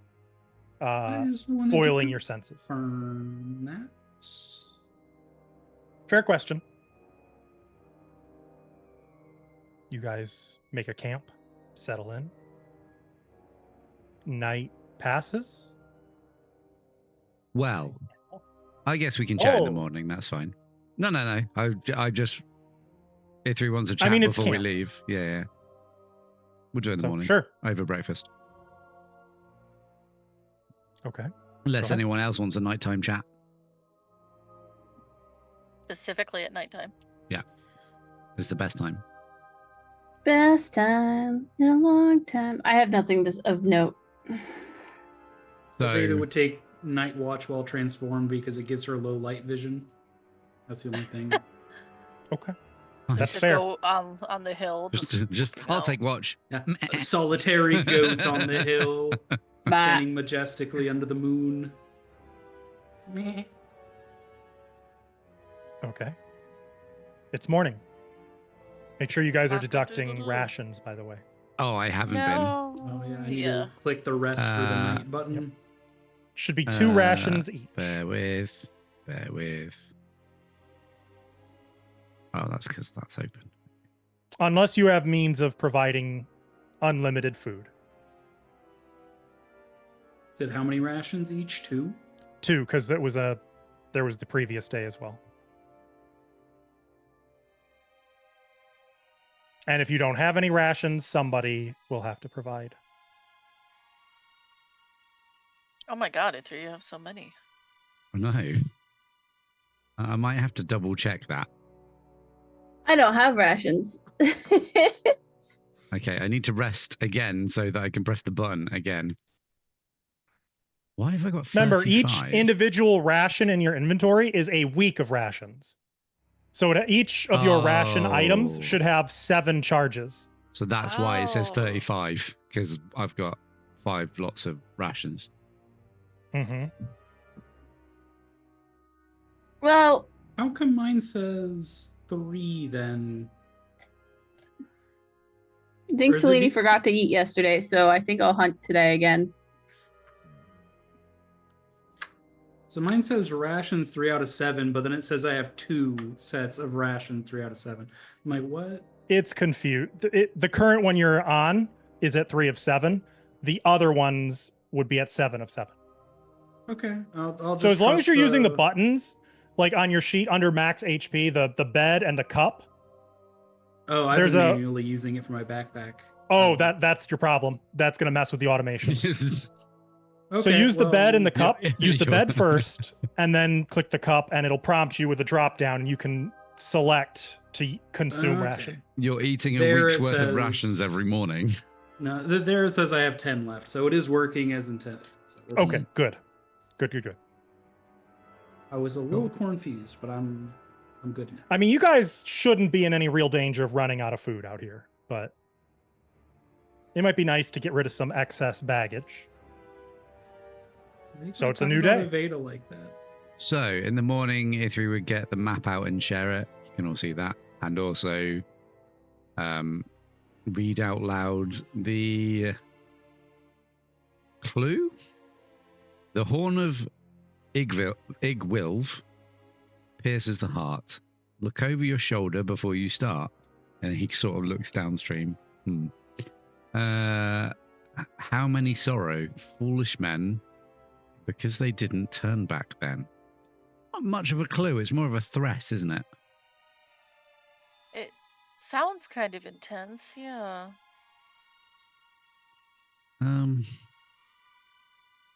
I just wanted to foiling your senses. confirm that. Fair question. You guys make a camp, settle in. Night passes. Well, I guess we can chat in the Oh. morning. That's fine. No. I just Ithri wants to chat I mean, it's before we camp. leave. Yeah. We'll do it in the So, morning. sure. Over breakfast. Okay. Unless Go ahead. anyone else wants a nighttime chat. Specifically at nighttime. It's the best time. Best time in a long time. I have nothing of note. Veda So would take Night Watch while transformed because it gives her low light vision. That's the only thing. Okay. nice. That's Just fair. go on the hill. just I'll No. take watch. Yeah. A solitary goat on the hill, Bah. standing majestically under the moon. Meh. Okay. It's morning. Make sure you guys are deducting Cock-a-doodle-doo. rations, by the way. Oh, I haven't No. Oh yeah, I need to click the rest for the night button. Should be 2 rations each. Bear with. Oh, that's because that's open. Unless you have means of providing unlimited food. Said how many rations each? 2? 2, because there was the previous day as well. And if you don't have any rations, somebody will have to provide. Oh my god, I threw you have so many. No. I might have to double check that. I don't have rations. Okay, I need to rest again so that I can press the button again. Why have I got 35? Remember, each individual ration in your inventory is a week of rations. So each of your ration items should have 7 charges. So that's why it says Oh. 35, because I've got 5 lots of rations. Mm-hmm. Well, How come mine says 3 then? I think Or is it Selene be- forgot to eat yesterday, so I think I'll hunt today again. So mine says rations 3 out of 7, but then it says I have 2 sets of rations 3 out of 7. I'm like, what? It's confused. The current one you're on is at 3 of 7. The other ones would be at 7 of 7. Okay, I'll just So as long as trust you're using the buttons, like on your sheet under max HP, the bed and the cup. Oh, I've there's been a- manually using it for my backpack. Oh, that's your problem. That's gonna mess with the automation. Okay, So use the bed and the Yeah, cup. Use the sure. bed first, and then click the cup, and it'll prompt you with a drop down, and you can select to consume Okay. ration. You're eating a There week's it worth of says- rations every morning. No, there it says I have 10 left, so it is working as intended. So we're Okay, fine. good. I was a little confused, but I'm good now. I mean, you guys shouldn't be in any real danger of running out of food out here, but it might be nice to get rid of some excess baggage. So it's a new day. Veda like that. So in the morning, if we would get the map out and share it, you can all see that, and also read out loud the clue. The horn of Igwilv pierces the heart. Look over your shoulder before you start. And he sort of looks downstream. How many sorrow, foolish men, because they didn't turn back then? Not much of a clue. It's more of a threat, isn't it? It sounds kind of intense, yeah.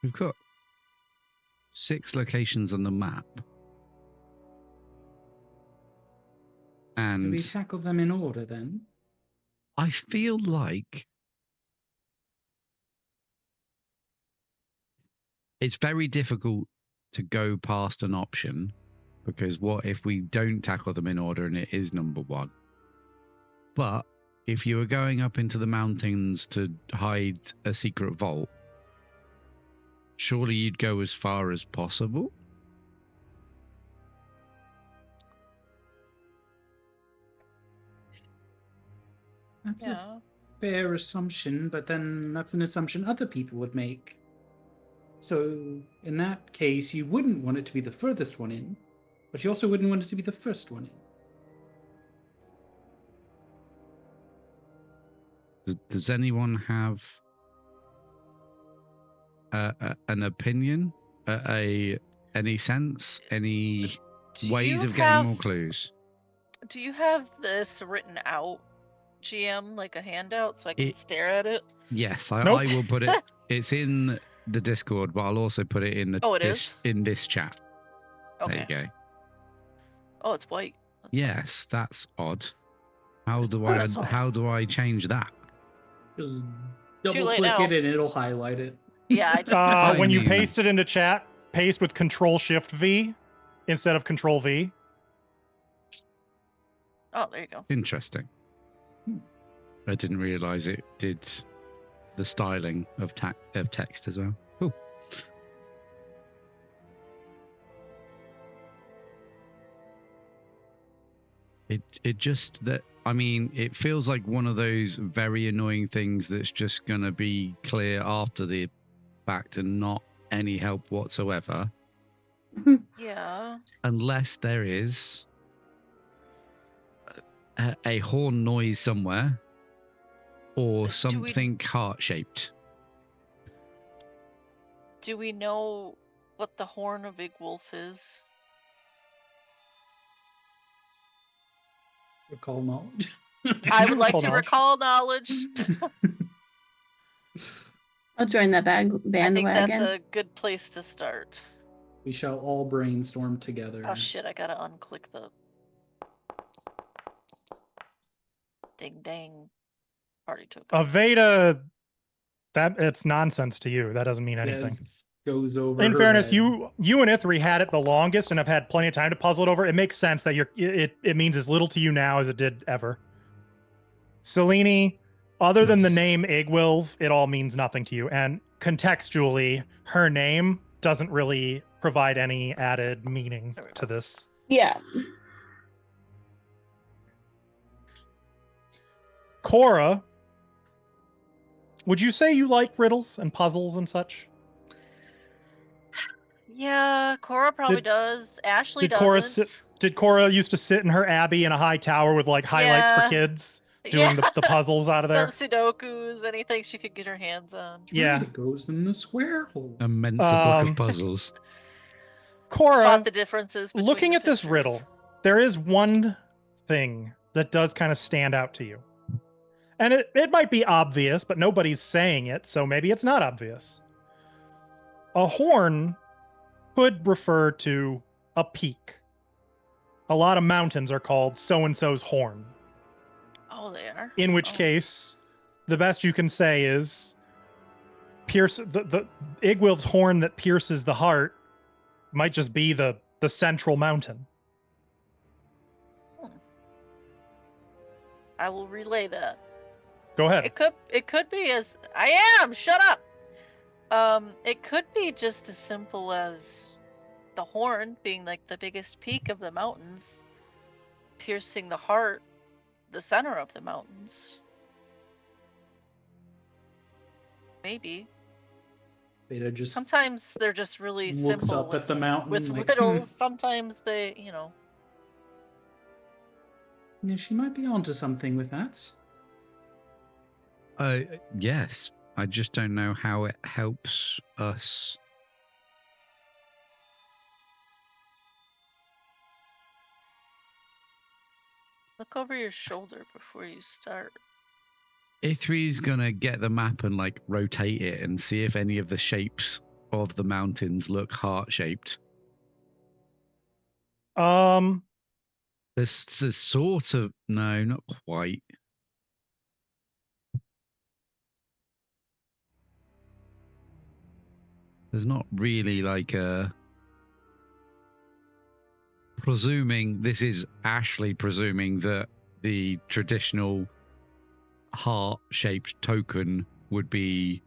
We've got 6 locations on the map. Do And we tackle them in order then? I feel like it's very difficult to go past an option, because what if we don't tackle them in order and it is number 1? But if you were going up into the mountains to hide a secret vault, surely you'd go as far as possible? That's Yeah. a fair assumption, but then that's an assumption other people would make. So in that case, you wouldn't want it to be the furthest one in, but you also wouldn't want it to be the first one in. Does anyone have an opinion? Any sense? Any Do ways you of getting have- more clues? Do you have this written out, GM, like a handout, so I can stare at it? Yes, Nope. I will put it. It's in the Discord, but I'll also put it in the Oh, it is? in this chat. Okay. There you go. Oh, it's white. That's Yes, that's odd. How do That's odd. how do I change that? Just double late click now. it and it'll highlight it. Yeah, I just I When you mean- paste it into chat, paste with Control Shift V instead of Control V. Oh, there you go. Interesting. I didn't realize it did the styling of text as well. Cool. It just that I mean, it feels like one of those very annoying things that's just gonna be clear after the fact and not any help whatsoever, Yeah. unless there is a horn noise somewhere or Do we- something heart-shaped. Do we know what the horn of Big Wolf is? Recall knowledge. I would like Recall to knowledge. recall knowledge. I'll join that I think bandwagon. that's a good place to start. We shall all brainstorm together. Oh shit, I gotta unclick the ding dang party token. Aveda, that it's nonsense to you. That doesn't mean Yeah, anything. it goes over. In her fairness, head. you and Ithri had it the longest and have had plenty of time to puzzle it over. It makes sense that it means as little to you now as it did ever. Selene, other than the Nice. name Igwilv, it all means nothing to you. And contextually, her name doesn't really provide any added meaning to this. Yeah. Cora, would you say you like riddles and puzzles and such? Yeah, Cora probably Did- does. Ashley did Cora doesn't. Did Cora used to sit in her abbey in a high tower with like highlights Yeah. for kids, doing the puzzles out of there? Some Sudokus, anything she could get her hands on. That's right, Yeah. it goes in the square hole. Immense book of puzzles. Cora, Spot the differences. Between looking the at this pictures. riddle, there is one thing that does kind of stand out to you. And it might be obvious, but nobody's saying it, so maybe it's not obvious. A horn could refer to a peak. A lot of mountains are called so-and-so's horn. Oh, they are. In which Oh. case, the best you can say is pierce the Igwil's horn that pierces the heart might just be the central mountain. I will relay that. Go ahead. It could be as I am. Shut up. It could be just as simple as the horn being like the biggest peak of the mountains, piercing the heart, the center of the mountains. Maybe. Beta just Sometimes they're just really looks simple up at the mountain with like, riddles. Sometimes they, Yeah, she might be onto something with that. Yes. I just don't know how it helps us. look over your shoulder before you start. Ithri's gonna get the map and like rotate it and see if any of the shapes of the mountains look heart-shaped. There's sort of no, not quite. There's not really like a. Presuming this is Ashley presuming that the traditional heart-shaped token would be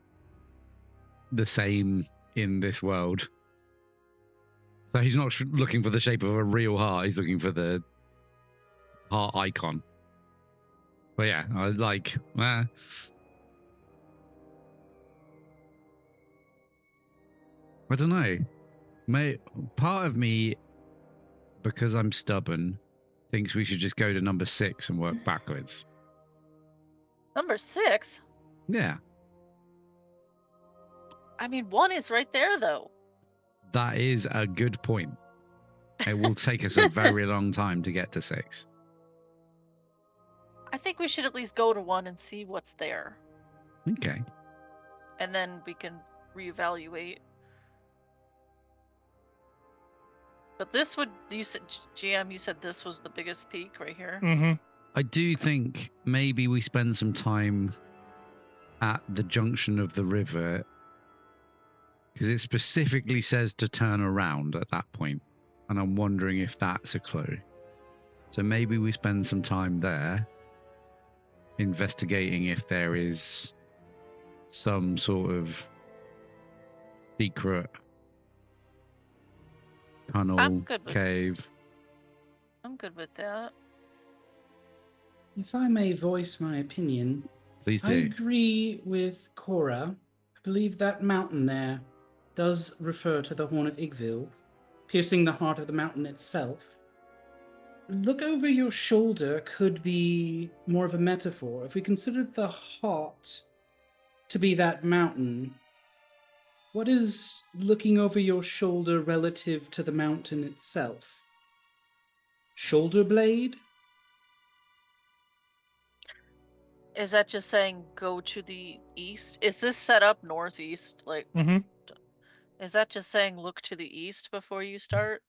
the same in this world. So he's not looking for the shape of a real heart. He's looking for the heart icon. But yeah, I like. I don't know. Part of me, because I'm stubborn, thinks we should just go to number 6 and work backwards. Number 6? Yeah, I mean, 1 is right there, though. that is a good point. It will take us a very long time to get to 6. I think we should at least go to 1 and see what's there. Okay. And then we can reevaluate. But this would, you said, GM, you said this was the biggest peak right here. Mm-hmm. I do think maybe we spend some time at the junction of the river, because it specifically says to turn around at that point, and I'm wondering if that's a clue. So maybe we spend some time there investigating if there is some sort of secret tunnel, I'm good with- cave. I'm good with that. If I may voice my opinion, Please I do. agree with Cora. I believe that mountain there does refer to the Horn of Igvil, piercing the heart of the mountain itself. Look over your shoulder could be more of a metaphor. If we considered the heart to be that mountain, what is looking over your shoulder relative to the mountain itself? Shoulder blade? Is that just saying go to the east? Is this set up northeast? Like, Mm-hmm. is that just saying look to the east before you start?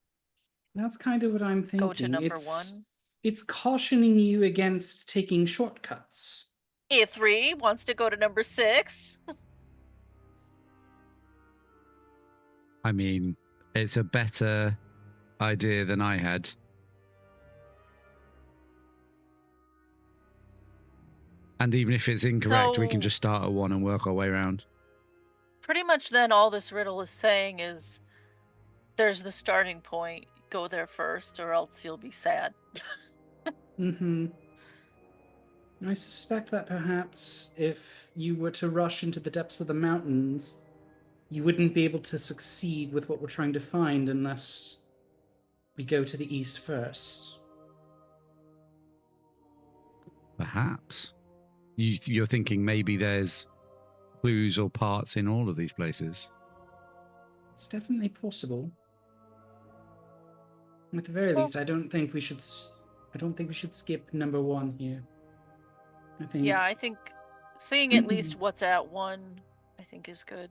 That's kind of what I'm thinking. Go to number one? It's cautioning you against taking shortcuts. E3 wants to go to number 6. I mean, it's a better idea than I had. And even if it's incorrect, we can So- just start at 1 and work our way around. Pretty much then all this riddle is saying is there's the starting point. Go there first or else you'll be sad. Mm-hmm. I suspect that perhaps if you were to rush into the depths of the mountains, you wouldn't be able to succeed with what we're trying to find unless we go to the east first. Perhaps. You're thinking maybe there's clues or parts in all of these places. It's definitely possible. At the very Well- least, I don't think we should skip number 1 here. I think. Yeah, I think seeing at least what's at 1, I think is good.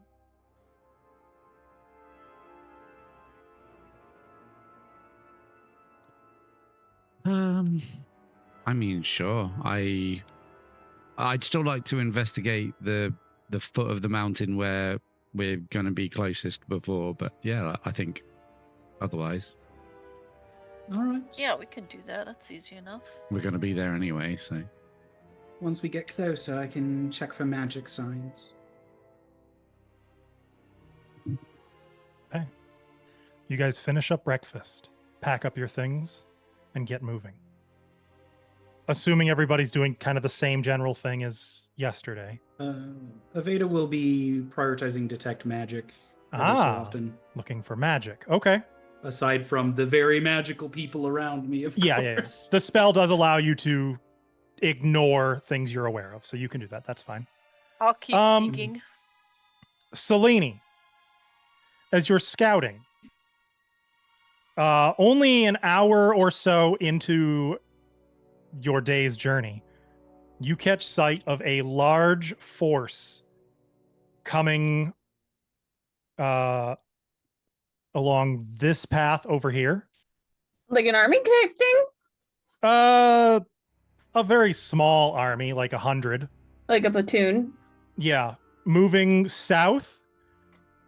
I mean, sure. I'd still like to investigate the foot of the mountain where we're going to be closest before, but yeah, I think otherwise All right. Yeah, we can do that. That's easy enough. we're going to be there anyway, so Once we get closer, I can check for magic signs. Okay. You guys finish up breakfast, pack up your things, and get moving. Assuming everybody's doing kind of the same general thing as yesterday. Aveda will be prioritizing detect magic every so often. Looking for magic. Okay. Aside from the very magical people around me, of Yeah. course. The spell does allow you to ignore things you're aware of, so you can do that. That's fine. I'll keep seeking. Selene, as you're scouting, only an hour or so into your day's journey, you catch sight of a large force coming along this path over here. Like an army type thing? A very small army, like 100. Like a platoon? Yeah, moving south,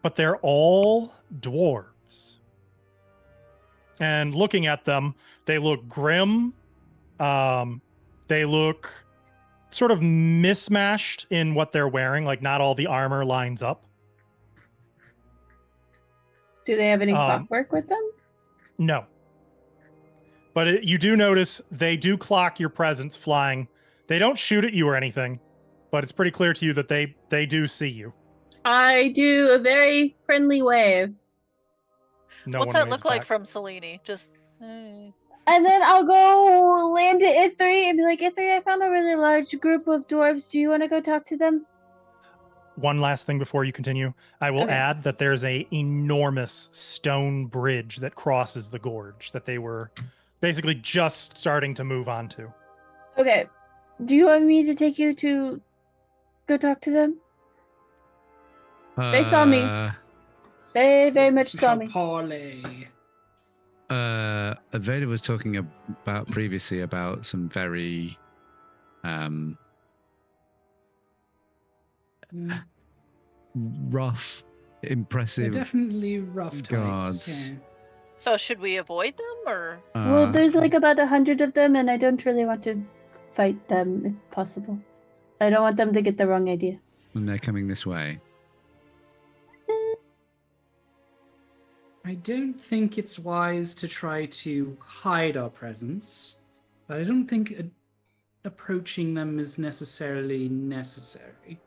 but they're all dwarves. And looking at them, they look grim. They look sort of mismatched in what they're wearing, like not all the armor lines up. Do they have any clockwork with them? No. But you do notice they do clock your presence flying. They don't shoot at you or anything, but it's pretty clear to you that they do see you. I do a very friendly wave. No What's one that waves look like back. from Selene? Just And then I'll go land at Ithri and be like, Ithri, I found a really large group of dwarves. Do you want to go talk to them? One last thing before you continue. I will Okay. add that there's a enormous stone bridge that crosses the gorge that they were basically just starting to move onto. Okay. Do you want me to take you to go talk to them? They saw me. They very much saw me. Parlay. Aveda was talking about previously about some very rough, They're impressive definitely rough guards. types. Yeah. so should we avoid them or Well, there's like about 100 of them, and I don't really want to fight them if possible. I don't want them to get the wrong idea. and they're coming this way. I don't think it's wise to try to hide our presence, but I don't think approaching them is necessarily necessary.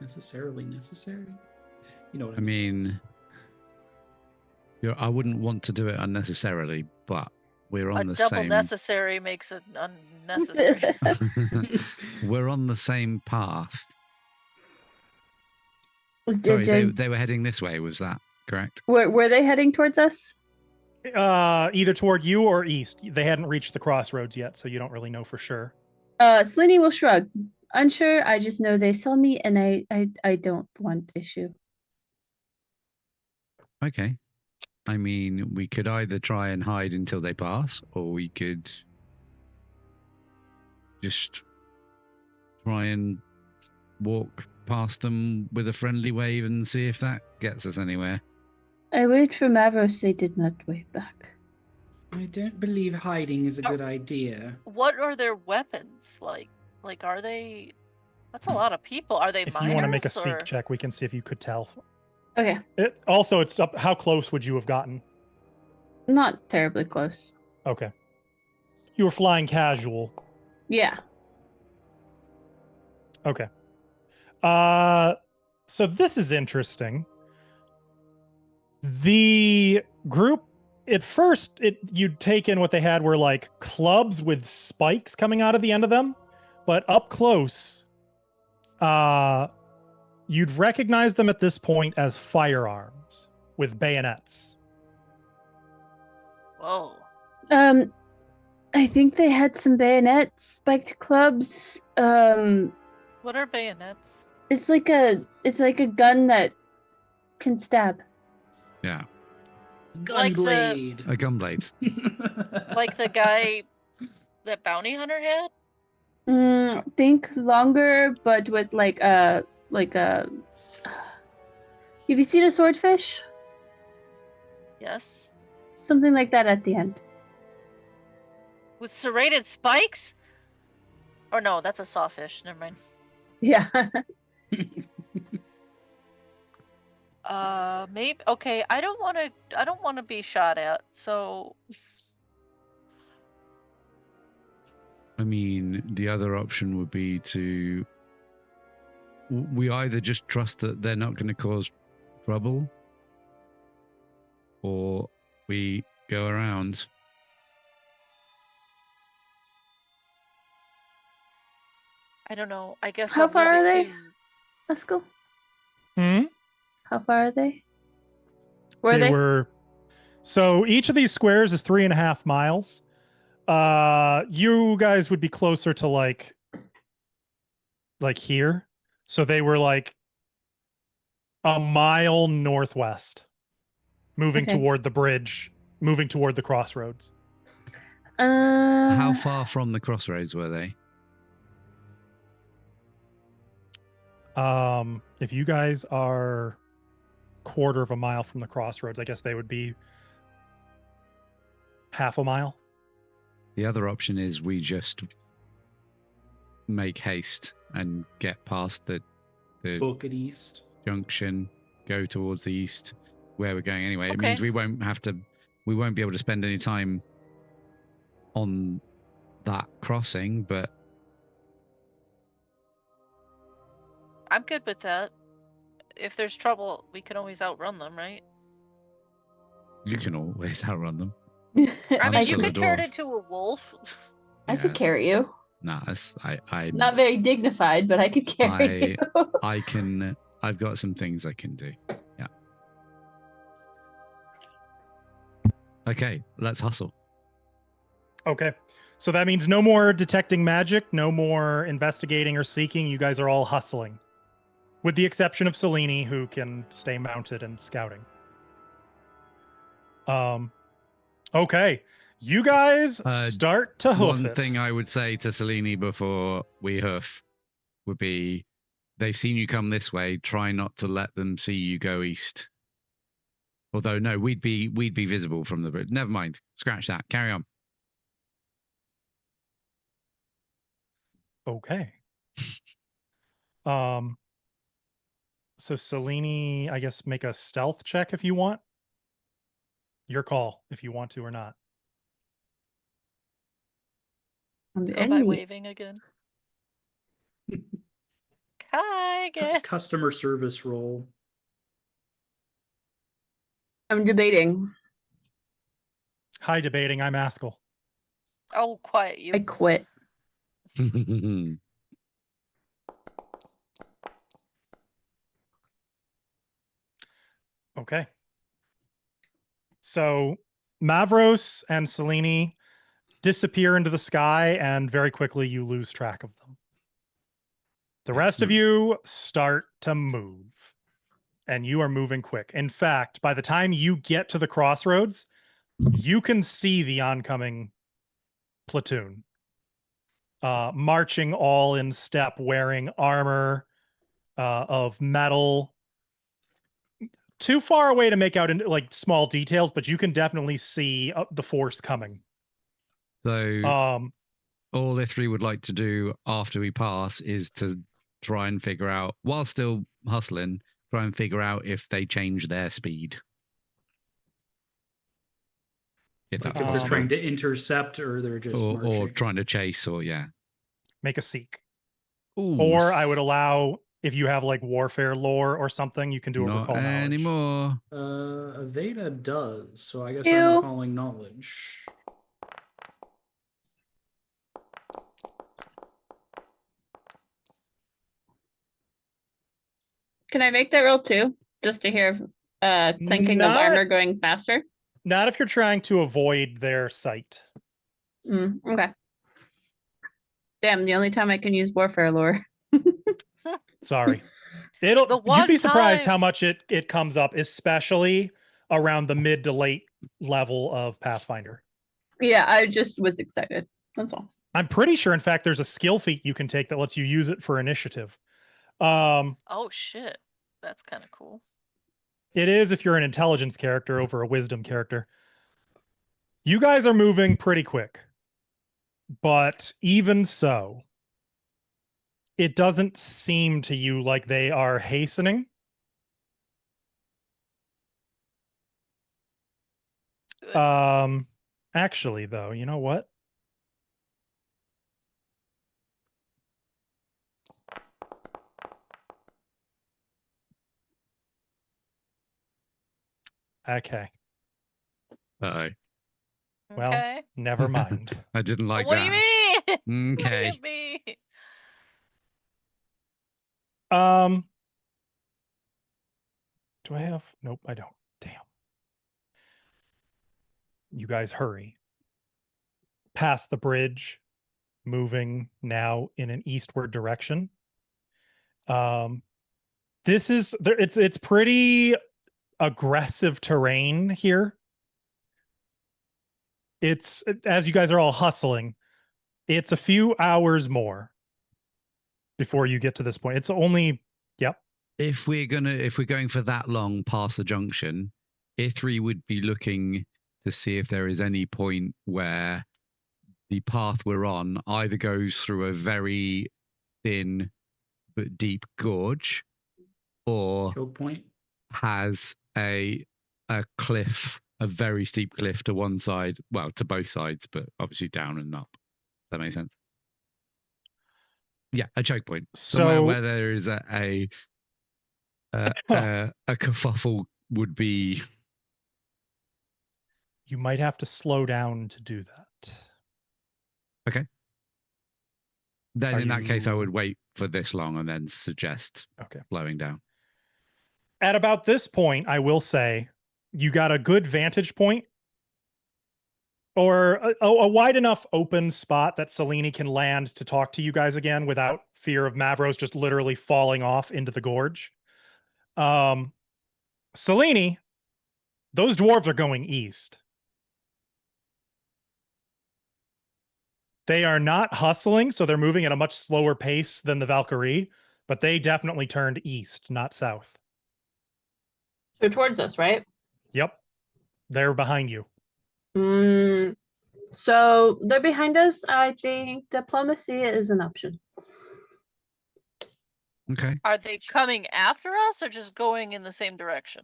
Necessarily necessary? You know what I mean? I wouldn't want to do it unnecessarily, but we're A on the double same. necessary makes it unnecessary. We're on the same path. Did Sorry, you- they were heading this way. Was that correct? were they heading towards us? Either toward you or east. They hadn't reached the crossroads yet, so you don't really know for sure. Slinny will shrug. Unsure. I just know they saw me, and I don't want issue. Okay. I mean, we could either try and hide until they pass, or we could just try and walk past them with a friendly wave and see if that gets us anywhere. I wait for Mavros. They did not wave back. I don't believe hiding is a good idea. What are their weapons like? Like, are they? That's a lot of people. Are they If minors? you want to make a or... seek check, we can see if you could tell. Okay. Also, it's up. How close would you have gotten? Not terribly close. Okay. You were flying casual. Yeah. Okay. So this is interesting. The group at first, you'd taken what they had were like clubs with spikes coming out of the end of them, but up close, you'd recognize them at this point as firearms with bayonets. Whoa. I think they had some bayonets, spiked clubs. What are bayonets? It's like a gun that can stab. Yeah, Like the- Gunblade. a gunblade. Like the guy that bounty hunter had? Think longer, but with like a. Have you seen a swordfish? Yes. Something like that at the end. With serrated spikes? Or no, that's a sawfish. Never mind. Yeah. Maybe. Okay, I don't want to be shot at. So I mean, the other option would be to. We either just trust that they're not going to cause trouble, or we go around. I don't know. I guess How I'll far leave are it they? to- Let's go. Hmm? How far are they? Where are They they? were. So each of these squares is 3.5 miles. You guys would be closer to like here. So they were like a mile northwest, moving Okay. toward the bridge, moving toward the crossroads. How far from the crossroads were they? If you guys are quarter of a mile from the crossroads, I guess they would be half a mile. The other option is we just make haste and get past the Book at east. junction, go towards the east, where we're going anyway. It Okay. means we won't be able to spend any time on that crossing, but I'm good with that. If there's trouble, we can always outrun them, right? you can always outrun them. I I'm mean, still you a could turn dwarf. into a wolf. I could Yeah, carry you. Nah, I'm Not very dignified, but I could carry you. I can. I've got some things I can do. Yeah. Okay, let's hustle. Okay. So that means no more detecting magic, no more investigating or seeking. You guys are all hustling. With the exception of Selene, who can stay mounted and scouting. Okay. You guys start to hoof One it. thing I would say to Selene before we hoof would be, they've seen you come this way. Try not to let them see you go east. Although no, we'd be visible from the bridge. Never mind. Scratch that. Carry on. Okay. So Selene, I guess make a stealth check if you want. Your call if you want to or not. On the Go by enemy. waving again. Hi again. Customer service role. I'm debating. Hi, debating. I'm Askell. Oh, quiet you. I quit. Okay. So Mavros and Selene disappear into the sky, and very quickly you lose track of them. The rest of Excellent. you start to move, and you are moving quick. In fact, by the time you get to the crossroads, you can see the oncoming platoon, marching all in step, wearing armor of metal. Too far away to make out in like small details, but you can definitely see the force coming. So Um, all Ithri would like to do after we pass is to try and figure out, while still hustling, try and figure out if they change their speed. If Like that's if they're possible. trying to intercept or they're just or marching. trying to chase, or yeah. make a seek. Ooh, Or I would allow, if you have like warfare lore or something, you can do a not recall knowledge. anymore. Aveda does, so I guess 2. I'm recalling knowledge. Can I make that roll too? Just to hear thinking of Not- armor going faster? Not if you're trying to avoid their sight. Okay. Damn, the only time I can use warfare lore. Sorry. The You'd be one surprised time- how much it comes up, especially around the mid to late level of Pathfinder. Yeah, I just was excited. That's all. I'm pretty sure, in fact, there's a skill feat you can take that lets you use it for initiative. Oh shit. That's kind of cool. It is if you're an intelligence character over a wisdom character. You guys are moving pretty quick. But even so, it doesn't seem to you like they are hastening. Good. Actually, though, you know what? Okay. Uh-oh. Well, Okay. never mind. I didn't like What that. do you mean? Okay. Look at me. Do I have? Nope, I don't. Damn. You guys hurry. Past the bridge, moving now in an eastward direction. This is there. It's pretty aggressive terrain here. It's, as you guys are all hustling, it's a few hours more before you get to this point. It's only, yep. If we're going for that long past the junction, Ithri would be looking to see if there is any point where the path we're on either goes through a very thin but deep gorge, or Choke point. has a cliff, a very steep cliff to one side, well, to both sides, but obviously down and up. That makes sense. Yeah, a choke point. Somewhere So where there is a kerfuffle would be. you might have to slow down to do that. Okay. Then Are in that case, I you- would wait for this long and then suggest Okay. slowing down. At about this point, I will say you got a good vantage point, or a wide enough open spot that Selene can land to talk to you guys again without fear of Mavros just literally falling off into the gorge. Selene, those dwarves are going east. They are not hustling, so they're moving at a much slower pace than the Valkyrie, but they definitely turned east, not south. So towards us, right? Yep. They're behind you. So they're behind us. I think diplomacy is an option. Okay. Are they coming after us or just going in the same direction?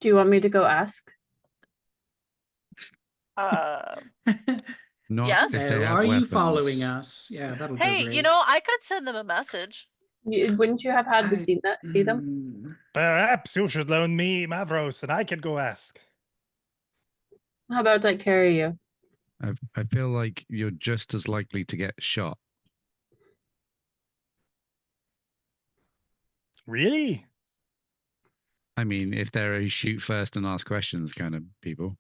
Do you want me to go ask? Uh, Not Yes? if they have Are weapons. you following us? Yeah, that'll go Hey, great. you know, I could send them a message. Wouldn't you have had to I- see them? Perhaps you should loan me Mavros and I could go ask. How about I carry you? I feel like you're just as likely to get shot. Really? I mean, if they're a shoot first and ask questions kind of people.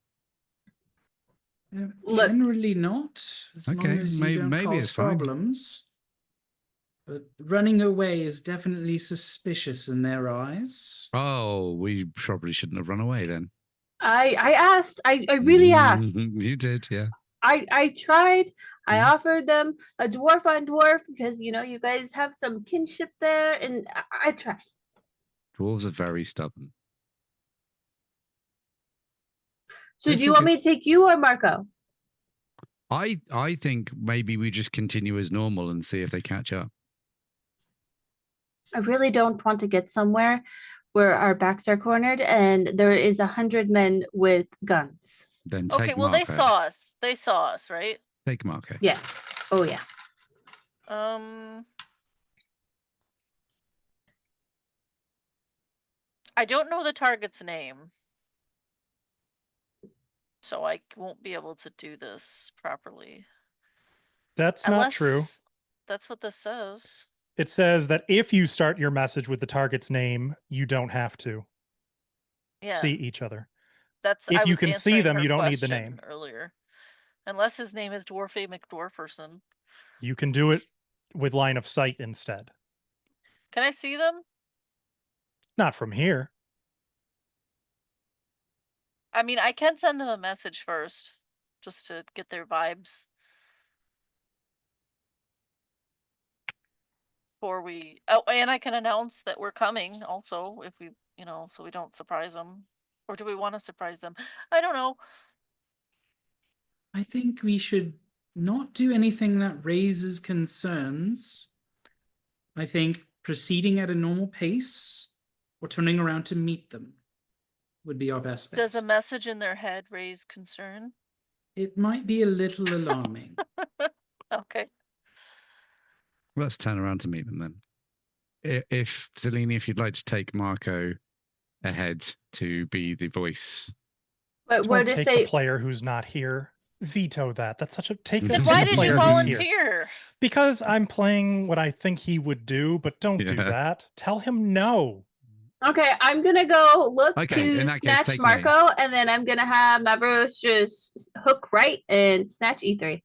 Look- Generally not, as long Okay, as you don't maybe cause it's fine. problems. But running away is definitely suspicious in their eyes. Oh, we probably shouldn't have run away then. I asked. I really asked. You did, yeah. I tried. I Mhm. offered them a dwarf on dwarf because you guys have some kinship there, and I tried. Dwarves are very stubborn. So It's do you want okay. me to take you or Marco? I think maybe we just continue as normal and see if they catch up. I really don't want to get somewhere where our backs are cornered and there is 100 men with guns. Then take Okay, well, Marco. they saw us. They saw us, right? Take Marco. Yes. Oh yeah. I don't know the target's name. So I won't be able to do this properly. That's not true. Unless that's what this says. It says that if you start your message with the target's name, you don't have to Yeah, see each other. that's If I you was can see answering them, her you don't need the question name. earlier. Unless his name is Dwarfy McDwarferson. You can do it with line of sight instead. Can I see them? Not from here. I mean, I can send them a message first, just to get their vibes. Before we, oh, and I can announce that we're coming also, if we, so we don't surprise them. Or do we want to surprise them? I don't know. I think we should not do anything that raises concerns. I think proceeding at a normal pace or turning around to meet them would be our best bet. Does a message in their head raise concern? It might be a little alarming. Okay. Let's turn around to meet them then. If Zelini, if you'd like to take Marco ahead to be the voice. But Don't what if take they the player who's not here. Veto that. That's such a take Then that. Why Take the did you player who's here. volunteer? Because I'm playing what I think he would do, but don't do Yeah. that. Tell him no. Okay, I'm gonna go look Okay, in to that case, snatch take me. Marco, and then I'm gonna have Mavros just hook right and snatch E3.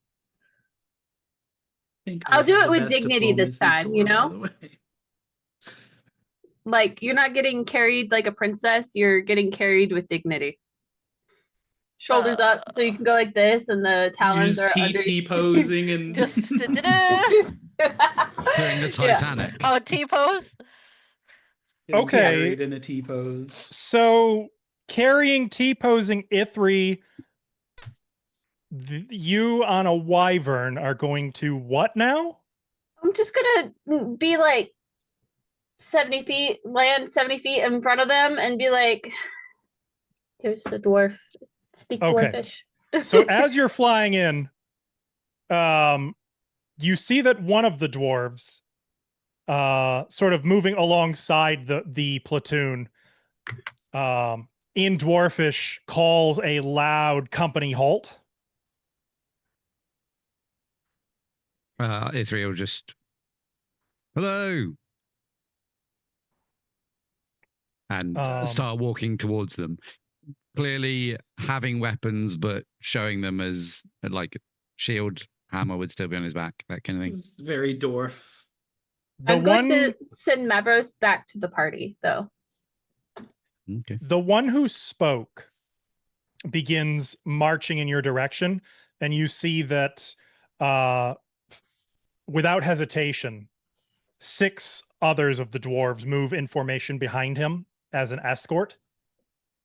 think I'll I do have it the with best dignity this diplomacy time, you sword, by know? the way. Like you're not getting carried like a princess, you're getting carried with dignity. Shoulders up, so you can go like this, and the talons You're are just under. T-posing and Just Doing the Yeah. Titanic. Oh, T-pose? getting Okay. carried in a T-pose. So carrying T-posing Ithri, you on a wyvern are going to what now? I'm just gonna be like 70 feet, land 70 feet in front of them, and be like, "Here's the dwarf. Speak Okay. dwarfish." So as you're flying in, you see that one of the dwarves, sort of moving alongside the platoon, in dwarfish calls a loud company halt. Ithri will just, hello, and start walking towards them. Clearly having weapons, but showing them as like shield, hammer would still be on his back, that kind of thing. It's very dwarf. The I'm going one, to send Mavros back to the party, though. Okay. the one who spoke begins marching in your direction, and you see that, without hesitation, 6 others of the dwarves move in formation behind him as an escort.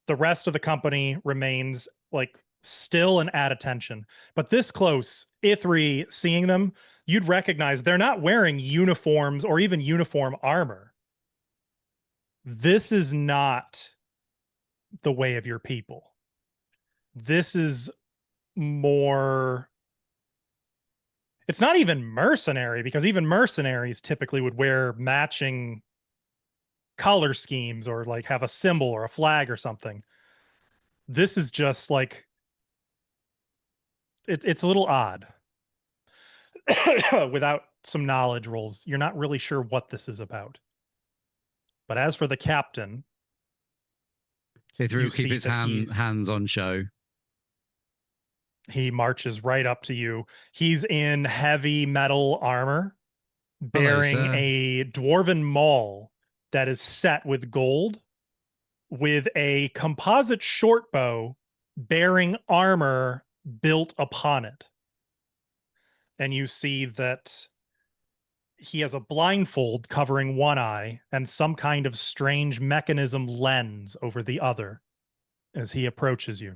The rest of the company remains like still and at attention. But this close, Ithri, seeing them, you'd recognize they're not wearing uniforms or even uniform armor. This is not the way of your people. This is more It's not even mercenary, because even mercenaries typically would wear matching color schemes or like have a symbol or a flag or something. This is just like it's a little odd. Without some knowledge rolls, you're not really sure what this is about. But as for the captain, Ithri you will keep see his that hands on show. he marches right up to you. He's in heavy metal armor, Hello, bearing sir. a dwarven maul that is set with gold, with a composite short bow bearing armor built upon it. And you see that he has a blindfold covering one eye and some kind of strange mechanism lens over the other as he approaches you.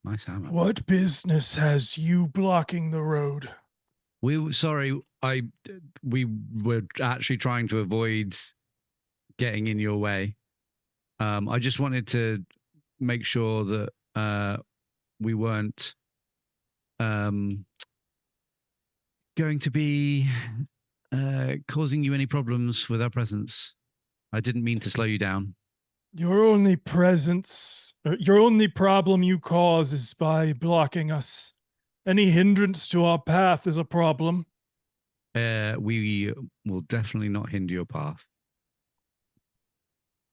Nice hammer. What business has you blocking the road? We were actually trying to avoid getting in your way. I just wanted to make sure that we weren't going to be causing you any problems with our presence. I didn't mean to slow you down. Your only problem you cause is by blocking us. Any hindrance to our path is a problem. We will definitely not hinder your path.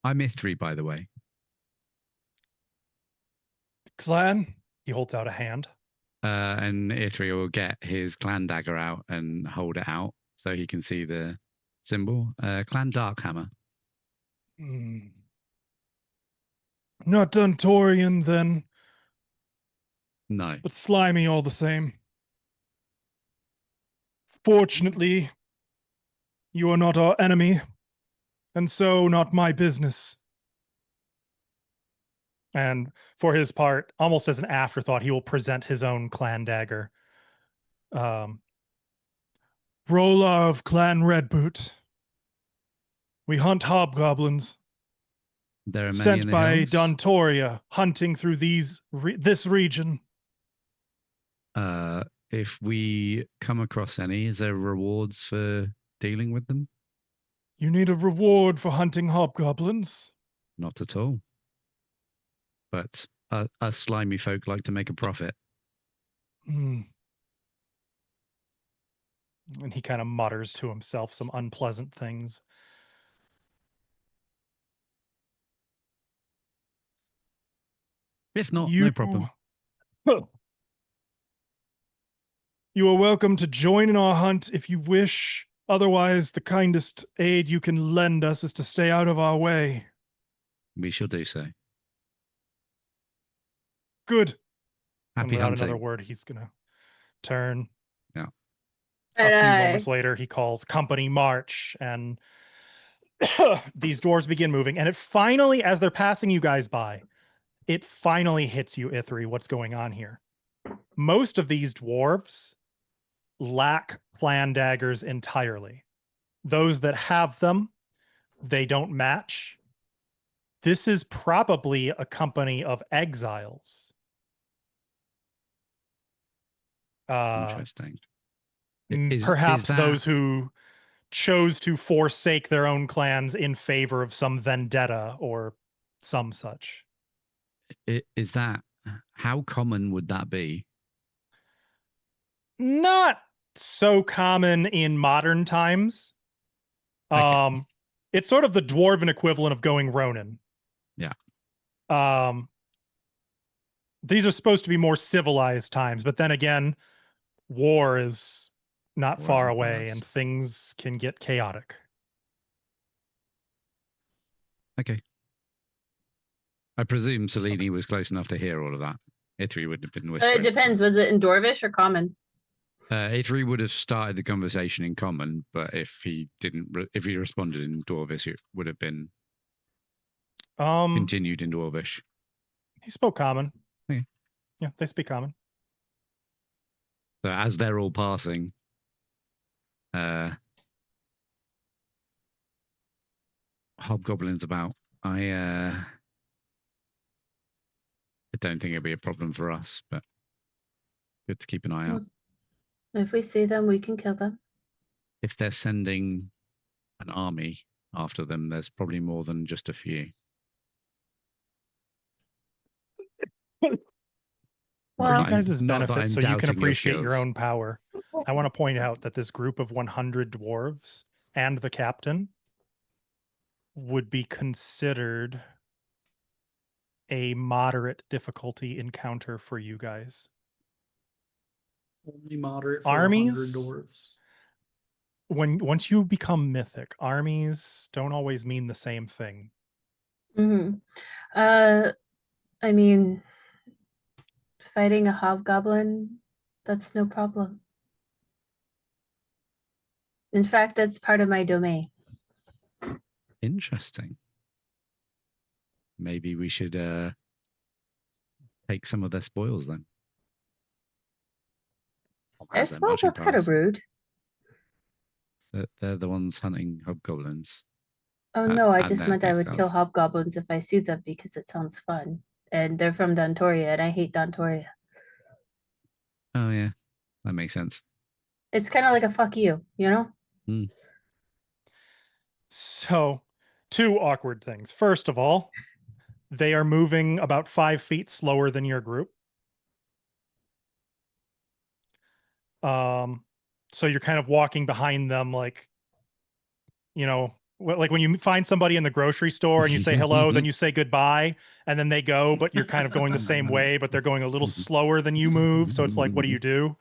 I'm Ithri, by the way. Clan? He holds out a hand. And Ithri will get his clan dagger out and hold it out so he can see the symbol. Clan Darkhammer. Not Duntorian, then. No. But slimy all the same. Fortunately, you are not our enemy, and so not my business. And for his part, almost as an afterthought, he will present his own clan dagger. Rolla of Clan Redboot. We hunt hobgoblins. There are many Sent in the by hills. Dontoria, hunting through this region. If we come across any, is there rewards for dealing with them? You need a reward for hunting hobgoblins? Not at all. But us slimy folk like to make a profit. And he kind of mutters to himself some unpleasant things. If not, no problem. You are welcome to join in our hunt if you wish. Otherwise, the kindest aid you can lend us is to stay out of our way. We shall do so. Good. Happy and without hunting. another word, he's gonna turn. Yeah. A few moments later, he calls company march, and these dwarves begin moving. And it finally, as they're passing you guys by, it finally hits you, Ithri, what's going on here. Most of these dwarves lack clan daggers entirely. Those that have them, they don't match. This is probably a company of exiles. Interesting. Perhaps those who chose to forsake their own clans in favor of some vendetta or some such. Is that, how common would that be? Not so common in modern times. Okay. It's sort of the dwarven equivalent of going Ronin. Yeah. These are supposed to be more civilized times, but then again, war is not far away and things can get chaotic. Okay. I presume Selene was close enough to hear all of that. Ithri would have been whispering. It depends. Was it in Dwarvish or Common? Ithri would have started the conversation in Common, but if he didn't, if he responded in Dwarvish, it would have been continued in Dwarvish. He spoke Common. Okay. Yeah, they speak Common. So as they're all passing, hobgoblins about. I don't think it'll be a problem for us, but Good to keep an eye out. If we see them, we can kill them. If they're sending an army after them, there's probably more than just a few. For Well, you guys' Not that benefit, I'm so you can doubting your appreciate your skills. own power, I want to point out that this group of 100 dwarves and the captain would be considered a moderate difficulty encounter for you guys. Only moderate for Armies? 100 dwarves. Once you become mythic, armies don't always mean the same thing. I mean, fighting a hobgoblin, that's no problem. In fact, that's part of my domain. Interesting. Maybe we should take some of their spoils then. I As their suppose marching that's kind of pass. rude. They're the ones hunting hobgoblins. Oh no, I and just they're meant I would kill exiles. hobgoblins if I see them because it sounds fun. And they're from Dontoria, and I hate Dontoria. Oh yeah, that makes sense. It's kind of like a fuck you, you know? So, two awkward things. First of all, they are moving about 5 feet slower than your group. So you're kind of walking behind them, like, you know, like when you find somebody in the grocery store and you say hello, then you say goodbye, and then they go, but you're kind of going the same way, but they're going a little slower than you move. So it's like, what do you do?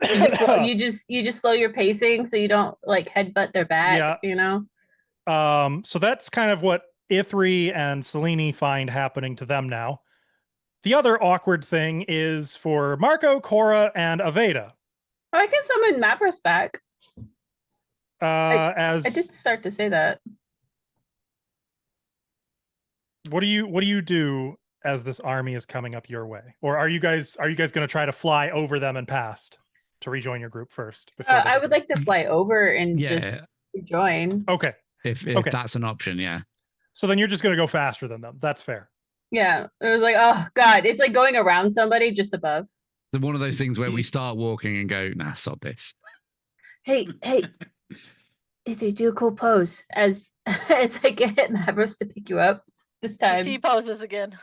You just slow your pacing so you don't like headbutt their back, Yeah. you know? So that's kind of what Ithri and Selene find happening to them now. The other awkward thing is for Marco, Cora, and Aveda. I can summon Mavros back. As I did start to say that. what do you do as this army is coming up your way? Or are you guys going to try to fly over them and past to rejoin your group first? I would like to fly over and just join. Okay. If Okay. that's an option, yeah. So then you're just going to go faster than them. That's fair. Yeah, it was like, oh god, it's like going around somebody just above. So one of those things where we start walking and go, nah, stop this. Hey, Ithri, do a cool pose as I get Mavros to pick you up this time. T poses again.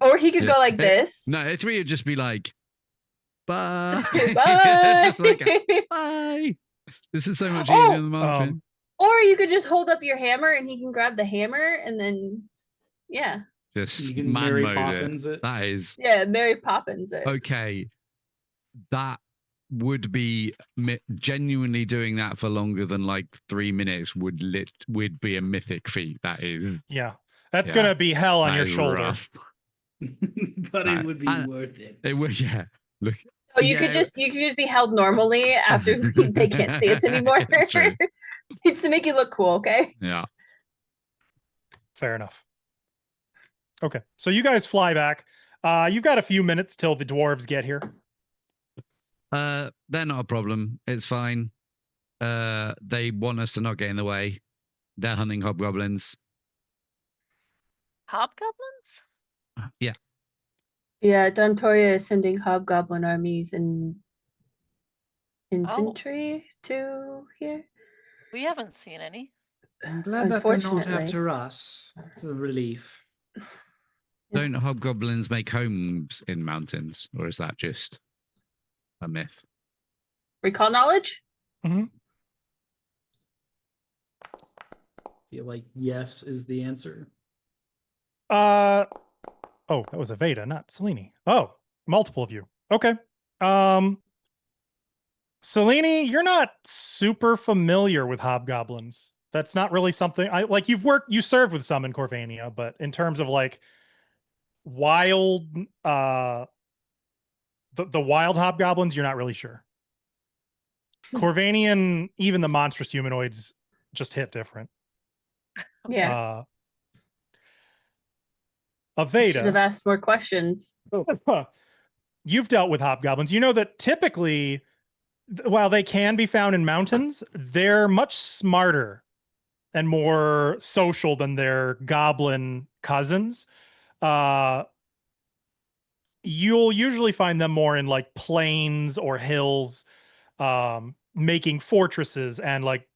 Or he could go like this. No, Ithri would just be like, bye. Bye. Just like, bye. This is so much easier than marching. Or you could just hold up your hammer and he can grab the hammer and then, yeah. Just You can man Mary mode Poppins it. That is. Yeah, Mary Poppins it. Okay. That would be genuinely doing that for longer than like 3 minutes would be a mythic feat. That is. Yeah. That's going to be hell on your shoulder. Rough. But it would be worth it. It would, yeah. Look. Oh, you could just be held normally after they can't see us anymore. It's to make you look cool, okay? Yeah. Fair enough. Okay, so you guys fly back. You've got a few minutes till the dwarves get here. They're not a problem. It's fine. They want us to not get in the way. They're hunting hobgoblins. Hobgoblins? Yeah. Yeah, Dontoria is sending hobgoblin armies and infantry to here. We haven't seen any. I'm glad that they're not after us. It's a relief. Don't hobgoblins make homes in mountains, or is that just a myth? Recall knowledge? Mm-hmm. I feel like yes is the answer. Oh, that was Aveda, not Selene. Oh, multiple of you. Okay. Selene, you're not super familiar with hobgoblins. That's not really something you served with some in Corvania, but in terms of like wild the wild hobgoblins, you're not really sure. Corvanian, even the monstrous humanoids just hit different. Yeah. Aveda, should have asked more questions. You've dealt with hobgoblins. You know that typically, while they can be found in mountains, they're much smarter and more social than their goblin cousins. You'll usually find them more in like plains or hills, making fortresses, and like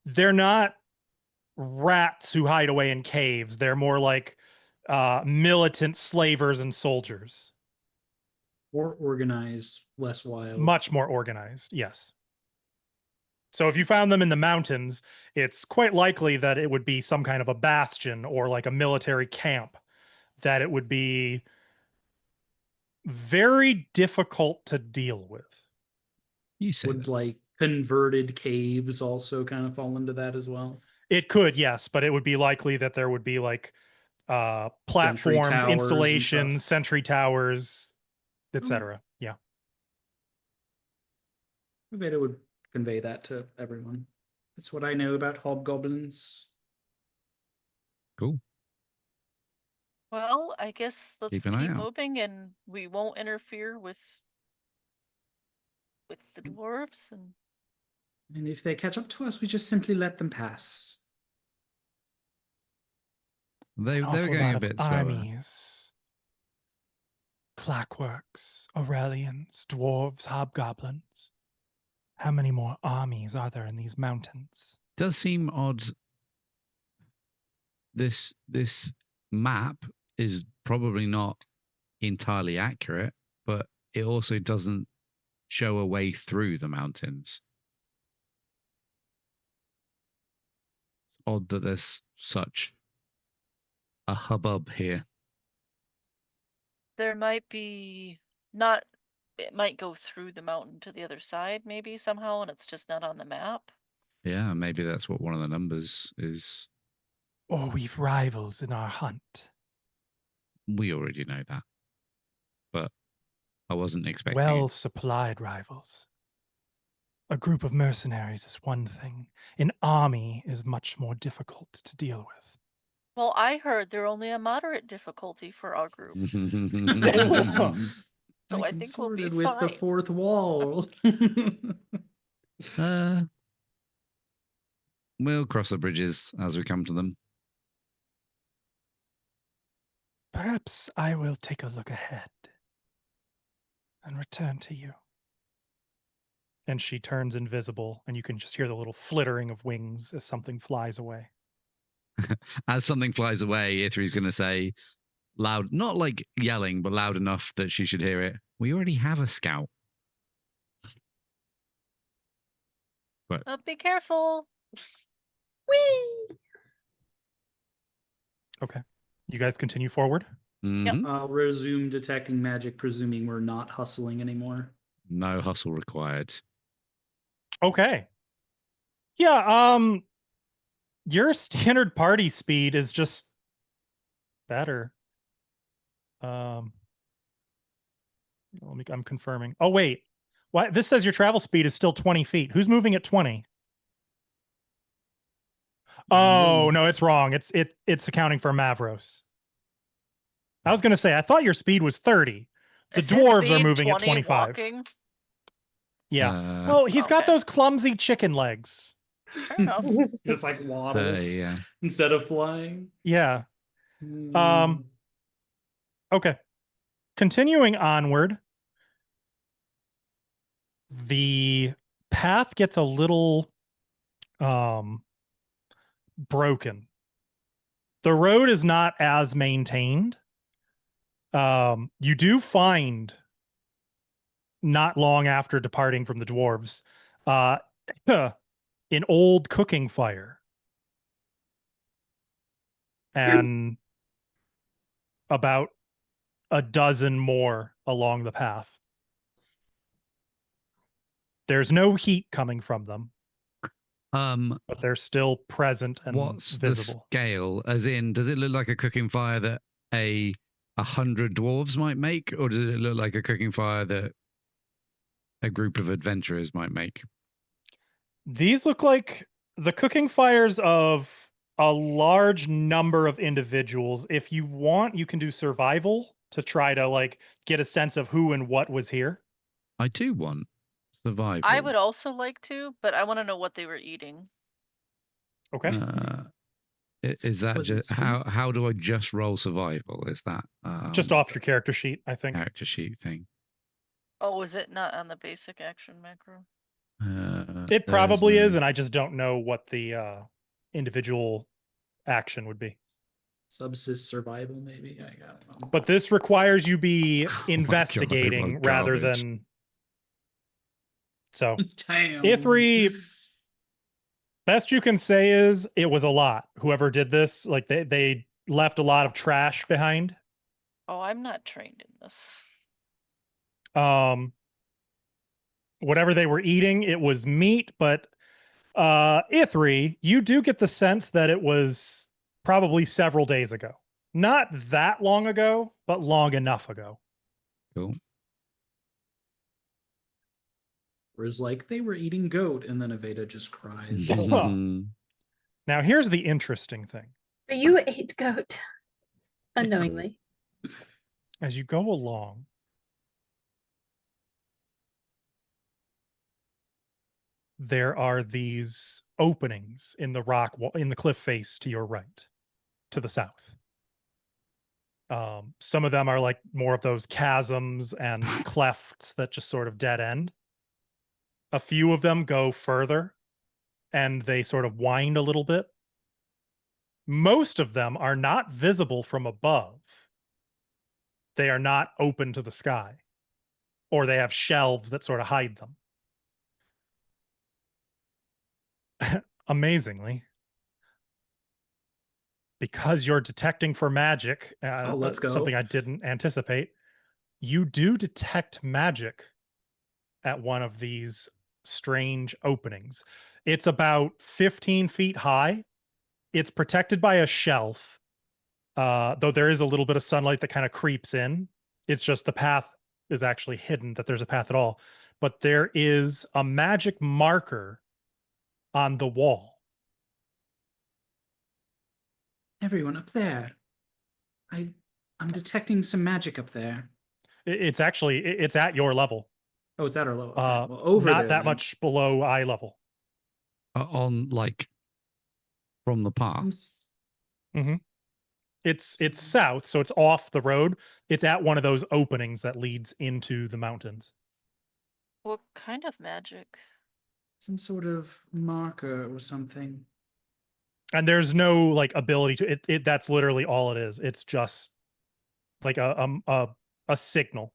they're not rats who hide away in caves. They're more like militant slavers and soldiers. More organized, less wild. Much more organized, yes. So if you found them in the mountains, it's quite likely that it would be some kind of a bastion or like a military camp, that it would be very difficult to deal with. You say Would that. like converted caves also kind of fall into that as well? It could, yes, but it would be likely that there would be like Sentry platforms, towers and installations, stuff. sentry towers, Okay. etc. Yeah. I bet it would convey that to everyone. That's what I know about hobgoblins. Cool. Well, I guess let's Keep keep an eye out. moving, and we won't interfere with the dwarves. And if they catch up to us, we just simply let them pass. They An were awful going lot a of bit slower. armies, clockworks, Aurelians, dwarves, hobgoblins. How many more armies are there in these mountains? Does seem odd. This map is probably not entirely accurate, but it also doesn't show a way through the mountains. It's odd that there's such a hubbub here. There might be not. It might go through the mountain to the other side, maybe somehow, and it's just not on the map. Yeah, maybe that's what one of the numbers is. Or we've rivals in our hunt. We already know that, but I wasn't expecting Well it. supplied rivals. A group of mercenaries is one thing. An army is much more difficult to deal with. Well, I heard they're only a moderate difficulty for our group, so I think we'll be consorted with the fine. fourth wall. We'll cross the bridges as we come to them. Perhaps I will take a look ahead and return to you. And she turns invisible, and you can just hear the little flittering of wings as something flies away. As something flies away, Ithri's going to say loud, not like yelling, but loud enough that she should hear it. We already have a scout. But Be careful. Whee! Okay. You guys continue forward? mhm. I'll resume detecting magic, presuming we're not hustling anymore. No hustle required. Okay. Yeah, your standard party speed is just better. I'm confirming. Oh wait. Why this says your travel speed is still 20 feet. Who's moving at 20? Oh, no, it's wrong. It's accounting for Mavros. I was going to say I thought your speed was 30. The Is his dwarves are speed moving at 20 25. walking? Yeah. Well, he's got Okay. those clumsy chicken legs. Fair enough. Just like waddles yeah. instead of flying. Yeah. Hmm. Okay. Continuing onward, the path gets a little broken. The road is not as maintained. You do find, not long after departing from the dwarves, an old cooking fire and about a dozen more along the path. There's no heat coming from them, but they're still present and What's visible. the scale? As in, does it look like a cooking fire that 100 dwarves might make, or does it look like a cooking fire that a group of adventurers might make? These look like the cooking fires of a large number of individuals. If you want, you can do survival to try to like get a sense of who and what was here. I do want survival. I would also like to, but I want to know what they were eating. Okay. Is that Was it just how? sweet? How do I just roll survival? Is that Just off your character sheet, I think. character sheet thing? Oh, is it not on the basic action macro? It probably there's is, and I just don't know what the individual action would be. Subsist survival, maybe. I don't know. But this requires you be Oh my God, investigating what rather garbage. than. So Damn. Ithri, best you can say is it was a lot. Whoever did this, like they left a lot of trash behind. Oh, I'm not trained in this. Whatever they were eating, it was meat, but Ithri, you do get the sense that it was probably several days ago. Not that long ago, but long enough ago. Cool. Whereas, like, they were eating goat, and then Aveda just cries. Now, here's the interesting thing. But you ate goat unknowingly. As you go along, there are these openings in the rock wall, in the cliff face to your right, to the south. Some of them are like more of those chasms and clefts that just sort of dead end. A few of them go further and they sort of wind a little bit. Most of them are not visible from above. They are not open to the sky, or they have shelves that sort of hide them. Amazingly, because you're detecting for magic, let's go. something I didn't anticipate, you do detect magic at one of these strange openings. It's about 15 feet high. It's protected by a shelf, though there is a little bit of sunlight that kind of creeps in. It's just the path is actually hidden, that there's a path at all. But there is a magic marker on the wall. Everyone up there. I'm detecting some magic up there. It's actually, it's at your level. Oh, it's at our level. Okay. Well, over not there, that then. much below eye level. On like from the path. Mm-hmm. It's south, so it's off the road. It's at one of those openings that leads into the mountains. What kind of magic? Some sort of marker or something. And there's no like ability to it. That's literally all it is. It's just like a signal,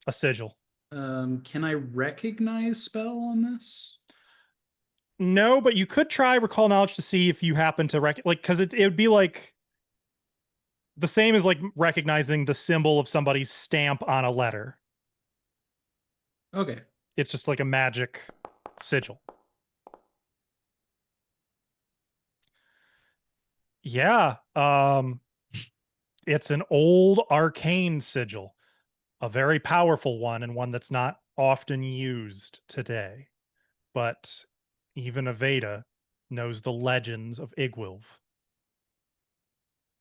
a sigil. Can I recognize spell on this? No, but you could try recall knowledge to see if you happen to because it would be like the same as like recognizing the symbol of somebody's stamp on a letter. Okay. It's just like a magic sigil. Yeah. It's an old arcane sigil, a very powerful one, and one that's not often used today. But even Aveda knows the legends of Igwilv.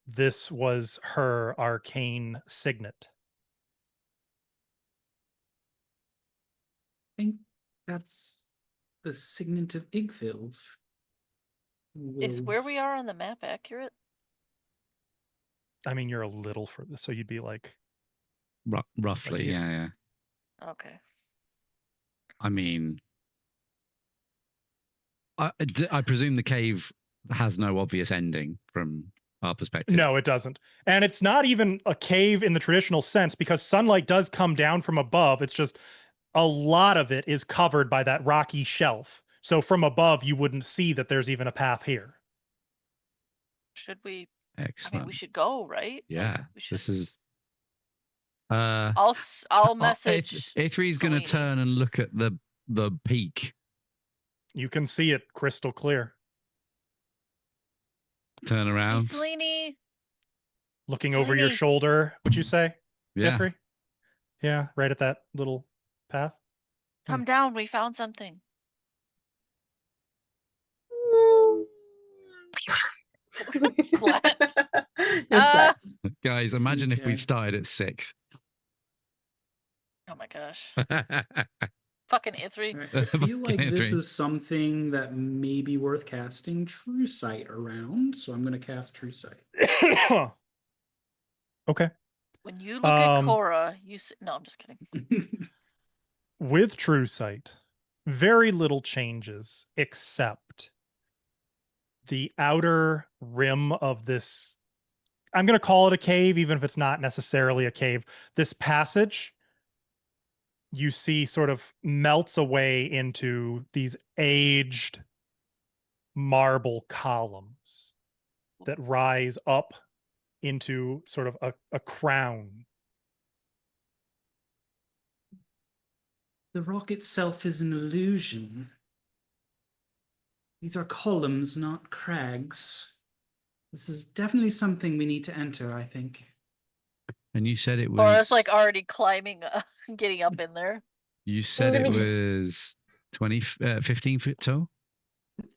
This was her arcane signet. I think that's the signet of Igvilv. Is where we are on the map accurate? I mean, you're a little further, so you'd be like roughly, here. yeah. Okay. I mean, I presume the cave has no obvious ending from our perspective. No, it doesn't. And it's not even a cave in the traditional sense, because sunlight does come down from above. It's just a lot of it is covered by that rocky shelf. So from above, you wouldn't see that there's even a path here. Should we? Excellent. I mean, we should go, right? Yeah. Like, we should. This is. I'll message. A3's going to turn and look at the peak. You can see it crystal clear. Turn around. Hey, Selene. Looking over your shoulder, would you say? Yeah. Ithri? Yeah, right at that little path. Come down. We found something. Guys, imagine if we started at 6. Oh my gosh. Fuck fucking Ithri. All right, I feel like Fucking this Ithri. is something that may be worth casting True Sight around, so I'm going to cast True Sight. Okay. When you look at Um, Cora, no, I'm just kidding. With True Sight, very little changes except the outer rim of this. I'm going to call it a cave, even if it's not necessarily a cave. This passage you see sort of melts away into these aged marble columns that rise up into sort of a crown. The rock itself is an illusion. These are columns, not crags. This is definitely something we need to enter, I think. And you said it Cora's was. like already climbing, getting up in there. You said Let it me just- was 15 feet tall,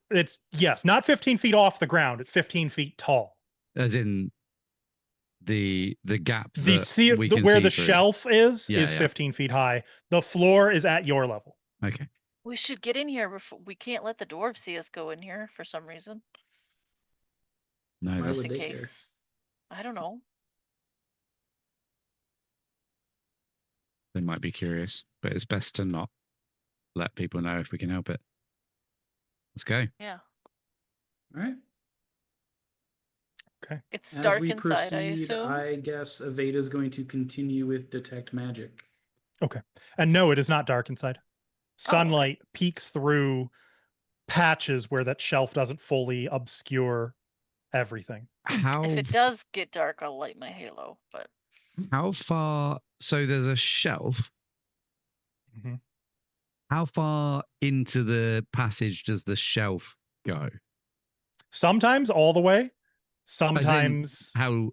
It's, yes, not 15 feet off the ground, it's 15 feet tall. as in the gap The that we can where see the through. shelf is Yeah, 15 feet high. The floor is at your level. Okay. We should get in here before we can't let the dwarves see us go in here for some reason. No, Why that's Just would in they case. care? I don't know. they might be curious, but it's best to not let people know if we can help it. Let's go. Yeah. All right. It's As dark we inside, I proceed, assume. I guess Aveda's going to continue with Detect Magic. Okay. And no, it is not dark inside. okay. Sunlight peeks through patches where that shelf doesn't fully obscure everything. How If it does get dark, I'll light my halo. But how far? So there's a shelf. Mhm. How far into the passage does the shelf go? Sometimes all the way. As in, Sometimes how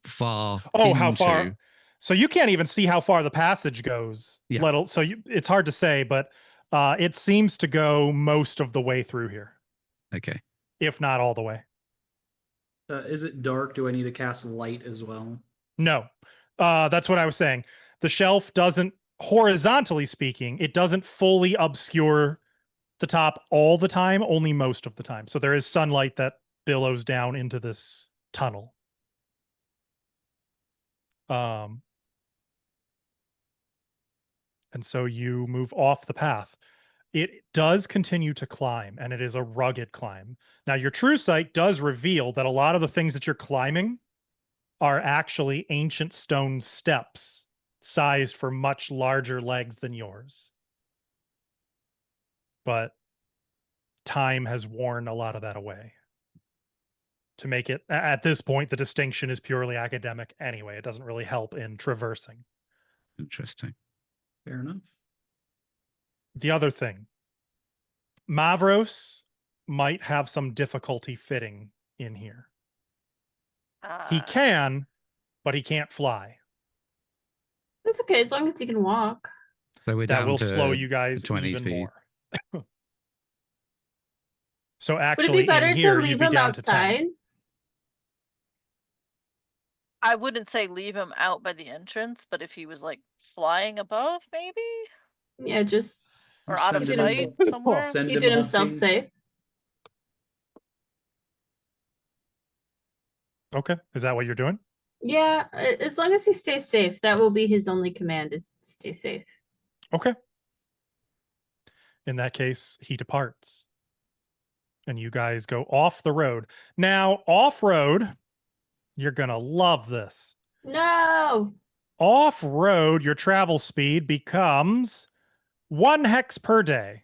far? how far? into- So you can't even see how far the passage goes. Yeah. So it's hard to say, but it seems to go most of the way through here, Okay. if not all the way. Is it dark? Do I need to cast light as well? No, that's what I was saying. The shelf doesn't, horizontally speaking, it doesn't fully obscure the top all the time, only most of the time. So there is sunlight that billows down into this tunnel. And so you move off the path. It does continue to climb, and it is a rugged climb. Now, your true sight does reveal that a lot of the things that you're climbing are actually ancient stone steps sized for much larger legs than yours. But time has worn a lot of that away. To make it, at this point, the distinction is purely academic anyway. It doesn't really help in traversing. Interesting. Fair enough. The other thing, Mavros might have some difficulty fitting in here. He can, but he can't fly. That's okay as long as you can walk. So we're That down will to slow you guys 20 even feet. more. So Would it actually, be better in here, to you'd leave be him down to 10. outside? I wouldn't say leave him out by the entrance, but if he was like flying above, maybe, Yeah, just or out of Send him- sight somewhere. Send keeping him himself hunting. safe. Okay, is that what you're doing? Yeah, as long as he stays safe, that will be his only command is stay safe. Okay. In that case, he departs. And you guys go off the road. Now, off road, you're going to love this. No. Off road, your travel speed becomes 1 hex per day.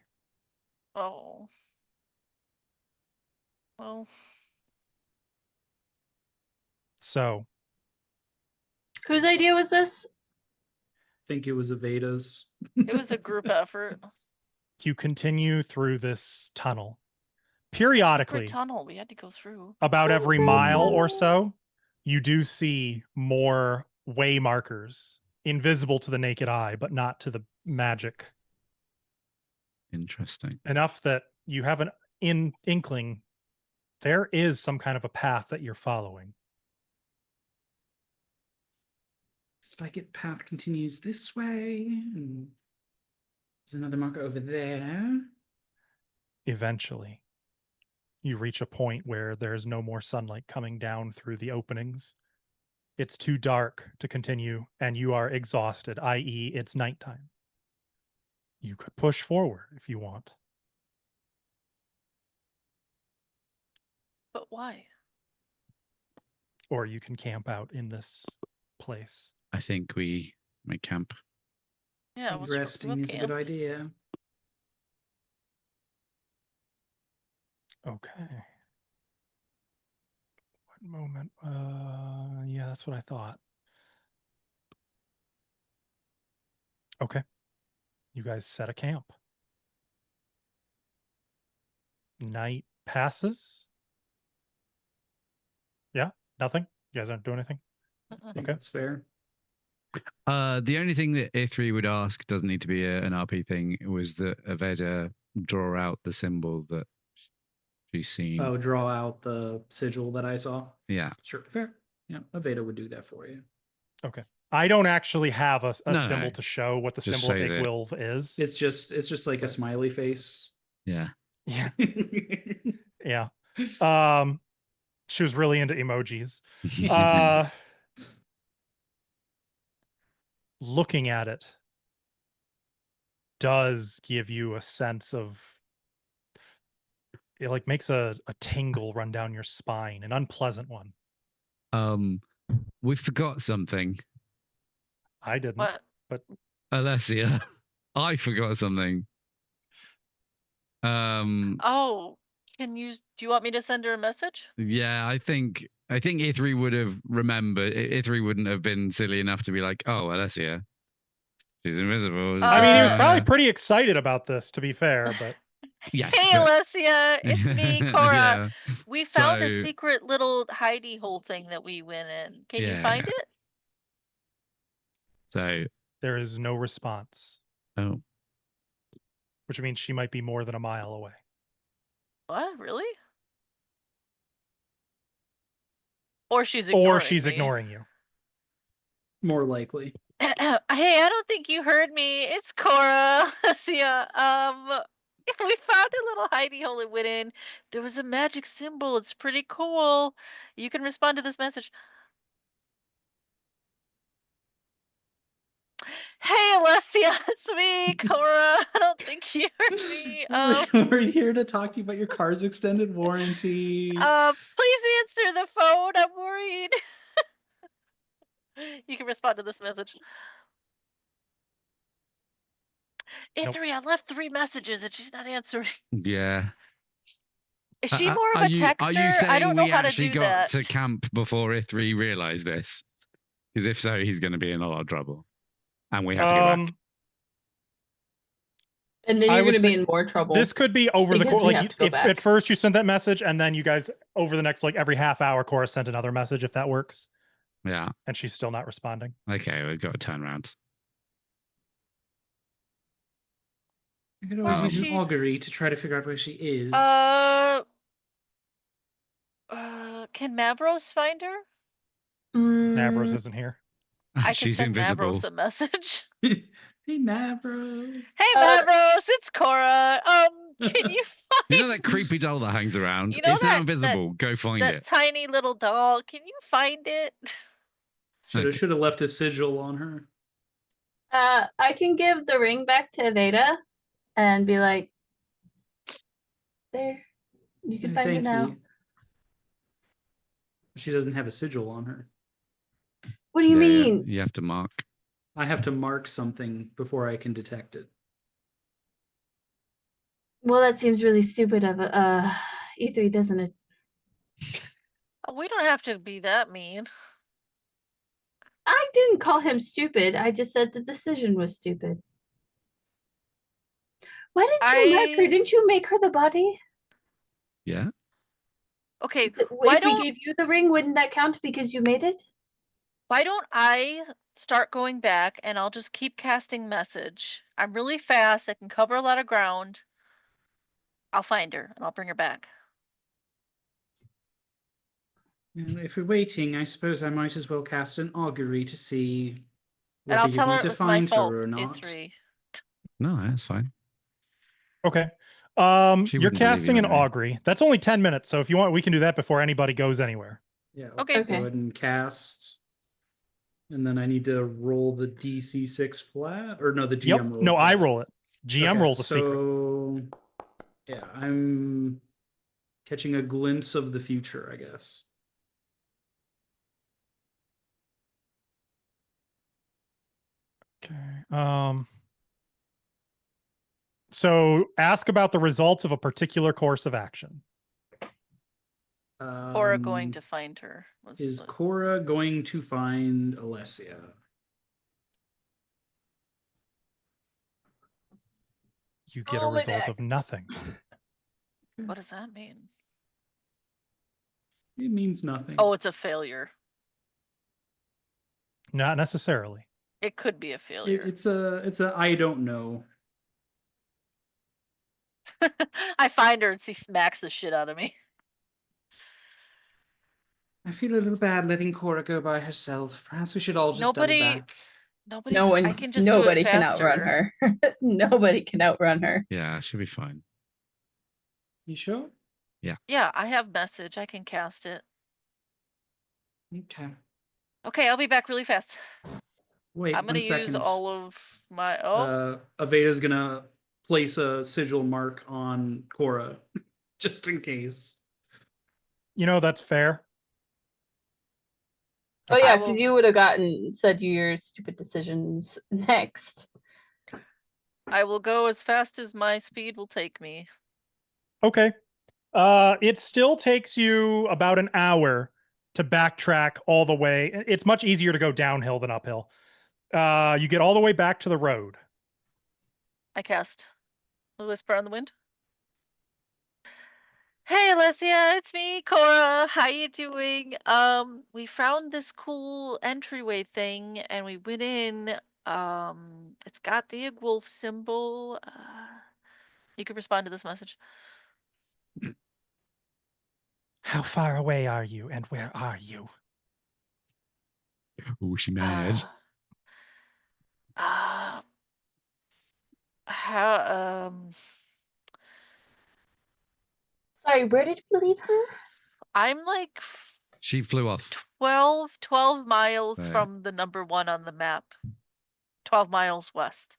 Oh. Well, So, Whose idea was this? I think it was Aveda's. it was a group effort. you continue through this tunnel. Secret Periodically, tunnel we had to go through. about every Secret mile or tunnel. so, you do see more way markers, invisible to the naked eye, but not to the magic. Interesting. Enough that you have an inkling there is some kind of a path that you're following. It's like it path continues this way and There's another marker over there. Eventually, you reach a point where there's no more sunlight coming down through the openings. It's too dark to continue, and you are exhausted, i.e., it's nighttime. You could push forward if you want. But why? Or you can camp out in this place. I think we make camp. Yeah, I think resting is a good idea. Okay. One moment. Yeah, that's what I thought. Okay. You guys set a camp. Night passes. Yeah, nothing. You guys aren't doing anything. I think Okay. that's fair. The only thing that Ithri would ask, doesn't need to be an RP thing, was that Aveda draw out the symbol that she's seen. Oh, draw out the sigil that I saw. Yeah. Sure, fair. Yeah, Aveda would do that for you. Okay. I don't actually have a No, symbol no. to show what the Just symbol of say that- Igwilv is. It's just like a smiley face. Yeah. Yeah. Yeah. She was really into emojis. Looking at it does give you a sense of, it like makes a tingle run down your spine, an unpleasant one. We forgot something. I didn't. What? But Alessia, I forgot something. Oh, do you want me to send her a message? Yeah, I think Ithri would have remembered. Ithri wouldn't have been silly enough to be like, "Oh, Alessia, she's invisible." I mean, he was Uh, probably pretty excited about this, to be fair, but yes. Hey, but- Alessia, it's me, Cora. Yeah. We found So- a secret little hidey hole thing that we went in. Can you Yeah. find it? So, there is no response, oh, which means she might be more than a mile away. What? Really? Or she's ignoring me. Ignoring you. More likely. Hey, I don't think you heard me. It's Cora. Alessia. We found a little hidey hole it went in. There was a magic symbol. It's pretty cool. You can respond to this message. Hey, Alessia, it's me, Cora. I don't think you heard me. We're here to talk to you about your car's extended warranty. Please answer the phone. I'm worried. You can respond to this message. Nope. Ithri, I left 3 messages and she's not answering. yeah. Is she more of a texter? Are you saying I don't know we how to actually do got that. to camp before Ithri realized this? Because if so, he's going to be in a lot of trouble, and we have to go back. And then I you're would going to be say in more trouble. This could be over the Because course. we Like, have to go if back. at first you sent that message, and then you guys over the next every half hour, Cora sent another message, if that works, Yeah. and she's still not responding. Okay, we've got to turn around. I could always use an she- augury to try to figure out where she is. Can Mavros find her? Mavros isn't here. I can She's send invisible. Mavros a message. Hey, Mavros. Hey, Mavros, it's Cora. Can you find You know that creepy doll that hangs around? You know it's now that- invisible. Go find that it. tiny little doll? Can you find it? Should have left a sigil on her. I can give the ring back to Aveda and be like, there, you can find it Thank now. you. She doesn't have a sigil on her. What do you Yeah, mean? You have to mark. I have to mark something before I can detect it. Well, that seems really stupid of E3, doesn't it? We don't have to be that mean. I didn't call him stupid. I just said the decision was stupid. Why didn't you mark her? Didn't you make her the body? Yeah. Okay, If why we don't gave you the ring, wouldn't that count because you made it? why don't I start going back and I'll just keep casting message. I'm really fast. I can cover a lot of ground. I'll find her and I'll bring her back. And if we're waiting, I suppose I might as well cast an augury to see And whether I'll you're tell her going it to was my find fault. her or not. Ithri. No, that's fine. Okay. She You're wouldn't believe casting you an anyway. augury. That's only 10 minutes, so if you want, we can do that before anybody goes anywhere. Yeah. Okay. Okay. Go ahead and cast. And then I need to roll the DC 6 flat, or no, the GM Yep. rolls. No, I that. roll it. GM Okay, rolls a secret. So, yeah, I'm catching a glimpse of the future, I guess. Okay. So ask about the results of a particular course of action. Or going Um, to find her. Was Is what- Cora going to find Alessia? You get a Oh, my result back. of nothing. what does that mean? It means nothing. Oh, it's a failure. Not necessarily. It could be a failure. It's a I don't know. I find her and she smacks the shit out of me. I feel a little bad letting Cora go by herself. Perhaps we should all just double Nobody- back. Nobody's. No one, I can just do it nobody can faster. outrun her. Nobody can outrun her. Yeah, she'll be fine. You sure? Yeah, I have message. I can cast it. Okay. Okay, I'll be back really fast. Wait, I'm gonna 1 second. use all of my. Oh, Aveda's gonna place a sigil mark on Cora, just in case. You know, that's fair. Oh yeah, I because will- you would have said your stupid decisions next. I will go as fast as my speed will take me. Okay. It still takes you about an hour to backtrack all the way. It's much easier to go downhill than uphill. You get all the way back to the road. I cast a whisper on the wind. Hey Alessia, it's me, Cora. How you doing? We found this cool entryway thing and we went in. It's got the wolf symbol. You can respond to this message. How far away are you and where are you? Oh, she mad. How Sorry, where did you leave her? I'm like She flew off. 12 miles Right. from the number 1 on the map. 12 miles west.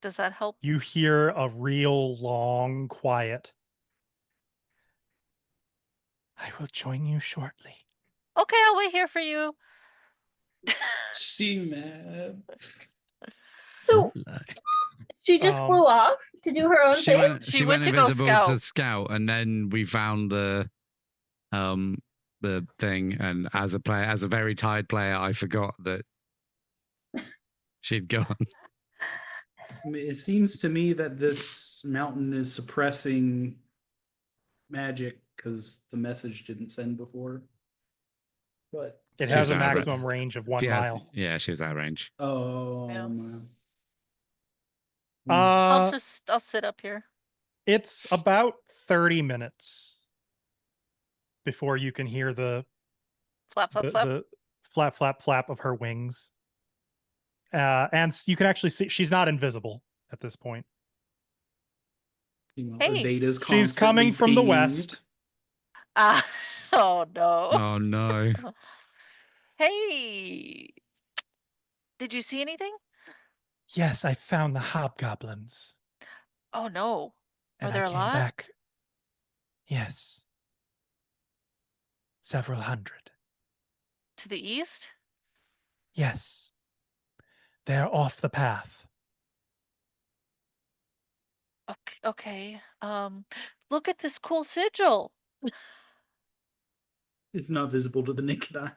Does that help? You hear a real long quiet. I will join you shortly. Okay, I'll wait here for you. She mad. So she just Um, flew off to do her own She thing. went. She She went went to go invisible to scout. scout, and then we found the thing. And as a very tired player, I forgot that she'd gone. I mean, it seems to me that this mountain is suppressing magic because the message didn't send before. But It She's has a out, right? maximum range of 1 She has- mile. yeah, she was out of range. oh, Yeah. Uh, I'll sit up here. it's about 30 minutes before you can hear the Flap, flap, flap. the flap flap flap of her wings. And you can actually see she's not invisible at this point. Hey. Aveda's She's coming constantly from the pinging. west. Oh no. Oh no! Hey. Did you see anything? Yes, I found the hobgoblins. Oh no. Are And there I a came lot? back. Yes. Several hundred. To the east? Yes. They're off the path. Okay. Look at this cool sigil. It's not visible to the naked eye.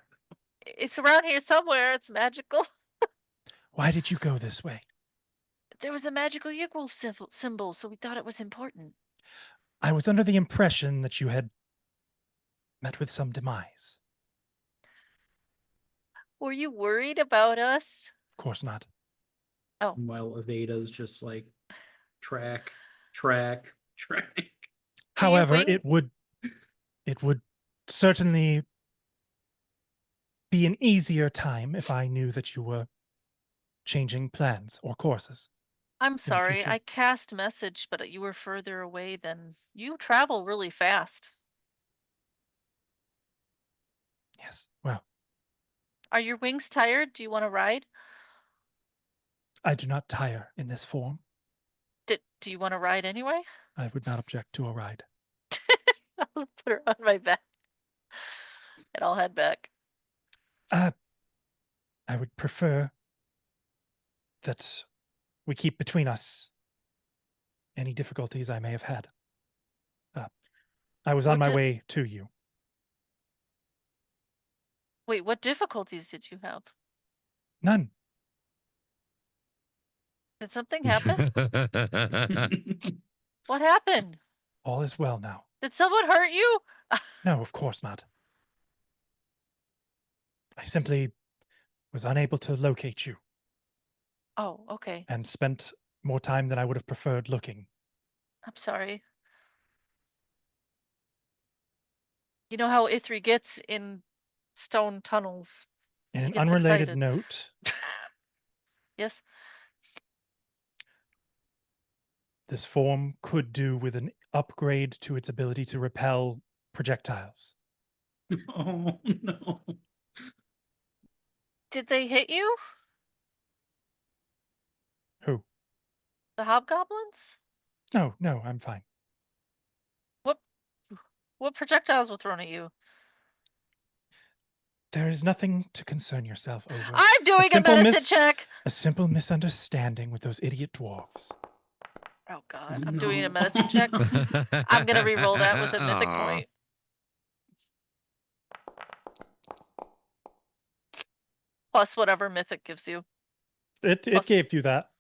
It's around here somewhere. It's magical. Why did you go this way? There was a magical Yigwolf symbol, so we thought it was important. I was under the impression that you had met with some demise. Were you worried about us? Of course not. While Aveda's just like track. However, wing- it would certainly be an easier time if I knew that you were changing plans or courses. I'm the sorry, future. I cast message, but you were further away than you travel really fast. Yes, well, Are your wings tired? Do you want to ride? I do not tire in this form. Do you want to ride anyway? I would not object to a ride. I'll put her on my back. And I'll head back. I would prefer that we keep between us any difficulties I may have had. I was on What my di- way to you. Wait, what difficulties did you have? None. Did something happen? What happened? All is well now. Did someone hurt you? No, of course not. I simply was unable to locate you Oh, okay. and spent more time than I would have preferred looking. I'm sorry. You know how Ithri gets in stone tunnels. In an Gets unrelated excited. note, Yes. this form could do with an upgrade to its ability to repel projectiles. Oh no. Did they hit you? Who? The hobgoblins? No, no, I'm fine. What projectiles were thrown at you? There is nothing to concern yourself over. I'm doing a simple medicine check. A simple misunderstanding with those idiot dwarves. Oh god, Oh, I'm doing a no. medicine check. I'm gonna re-roll that with a mythic Aw. point. Plus whatever mythic gives you. It Plus- gave you that.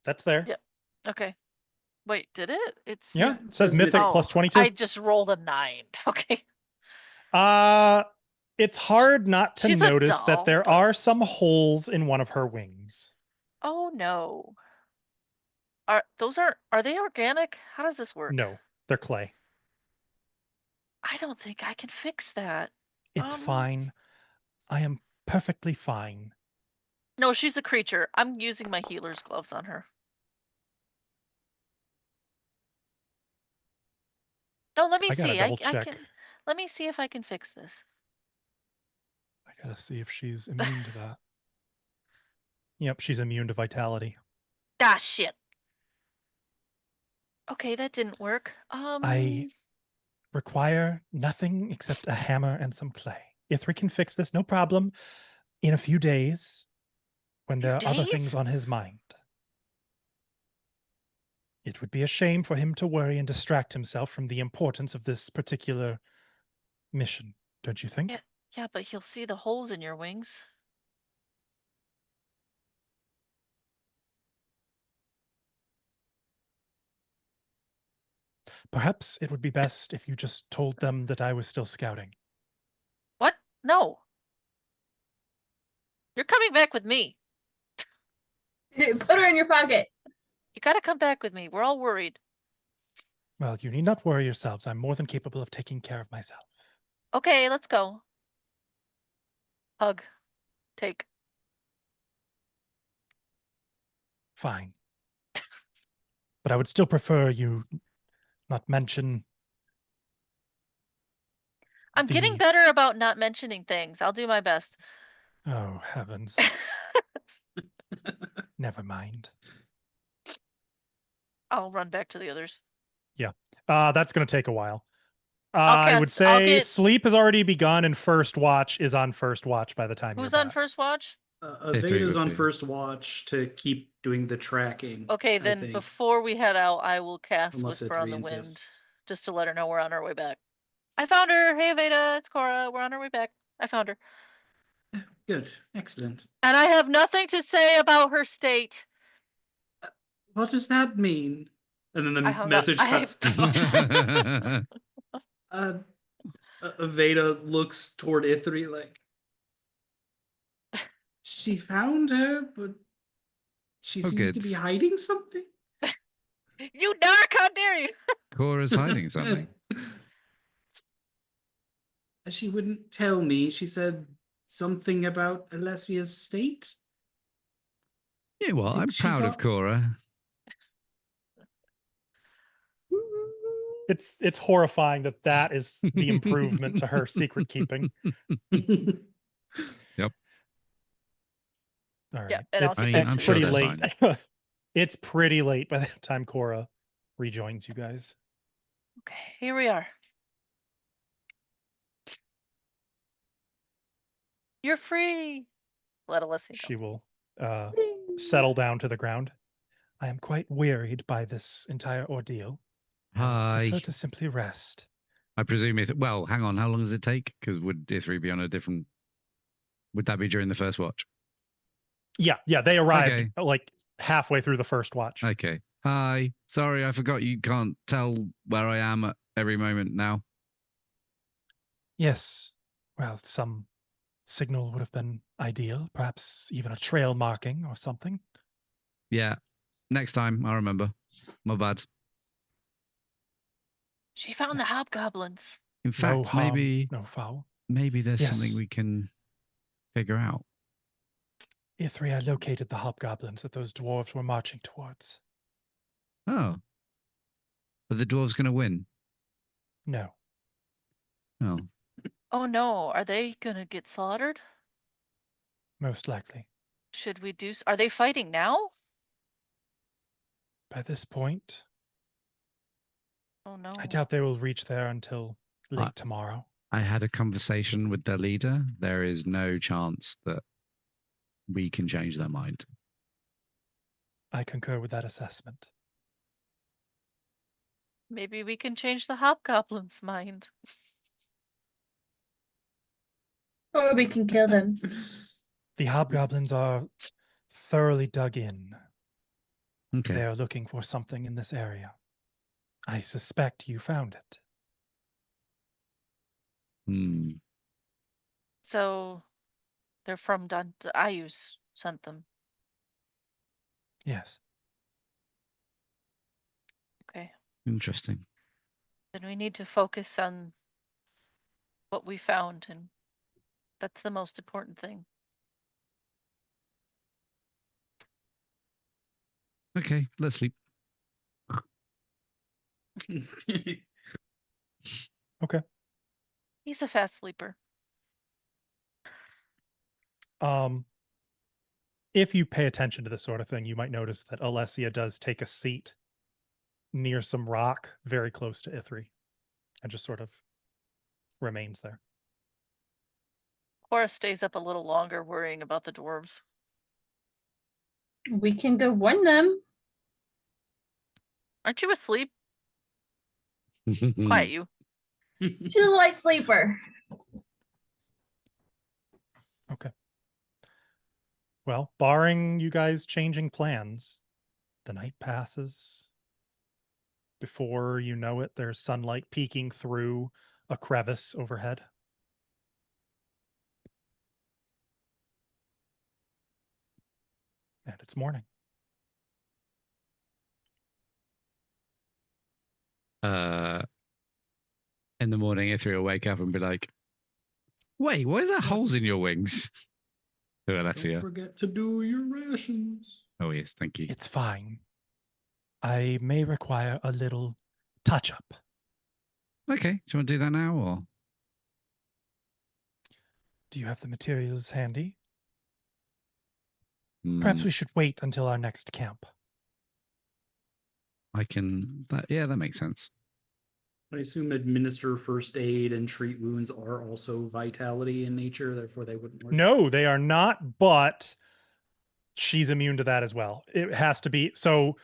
That's there. Yeah. Okay. Wait, did it? It's Yeah, it says Says mythic mythic. plus Oh, 22. I just rolled a 9. Okay. It's hard not to She's a notice that doll, there but- are some holes in one of her wings. Oh no. Are they organic? How does this work? No, they're clay. I don't think I can fix that. It's fine. I am perfectly fine. No, she's a creature. I'm using my healer's gloves on her. No, let me I gotta see. double I check. can. Let me see if I can fix this. I gotta see if she's immune to that. Yep, she's immune to vitality. Ah, shit. Okay, that didn't work. I require nothing except a hammer and some clay. Ithri can fix this, no problem, in a few days when there are other days? things on his mind. It would be a shame for him to worry and distract himself from the importance of this particular mission, don't you think? Yeah, but he'll see the holes in your wings. Perhaps it would be best if you just told them that I was still scouting. What? No. You're coming back with me. Put her in your pocket. You gotta come back with me. We're all worried. Well, you need not worry yourselves. I'm more than capable of taking care of myself. Okay, let's go. Hug. Take. Fine. But I would still prefer you not mention. I'm getting the- better about not mentioning things. I'll do my best. Oh, heavens. Never mind. I'll run back to the others. That's going to take a while. I'll I would cast- I'll say get- sleep has already begun and first watch is on first watch by the time Who's you're on back. first watch? Veda's would on be. first watch to keep doing the tracking. Okay, I then think. before we head out, I will cast Unless Whisper on the Ithri Wind, insists. just to let her know we're on our way back. I found her. Hey, Veda, it's Cora. We're on our way back. I found her. Good, excellent. And I have nothing to say about her state. What does that mean? And then I the hung message up. cuts off. Veda looks toward Ithri like, she found her, but she Oh, seems to be good. hiding something. You narc, how dare you? Cora's hiding something. She wouldn't tell me. She said something about Alessia's state. Yeah, well, I'm She proud of thought- Cora. It's horrifying that is the improvement to her secret keeping. Yep. All right. Yeah, and I'll It's, keep I mean, it's I'm sure pretty they're late. fine. It's pretty late by the time Cora rejoins you guys. Okay, here we are. You're free. Let Alyssa go. She will settle down to the ground. I am quite wearied by this entire ordeal. I would Hi. prefer to simply rest. I presume well, hang on. How long does it take? Because would Ithri be on a different? Would that be during the first watch? Yeah, they arrived Okay. like halfway through the first watch. Okay. Hi. Sorry, I forgot you can't tell where I am at every moment now. Yes. Well, some signal would have been ideal. Perhaps even a trail marking or something. Yeah. Next time, I'll remember. My bad. She found the Yes. hobgoblins. In No fact, harm, no foul. maybe there's Yes. something we can figure out. Ithri, I located the hobgoblins that those dwarves were marching towards. Oh. Are the dwarves going to win? No. Oh. Oh no, are they gonna get slaughtered? Most likely. Should we do? Are they fighting now? By this point, Oh no. I doubt they will reach there until late Uh, tomorrow. I had a conversation with their leader. There is no chance that we can change their mind. I concur with that assessment. Maybe we can change the hobgoblin's mind. Or we can kill them. The hobgoblins are thoroughly dug in. Okay. They are looking for something in this area. I suspect you found it. Hmm. So they're from Ayus sent them. Yes. Okay. Interesting. Then we need to focus on what we found, and that's the most important thing. Okay, let's sleep. Okay. He's a fast sleeper. If you pay attention to this sort of thing, you might notice that Alessia does take a seat near some rock very close to Ithri and just sort of remains there. Cora stays up a little longer worrying about the dwarves. We can go warn them. Aren't you asleep? Hmm. Quiet you. She's a light sleeper. Okay. Well, barring you guys changing plans, the night passes. Before you know it, there's sunlight peeking through a crevice overhead. And it's morning. In the morning, Ithri will wake up and be like, "Wait, why is there holes in your wings?" To Don't Alessia. forget to do your rations. Oh yes, thank you. It's fine. I may require a little touch-up. Okay, do you want to do that now, or Do you have the materials handy? Hmm, Perhaps we should wait until our next camp. I can? Yeah, that makes sense. I assume administer first aid and treat wounds are also vitality in nature, therefore they wouldn't work. No, they are not, but she's immune to that as well. It has to be. So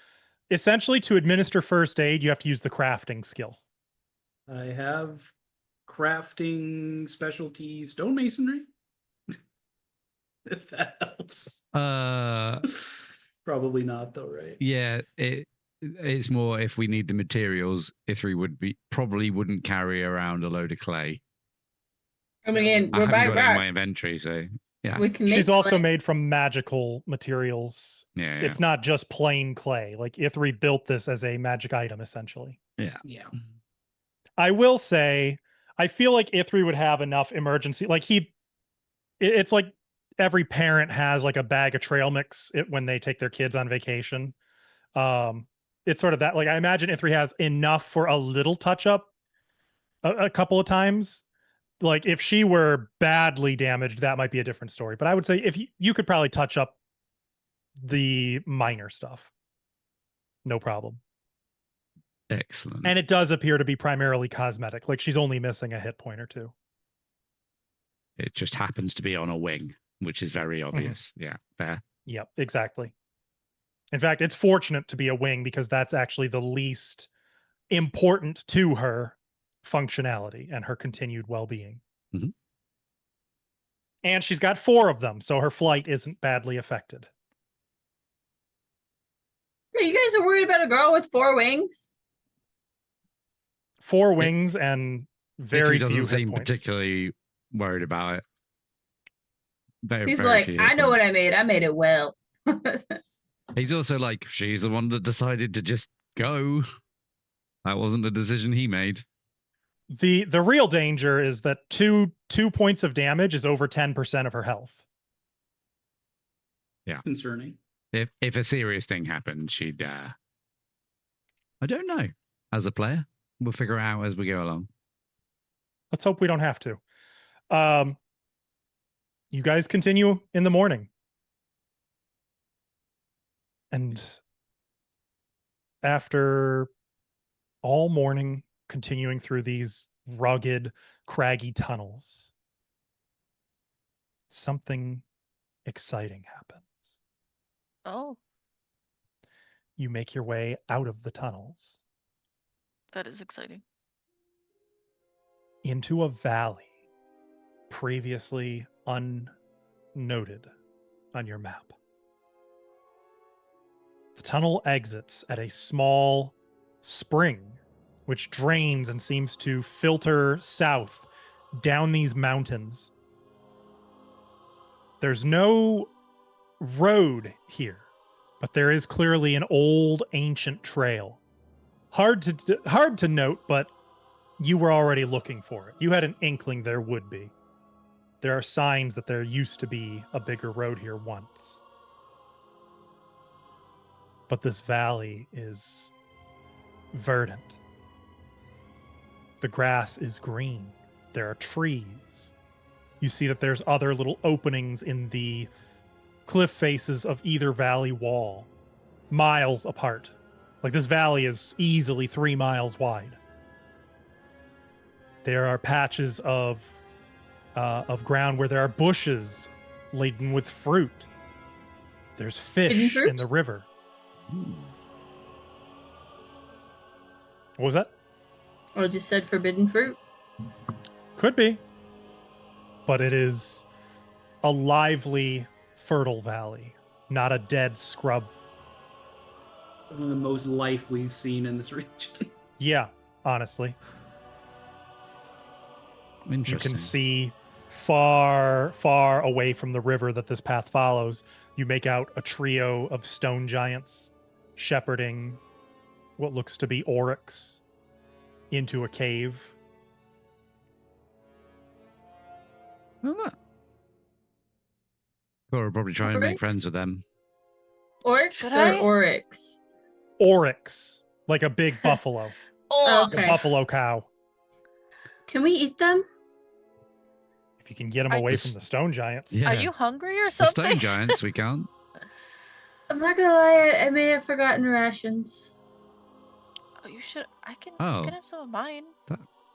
essentially, to administer first aid, you have to use the crafting skill. I have crafting specialty stonemasonry. If that helps. Probably not though, right? Yeah, it's more if we need the materials. Ithri probably wouldn't carry around a load of clay. I mean, I we're haven't by got it in my rocks. inventory, so yeah. We can She's make also clay. made from magical materials. Yeah, It's not just plain clay. Like Ithri built this as a magic item, essentially. yeah. I will say, I feel like Ithri would have enough emergency. Like it's like every parent has like a bag of trail mix when they take their kids on vacation. It's sort of that. Like I imagine Ithri has enough for a little touch up a couple of times. Like if she were badly damaged, that might be a different story. But I would say if you could probably touch up the minor stuff, no problem. Excellent. And it does appear to be primarily cosmetic. Like she's only missing a hit point or two. It just happens to be on a wing, which is very obvious. Yeah, fair. Yep, exactly. In fact, it's fortunate to be a wing because that's actually the least important to her functionality and her continued well-being. Mm-hmm. And she's got 4 of them, so her flight isn't badly affected. Hey, you guys are worried about a girl with 4 wings? 4 wings and very Ithri few doesn't hit seem points. particularly worried about it. He's like, few I hit know what points. I made. I made it well. He's also like, she's the one that decided to just go. That wasn't a decision he made. The real danger is that 2 points of damage is over 10% of her health. Concerning. If a serious thing happened, she'd I don't know. As a player, we'll figure it out as we go along. Let's hope we don't have to. You guys continue in the morning. And after all morning continuing through these rugged, craggy tunnels, something exciting happens. Oh, You make your way out of the tunnels that is exciting. into a valley previously unnoted on your map. The tunnel exits at a small spring, which drains and seems to filter south down these mountains. There's no road here, but there is clearly an old ancient trail. Hard to note, but you were already looking for it. You had an inkling there would be. There are signs that there used to be a bigger road here once. But this valley is verdant. The grass is green. There are trees. You see that there's other little openings in the cliff faces of either valley wall, miles apart. Like this valley is easily 3 miles wide. There are patches of ground where there are bushes laden with fruit. There's fish fruit? in the river. Ooh. What was that? Or just said forbidden fruit. Could be. But it is a lively, fertile valley, not a dead scrub. One of the most life we've seen in this region. Yeah, honestly. You Interesting. can see far, far away from the river that this path follows. You make out a trio of stone giants shepherding what looks to be oryx into a cave. Oh, look. Cora will probably try and make friends with them. Oryx Should or I? oryx? Oryx, like a big buffalo, Oh, Okay. a buffalo cow. Can we eat them? If you can get them I- away from the stone giants. Yeah. are you hungry or The something? stone giants, we can't. I'm not gonna lie, I may have forgotten rations. Oh, you should. I can. Oh. You can have some of mine.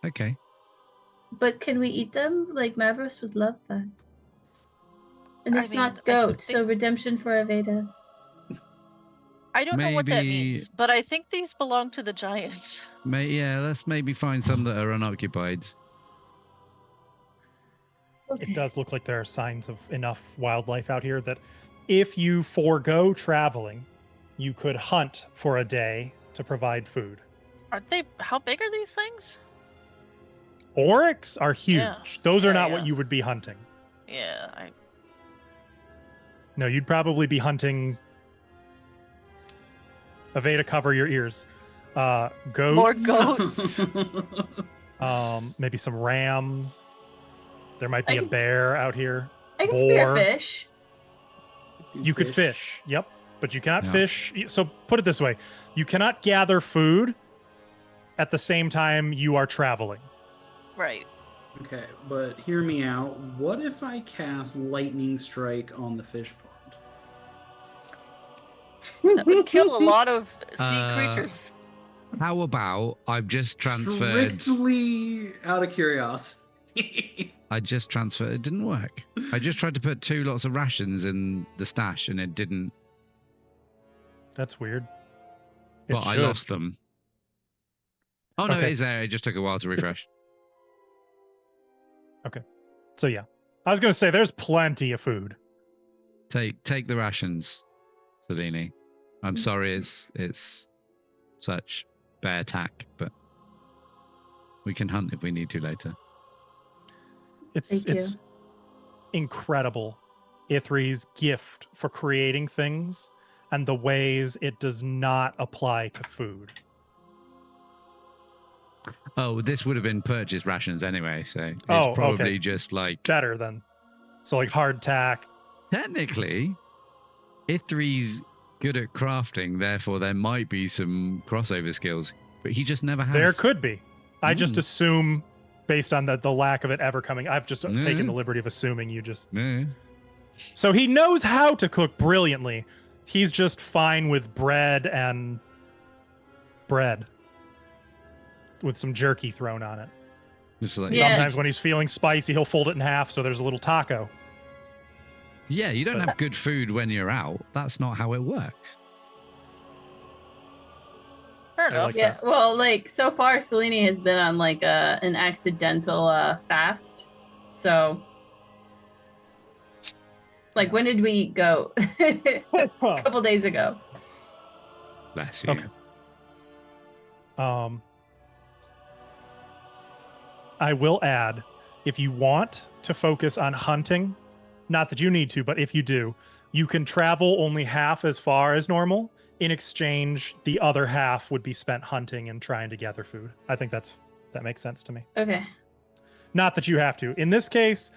Okay. But can we eat them? Like Mavros would love that. And I it's mean, not I goat, so think- redemption for Aveda. I don't know what that Maybe- means, but I think these belong to the giants. Let's maybe find some that are unoccupied. It does look like there are signs of enough wildlife out here that if you forego traveling, you could hunt for a day to provide food. Aren't they? How big are these things? Oryx are huge. Yeah. Those are Yeah, not yeah. what you would be hunting. Yeah, No, you'd probably be hunting. Aveda, cover your ears. Goats. More goats. Maybe some rams. There might be I a can- bear out here. I can boar. spearfish. You could fish. Yep. But you cannot Yeah. fish. So put it this way. You cannot gather food at the same time you are traveling. Right. Okay, but hear me out. What if I cast Lightning Strike on the fish pond? That would kill a lot of sea creatures. How about I've just transferred? Strictly out of curiosity. I just transferred. It didn't work. I just tried to put 2 lots of rations in the stash, and it didn't. That's weird. It But I should. lost them. Oh no, Okay. it is there. It just took a while to refresh. So yeah. I was going to say there's plenty of food. Take the rations, Salini. I'm sorry, it's such bear tack, but we can hunt if we need to later. It's Thank it's incredible, Ithri's gift for creating things and the ways it does not apply to food. Oh, this would have been purchased rations anyway, so it's Oh, probably okay. just like Better than so like hardtack. technically, Ithri's good at crafting, therefore there might be some crossover skills, but he just never has. There could be. I just Mm. assume based on the lack of it ever coming. I've just Yeah. taken the liberty of assuming you just No. So he knows how to cook brilliantly. He's just fine with bread with some jerky thrown on it. Just like Yeah. Sometimes when he's feeling spicy, he'll fold it in half so there's a little taco. Yeah, you don't have good food when you're out. That's not how it works. Fair I enough. like Yeah, well, like so far, Selene has been on like an accidental fast. So, like, when did we go? A couple days ago. Bless you. Okay. I will add, if you want to focus on hunting, not that you need to, but if you do, you can travel only half as far as normal. In exchange, the other half would be spent hunting and trying to gather food. I think that makes sense to me. Okay. Not that you have to. In this case,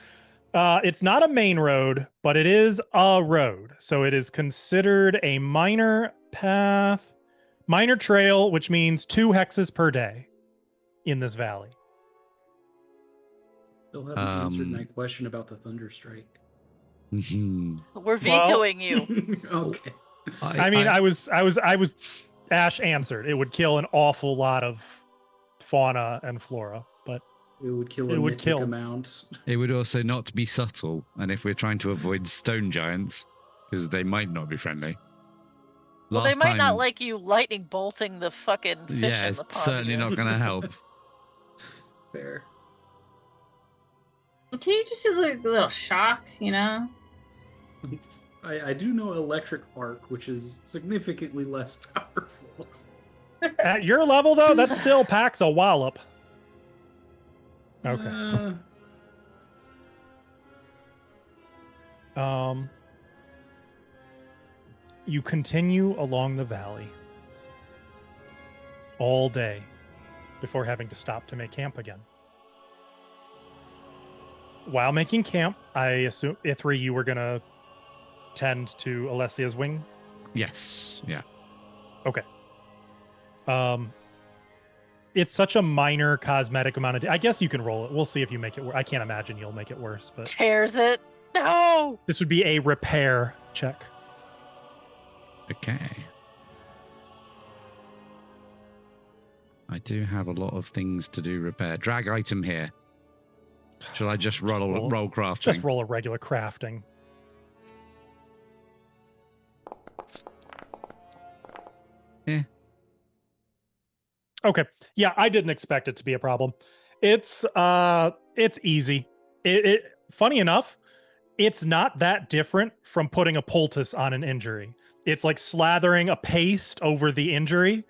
it's not a main road, but it is a road. So it is considered a minor path, minor trail, which means 2 hexes per day in this valley. Still haven't answered Um, my question about the Thunderstrike. Mhm. We're Well- vetoing you. Okay. I mean, I was Ash answered. It would kill an awful lot of fauna and flora, but It would kill It a would mythic kill. amount. It would also not be subtle, and if we're trying to avoid stone giants, because they might not be friendly. Well, they Last might not time- like you lightning bolting the fucking fish Yeah, in the it's pond. certainly not going to help. Fair. Can you just do like a little shock, you know? I do know Electric Arc, which is significantly less powerful. at your level though, that still packs a wallop. Okay. You continue along the valley all day before having to stop to make camp again. While making camp, I assume, Ithri, you were going to tend to Alessia's wing? Yes, yeah. It's such a minor cosmetic amount of... I guess you can roll it. We'll see if you make it worse. I can't imagine you'll make it worse, but Tears it. No. this would be a repair check. Okay. I do have a lot of things to do repair. Drag item here. Shall I just roll crafting? Just roll a regular crafting. Yeah. Okay. Yeah, I didn't expect it to be a problem. It's easy. It funny enough, it's not that different from putting a poultice on an injury. It's like slathering a paste over the injury,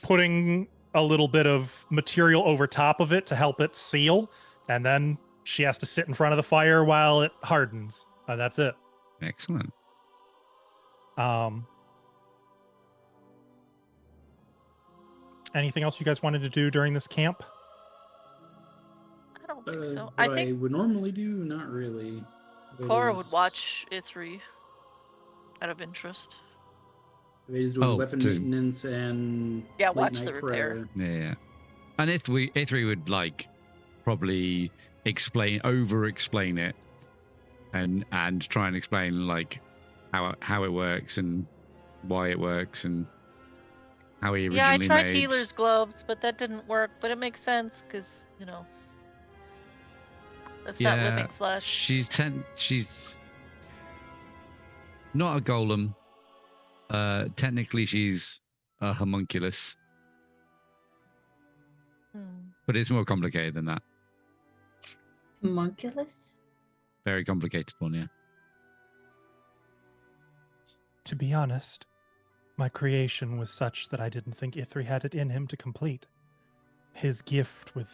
putting a little bit of material over top of it to help it seal, and then she has to sit in front of the fire while it hardens. And that's it. Excellent. Anything else you guys wanted to do during this camp? I don't think so. What I I think would normally do, not really. Cora would is- watch Ithri out of interest. He's doing Oh, weapon to- maintenance and Yeah, late watch night the repair. prayer. Yeah. And Ithri would like probably over explain it and try and explain like how it works and why it works and how he originally Yeah, I tried made. healer's gloves, but that didn't work. But it makes sense because it's not living flesh. She's not a golem. Technically she's a homunculus, but it's more complicated than that. Homunculus? Very complicated one, yeah. To be honest, my creation was such that I didn't think Ithri had it in him to complete. His gift with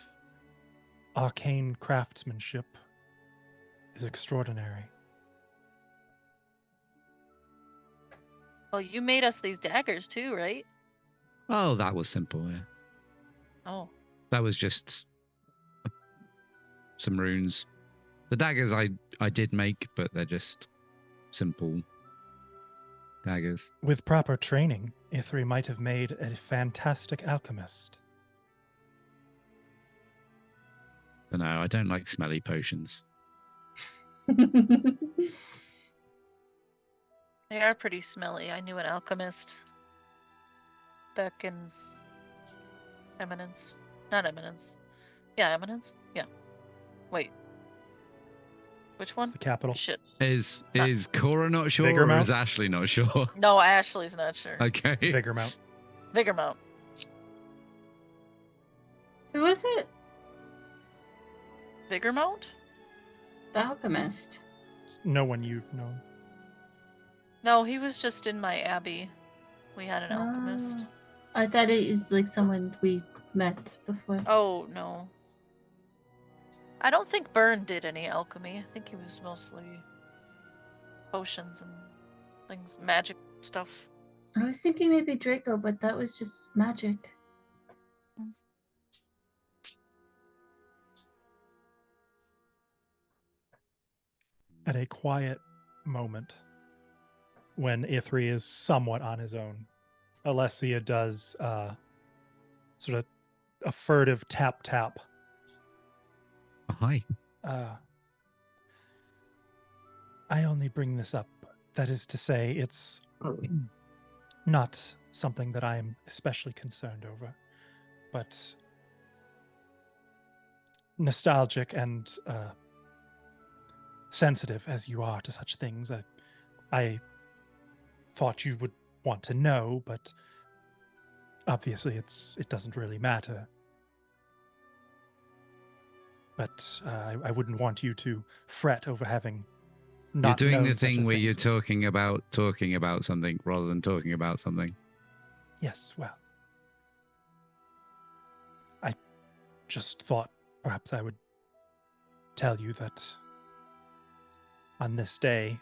arcane craftsmanship is extraordinary. Well, you made us these daggers too, right? Oh, that was simple, yeah. Oh. That was just some runes. The daggers I did make, but they're just simple daggers. With proper training, Ithri might have made a fantastic alchemist. I know, I don't like smelly potions. They are pretty smelly. I knew an alchemist back in Eminence. Not Eminence. Yeah, Eminence? Yeah. Wait. Which one? The capital. Shit. Is Cora not sure, Vigor or Mount? is Ashley not sure? No, Ashley's not sure. Okay. Vigor Mount. Vigormount. Who was it? Vigormount? The alchemist. No one you've known. No, he was just in my abbey. We had an alchemist. I thought it was like someone we met before. Oh, no. I don't think Byrne did any alchemy. I think he was mostly potions and things, magic stuff. I was thinking maybe Draco, but that was just magic. At a quiet moment, when Ithri is somewhat on his own, Alessia does sort of a furtive tap. Oh, hi. I only bring this up, that is to say, it's not something that I am especially concerned over, but nostalgic and sensitive as you are to such things, I thought you would want to know, but obviously it doesn't really matter. But I wouldn't want you to fret over having not You're doing known the such a thing where thing. you're talking about something rather than talking about something. Yes, well, I just thought perhaps I would tell you that on this day,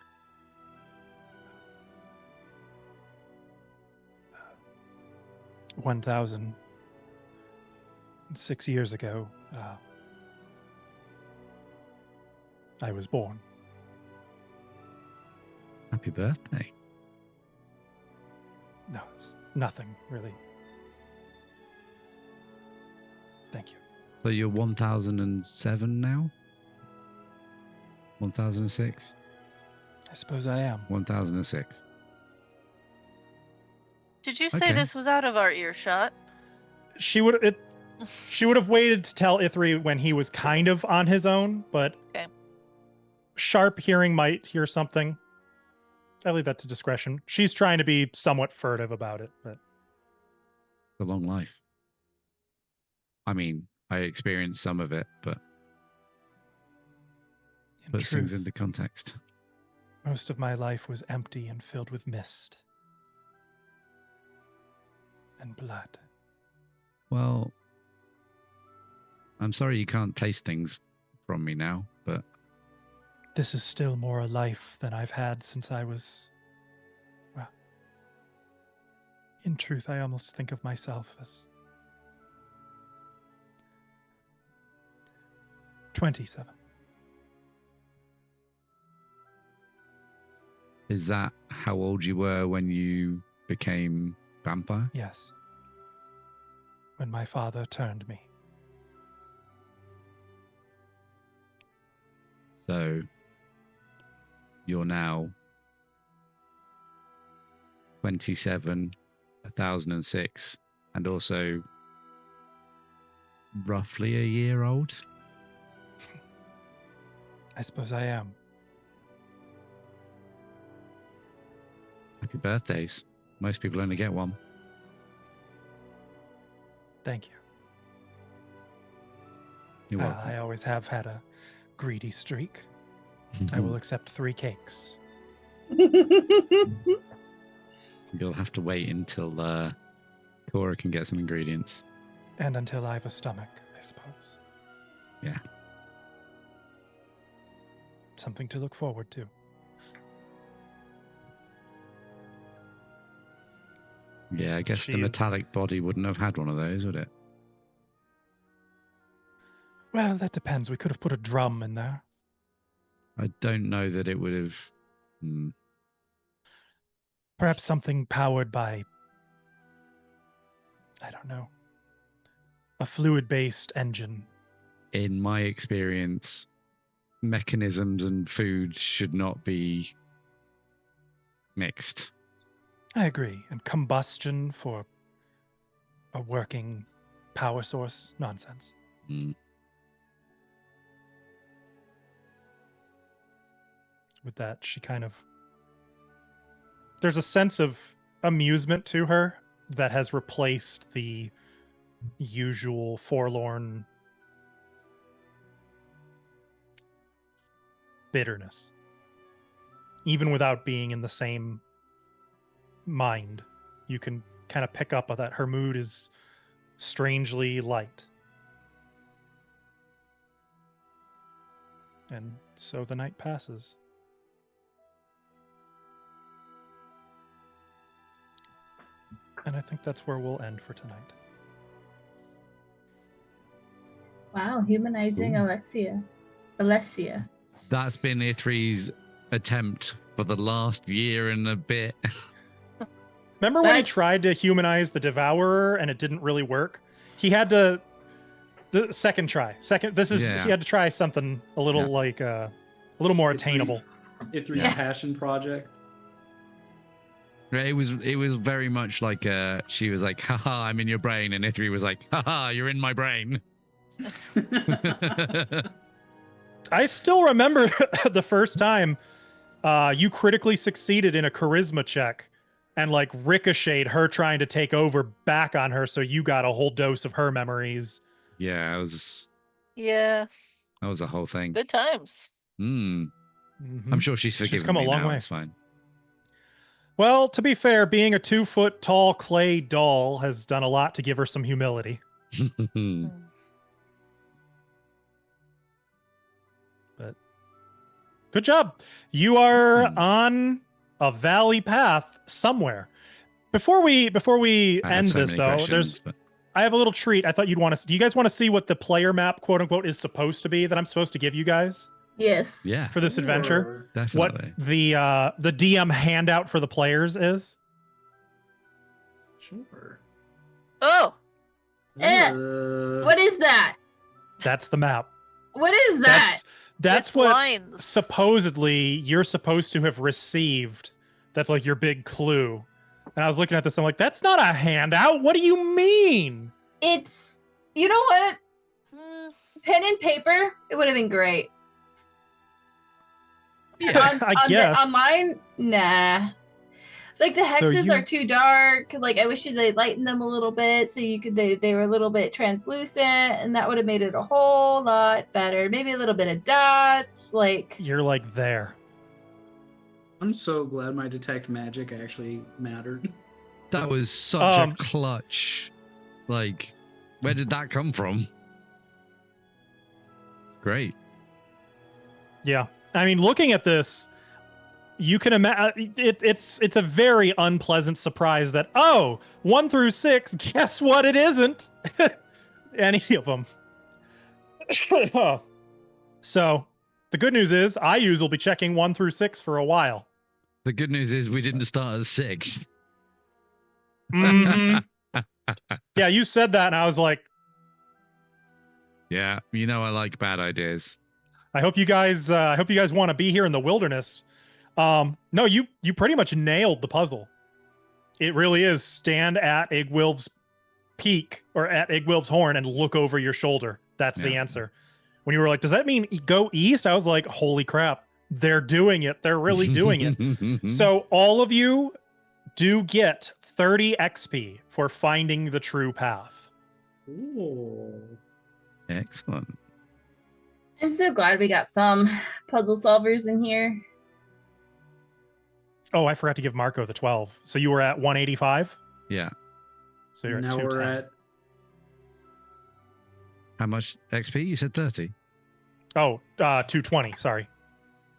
1,006 years ago, I was born. Happy birthday. No, it's nothing, really. Thank you. So you're 1007 now? 1006? I suppose I am. 1006. Did you say Okay. this was out of our earshot? She would have waited to tell Ithri when he was kind of on his own, but Okay. sharp hearing might hear something. I leave that to discretion. She's trying to be somewhat furtive about it, but It's a long life. I mean, I experienced some of it, but in puts things truth, into context. most of my life was empty and filled with mist and blood. Well, I'm sorry you can't taste things from me now, but This is still more a life than I've had since I was, well, in truth, I almost think of myself as 27. Is that how old you were when you became vampire? Yes. When my father turned me. So you're now 27, 1006, and also roughly a year old. I suppose I am. Happy birthdays. Most people only get one. Thank you. You're welcome. I always have had a greedy streak. I will accept 3 cakes. You'll have to wait until Cora can get some ingredients. And until I have a stomach, I suppose. Yeah. Something to look forward to. Yeah, I guess the metallic body wouldn't have had one of those, would it? Well, that depends. We could have put a drum in there. I don't know that it would have. Perhaps something powered by, I don't know, a fluid-based engine. In my experience, mechanisms and food should not be mixed. I agree. And combustion for a working power source? Nonsense. With that, she kind of... There's a sense of amusement to her that has replaced the usual forlorn bitterness. Even without being in the same mind, you can kind of pick up on that her mood is strangely light. And so the night passes. And I think that's where we'll end for tonight. Wow, humanizing Ooh. Alessia. That's been Ithri's attempt for the last year and a bit. Remember when he tried to humanize the Devourer and it didn't really work? He had to... The second try. He had to try something a little a little more attainable. Ithri's passion project. It was very much like she was like, haha, I'm in your brain, and Ithri was like, haha, you're in my brain. I still remember the first time you critically succeeded in a charisma check and like ricocheted her trying to take over back on her, so you got a whole dose of her memories. Yeah, it was. Yeah. That was a whole thing. Good times. I'm sure she's forgiven come me a long now. way. It's fine. Well, to be fair, being a 2-foot tall clay doll has done a lot to give her some humility. But good job. You are on a valley path somewhere. Before we end this, though, I have a little treat. I thought you'd want to. Do you guys want to see what the player map, quote unquote, is supposed to be that I'm supposed to give you guys? Yes. Yeah. For this adventure, definitely. What the DM handout for the players is? Sure. Oh. What is that? That's the map. What is that? That's It's what lines. supposedly you're supposed to have received. That's like your big clue. And I was looking at this, I'm like, that's not a handout. What do you mean? It's, you know what? Pen and paper, it would have been great. Yeah, I guess. On mine, nah. Like the hexes are too dark. Like I wish they'd lighten them a little bit so you could they were a little bit translucent, and that would have made it a whole lot better. Maybe a little bit of dots. Like you're like there. I'm so glad my detect magic actually mattered. That was such a clutch. Like, where did that come from? Great. Yeah. I mean, looking at this, you can imagine it's a very unpleasant surprise that 1 through 6. Guess what? It isn't any of them. So the good news is, IUs will be checking 1 through 6 for a while. The good news is we didn't start at 6. Mhm. Yeah, you said that, and I was like, Yeah, you know I like bad ideas. I hope you guys want to be here in the wilderness. No, you pretty much nailed the puzzle. It really is stand at Igwilv's peak or at Igwilv's horn and look over your shoulder. That's the Yeah. answer. When you were like, does that mean go east? I was like, holy crap. They're doing it. They're really doing it. So all of you do get 30 XP for finding the true path. Ooh. Excellent. I'm so glad we got some puzzle solvers in here. Oh, I forgot to give Marco the 12. So you were at 185? Yeah. So you're Now at we're 210. at How much XP? You said 30. Oh, 220. Sorry.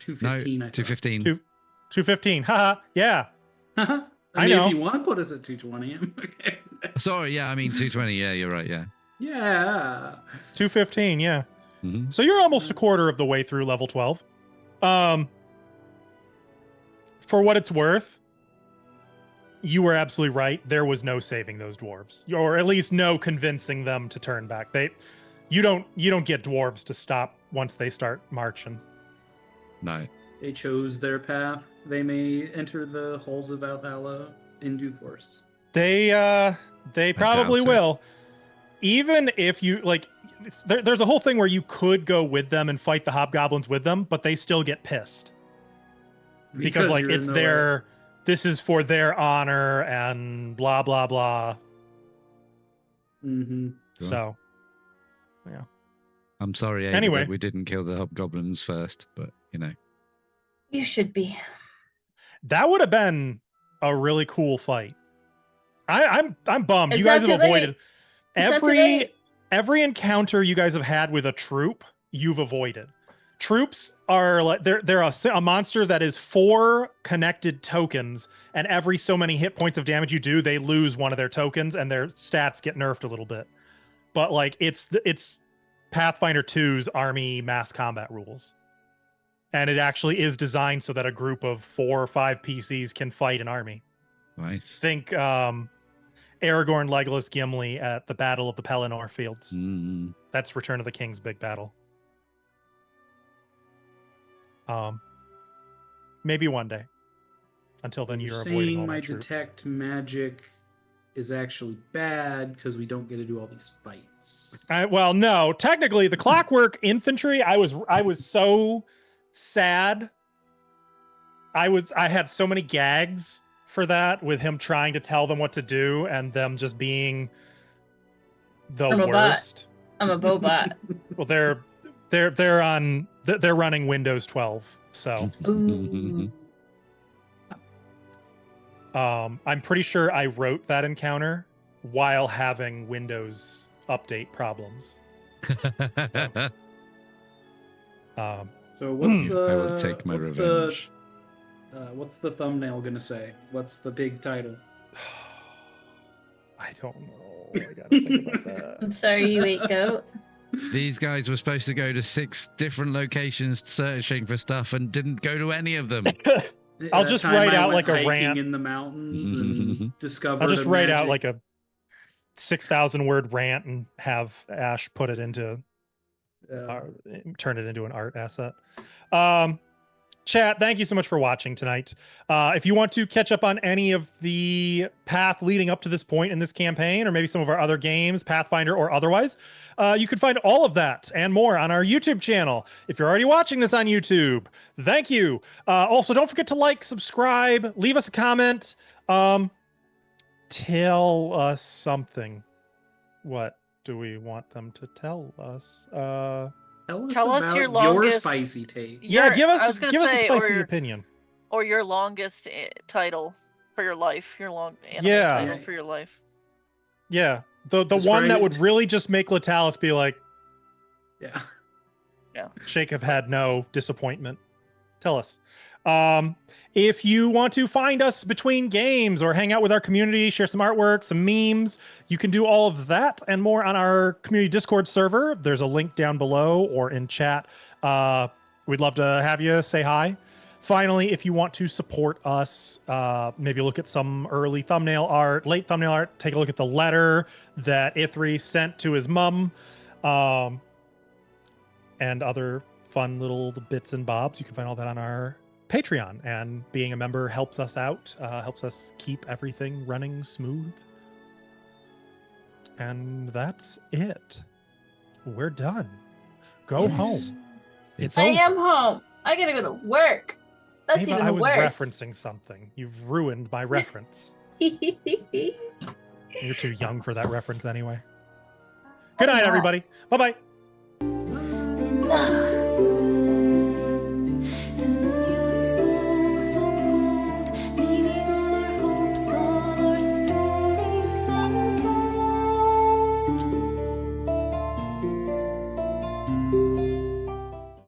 215. No, I thought. 215. 215. Haha. Yeah. I I mean, know. if you want to put us at 220, I'm okay. Sorry, yeah, I mean 220. Yeah, you're right. Yeah. Yeah. 215. Yeah. Mm-hmm. So you're almost a quarter of the way through level 12. For what it's worth, you were absolutely right. There was no saving those dwarves, or at least no convincing them to turn back. You don't get dwarves to stop once they start marching. No. They chose their path. They may enter the halls of Valhalla in due course. They probably doubt it. will. Even if you like, there's a whole thing where you could go with them and fight the hobgoblins with them, but they still get pissed because like you're in it's the their, this is for their honor and blah blah blah. way. Mm-hmm. Sure. So I'm sorry, Ada, Anyway. that we didn't kill the hobgoblins first, but you know. You should be. that would have been a really cool fight. I'm bummed. It's You guys not have too late. avoided It's not too late. every encounter you guys have had with a troop. You've avoided. Troops are like they're a monster that is 4 connected tokens, and every so many hit points of damage you do, they lose one of their tokens, and their stats get nerfed a little bit. But like it's Pathfinder 2's army mass combat rules, and it actually is designed so that a group of 4 or 5 PCs can fight an army. Nice. Think Aragorn, Legolas, Gimli at the Battle of the Pelennor Fields. Mm. That's Return of the King's big battle. Maybe one day. Until then, you're avoiding all saying my my troops. detect magic is actually bad because we don't get to do all these fights. Well, no. Technically, the Clockwork Infantry. I was so sad. I had so many gags for that with him trying to tell them what to do and them just being the I'm a bot. worst. I'm a bobot. Well, they're running Windows 12, so Ooh. I'm pretty sure I wrote that encounter while having Windows update problems. So what's Hmm. the? I will take my what's revenge. What's the thumbnail gonna say? What's the big title? I don't know. I gotta think about that. I'm sorry, you ate goat. These guys were supposed to go to 6 different locations searching for stuff and didn't go to any of them. I'll That just time write I out went like a hiking rant. in the mountains and discovered. I'll just a write out magic- like a 6,000 word rant and have Ash put it into turn it into an art asset. Chat, thank you so much for watching tonight. If you want to catch up on any of the path leading up to this point in this campaign, or maybe some of our other games, Pathfinder or otherwise, you can find all of that and more on our YouTube channel. If you're already watching this on YouTube, thank you. Also, don't forget to like, subscribe, leave us a comment. Tell us something. What do we want them to tell us? Tell us about your longest- spicy take. Yeah, Your- give I us was gonna give us a say, spicy or- opinion. Or your longest title for your life, your long anime Yeah. title for your life. Yeah, the Describe one that it. would really just make Latalis be like, Yeah. shake of head, no disappointment. Tell us. If you want to find us between games or hang out with our community, share some artwork, some memes, you can do all of that and more on our community Discord server. There's a link down below or in chat. We'd love to have you say hi. Finally, if you want to support us, maybe look at some early thumbnail art, late thumbnail art, take a look at the letter that Ithri sent to his mom, and other fun little bits and bobs. You can find all that on our Patreon, and being a member helps us out, helps us keep everything running smooth. And that's it. We're done. Go Yes. home. It's I over. am home. I gotta go to work. That's Ava, even I was worse. referencing something. You've ruined my reference. You're too young for that reference anyway. Good night, not. everybody. Bye-bye. Ugh.